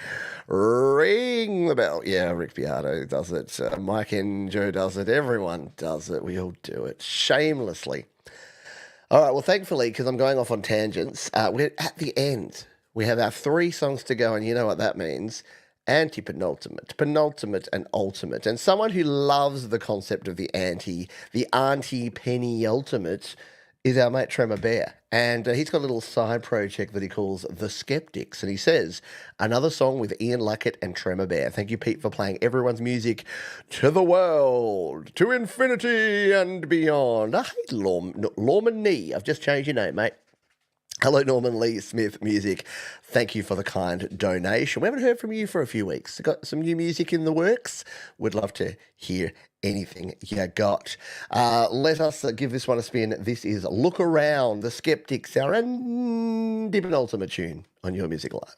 Ring the bell. Yeah, Rick Beato does it. Mike and Joe does it. Everyone does it. We all do it shamelessly. All right, well, thankfully, because I'm going off on tangents, we're at the end. We have our 3 songs to go, and you know what that means. Anti-penultimate, penultimate, and ultimate. And someone who loves the concept of the anti-penny-ultimate is our mate Tremor Bear. And he's got a little side project that he calls The Skeptics. And he says, another song with Ian Luckett and Tremor Bear. Thank you, Pete, for playing everyone's music to the world, to infinity and beyond. Hey, Lorman Nee. I've just changed your name, mate. Hello, Norman Lee Smith Music. Thank you for the kind donation. We haven't heard from you for a few weeks. Got some new music in the works. Would love to hear anything you got. Let us give this one a spin. This is Look Around, The Skeptics, our anti-penultimate tune on Your Music Live.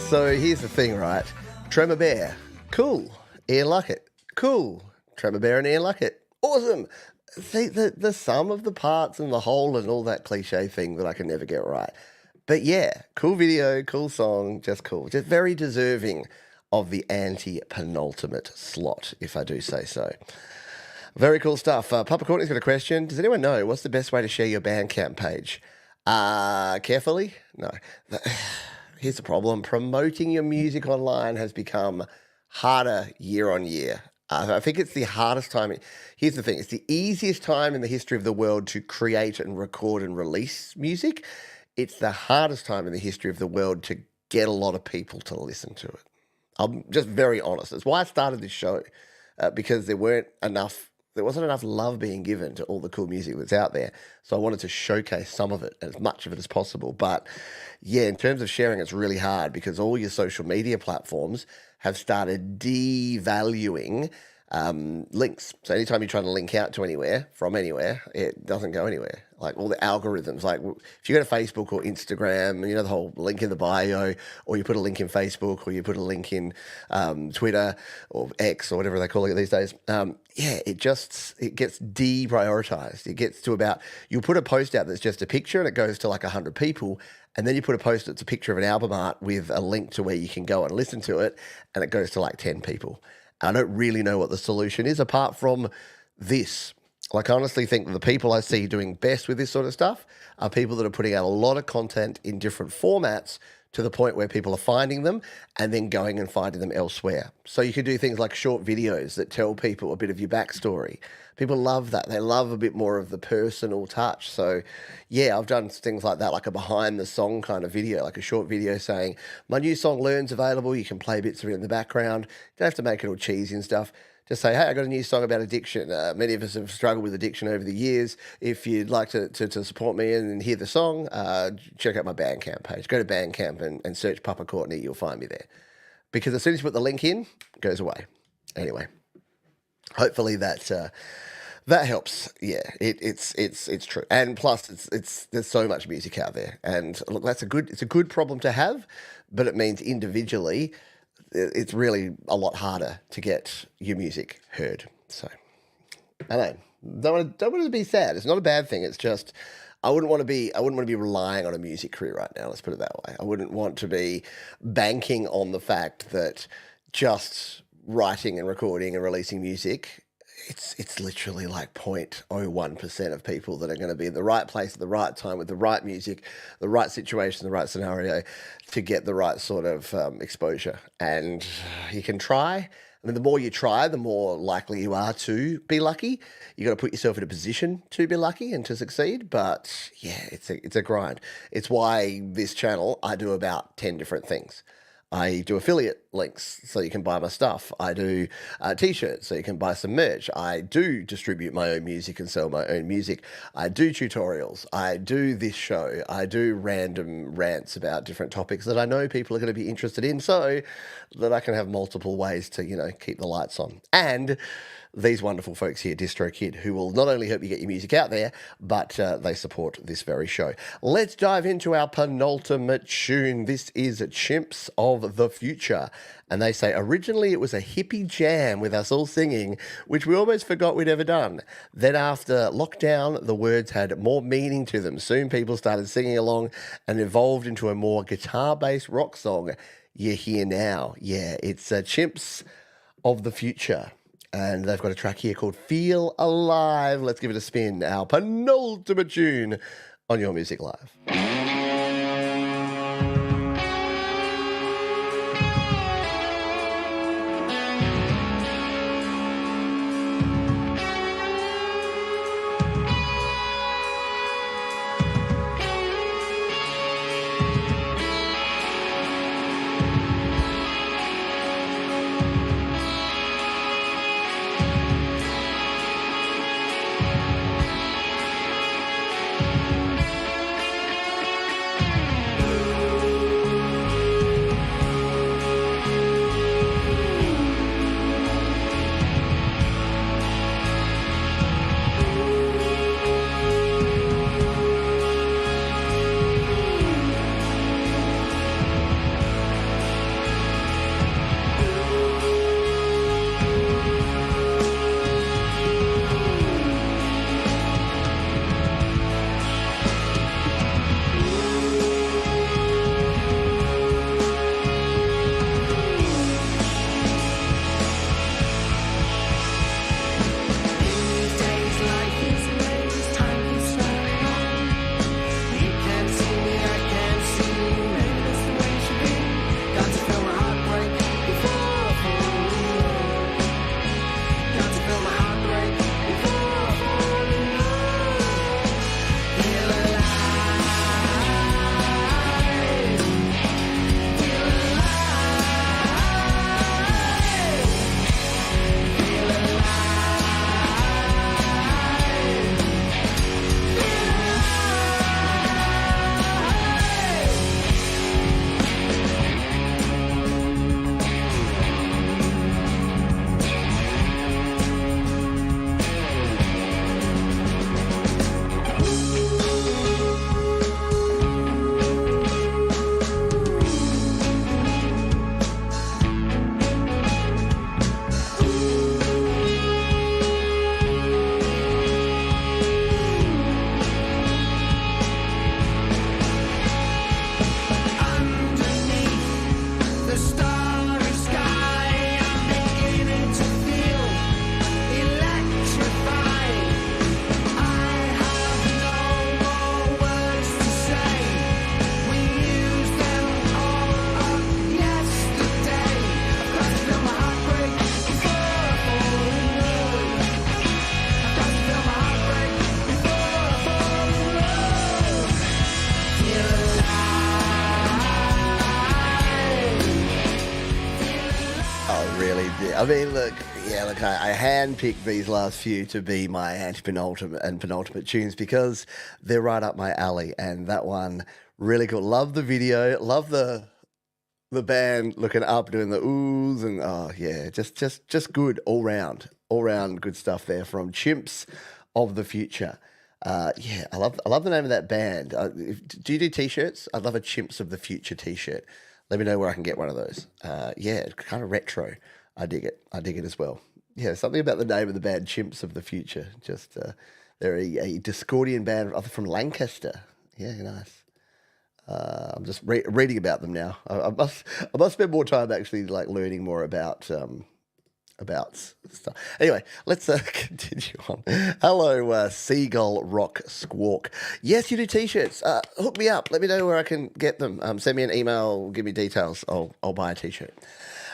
So here's the thing, right? Tremor Bear, cool. Ian Luckett, cool. Tremor Bear and Ian Luckett, awesome. See, the sum of the parts and the whole and all that cliche thing that I can never get right. But yeah, cool video, cool song, just cool. Just very deserving of the anti-penultimate slot, if I do say so. Very cool stuff. Papa Courtney's got a question. Does anyone know what's the best way to share your Bandcamp page? Carefully? No. Here's the problem. Promoting your music online has become harder year on year. I think it's the hardest time. Here's the thing. It's the easiest time in the history of the world to create and record and release music. It's the hardest time in the history of the world to get a lot of people to listen to it. I'm just very honest. That's why I started this show, because there weren't enough there wasn't enough love being given to all the cool music that's out there. So I wanted to showcase some of it, as much of it as possible. But yeah, in terms of sharing, it's really hard because all your social media platforms have started devaluing links. So anytime you're trying to link out to anywhere from anywhere, it doesn't go anywhere. Like all the algorithms, like if you go to Facebook or Instagram, you know, the whole link in the bio, or you put a link in Facebook, or you put a link in Twitter or X or whatever they call it these days. It gets deprioritized. It gets to about, you'll put a post out that's just a picture and it goes to like 100 people. And then you put a post that's a picture of an album art with a link to where you can go and listen to it, and it goes to like 10 people. I don't really know what the solution is apart from this. Like, I honestly think that the people I see doing best with this sort of stuff are people that are putting out a lot of content in different formats to the point where people are finding them and then going and finding them elsewhere. So you could do things like short videos that tell people a bit of your backstory. People love that. They love a bit more of the personal touch. So yeah, I've done things like that, like a behind the song kind of video, like a short video saying, my new song Learn's available. You can play bits of it in the background. You don't have to make it all cheesy and stuff. Just say, hey, I got a new song about addiction. Many of us have struggled with addiction over the years. If you'd like to support me and hear the song, check out my Bandcamp page. Go to Bandcamp and search Papa Courtney. You'll find me there. Because as soon as you put the link in, it goes away. Anyway, hopefully that helps. Yeah, it's true. And plus, there's so much music out there. And look, it's a good problem to have, but it means individually, it's really a lot harder to get your music heard. So, I know. Don't want it to be sad. It's not a bad thing. It's just I wouldn't want to be relying on a music career right now. Let's put it that way. I wouldn't want to be banking on the fact that just writing and recording and releasing music, it's literally like 0.01% of people that are going to be in the right place at the right time with the right music, the right situation, the right scenario to get the right sort of exposure. And you can try. I mean, the more you try, the more likely you are to be lucky. You got to put yourself in a position to be lucky and to succeed. But yeah, it's a grind. It's why this channel, I do about 10 different things. I do affiliate links so you can buy my stuff. I do t-shirts so you can buy some merch. I do distribute my own music and sell my own music. I do tutorials. I do this show. I do random rants about different topics that I know people are going to be interested in so that I can have multiple ways to, keep the lights on. And these wonderful folks here, DistroKid, who will not only help you get your music out there, but they support this very show. Let's dive into our penultimate tune. This is Chimps of the Future. And they say, originally it was a hippie jam with us all singing, which we almost forgot we'd ever done. Then after lockdown, the words had more meaning to them. Soon people started singing along and evolved into a more guitar-based rock song. You're here now. Yeah, it's Chimps of the Future. And they've got a track here called Feel Alive. Let's give it a spin. Our penultimate tune on Your Music Live. I mean, look, I handpicked these last few to be my anti-penultimate and penultimate tunes because they're right up my alley, and that one really cool. Love the video, love the band looking up doing the oohs, and oh yeah, just good all round good stuff there from Chimps of the Future. Yeah, I love the name of that band. Do you do t-shirts? I'd love a Chimps of the Future t-shirt. Let me know where I can get one of those. Yeah, kind of retro. I dig it as well. Yeah, something about the name of the band, Chimps of the Future. Just they're a Discordian band from Lancaster. Yeah, nice. I'm just reading about them now. I must spend more time actually like learning more about stuff. Anyway, let's continue on. Hello, Seagull Rock Squawk. Yes, you do t-shirts. Hook me up. Let me know where I can get them. Send me an email. Give me details. I'll buy a t-shirt.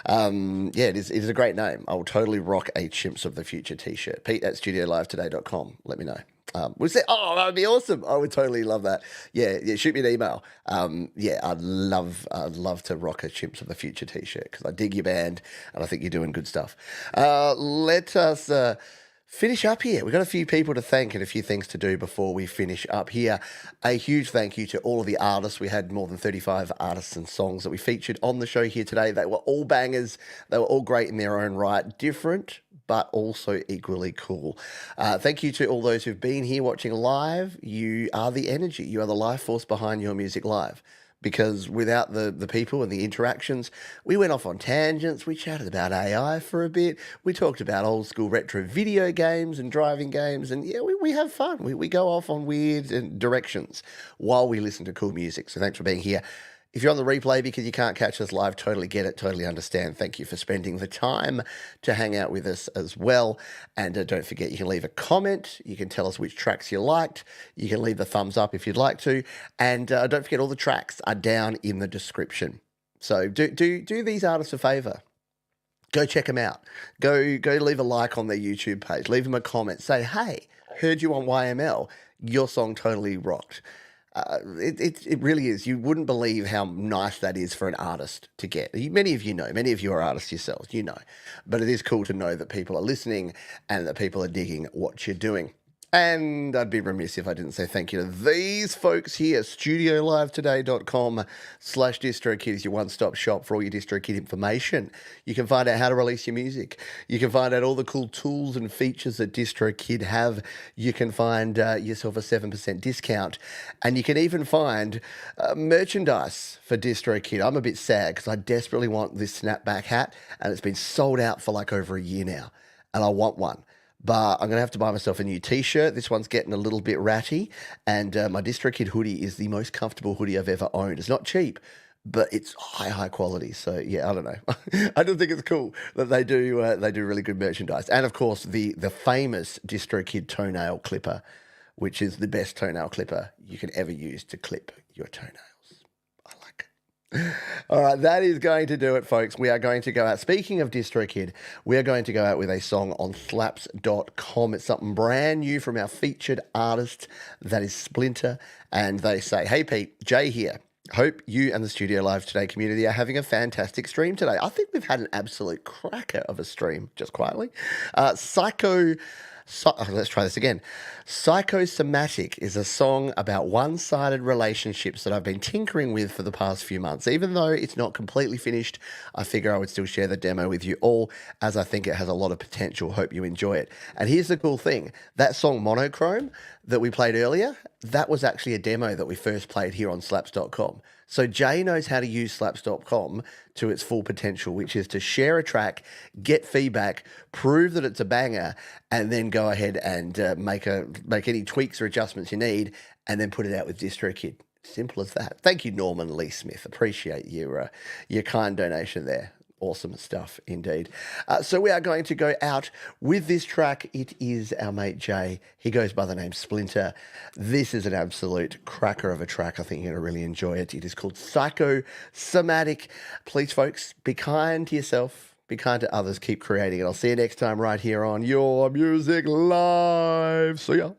Yeah, it is a great name. I will totally rock a Chimps of the Future t-shirt. Pete@studiolivetoday.com. Let me know. We'll say, oh, that would be awesome. I would totally love that. Yeah, shoot me an email. Yeah, I'd love to rock a Chimps of the Future t-shirt because I dig your band and I think you're doing good stuff. Let us finish up here. We've got a few people to thank and a few things to do before we finish up here. A huge thank you to all of the artists. We had more than 35 artists and songs that we featured on the show here today. They were all bangers. They were all great in their own right. Different, but also equally cool. Thank you to all those who've been here watching live. You are the energy. You are the life force behind Your Music Live. Because without the people and the interactions, we went off on tangents. We chatted about AI for a bit. We talked about old school retro video games and driving games. And yeah, we have fun. We go off on weird directions while we listen to cool music. So thanks for being here. If you're on the replay because you can't catch us live, totally get it, totally understand. Thank you for spending the time to hang out with us as well. And don't forget, you can leave a comment. You can tell us which tracks you liked. You can leave the thumbs up if you'd like to. And don't forget, all the tracks are down in the description. So do these artists a favour. Go check them out. Go leave a like on their YouTube page. Leave them a comment. Say, hey, heard you on YML. Your song totally rocked. It really is. You wouldn't believe how nice that is for an artist to get. Many of you know. Many of you are artists yourselves. You know. But it is cool to know that people are listening and that people are digging what you're doing. And I'd be remiss if I didn't say thank you to these folks here. StudioLiveToday.com/DistroKid is your one-stop shop for all your DistroKid information. You can find out how to release your music. You can find out all the cool tools and features that DistroKid have. You can find yourself a 7% discount. And you can even find merchandise for DistroKid. I'm a bit sad because I desperately want this snapback hat. And it's been sold out for like over a year now. And I want one. But I'm going to have to buy myself a new t-shirt. This one's getting a little bit ratty. And my DistroKid hoodie is the most comfortable hoodie I've ever owned. It's not cheap, but it's high quality. So, yeah, I don't know. I just think it's cool that they do really good merchandise. And, of course, the famous DistroKid toenail clipper, which is the best toenail clipper you can ever use to clip your toenails. I like it. All right, that is going to do it, folks. We are going to go out. Speaking of DistroKid, we are going to go out with a song on slaps.com. It's something brand new from our featured artist, that is Splinter. And they say, hey, Pete, Jay here. Hope you and the Studio Live Today community are having a fantastic stream today. I think we've had an absolute cracker of a stream, just quietly. Let's try this again. Psychosomatic is a song about one-sided relationships that I've been tinkering with for the past few months. Even though it's not completely finished, I figure I would still share the demo with you all as I think it has a lot of potential. Hope you enjoy it. And here's the cool thing. That song Monochrome that we played earlier, that was actually a demo that we first played here on slaps.com. So Jay knows how to use slaps.com to its full potential, which is to share a track, get feedback, prove that it's a banger, and then go ahead and make any tweaks or adjustments you need, and then put it out with DistroKid. Simple as that. Thank you, Norman Lee Smith. Appreciate your kind donation there. Awesome stuff indeed. So we are going to go out with this track. It is our mate Jay. He goes by the name Splinter. This is an absolute cracker of a track. I think you're going to really enjoy it. It is called Psychosomatic. Please, folks, be kind to yourself. Be kind to others. Keep creating it. I'll see you next time right here on Your Music Live. See ya.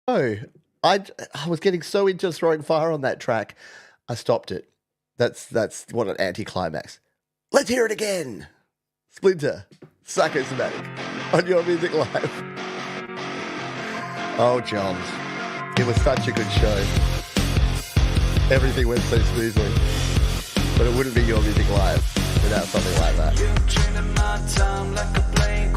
Oh, I was getting so into throwing fire on that track, I stopped it. That's what an anticlimax. Let's hear it again. Splinter, Psychosomatic, on Your Music Live. Oh, John, it was such a good show. Everything went so smoothly, but it wouldn't be Your Music Live without something like that. You're training my time like a plane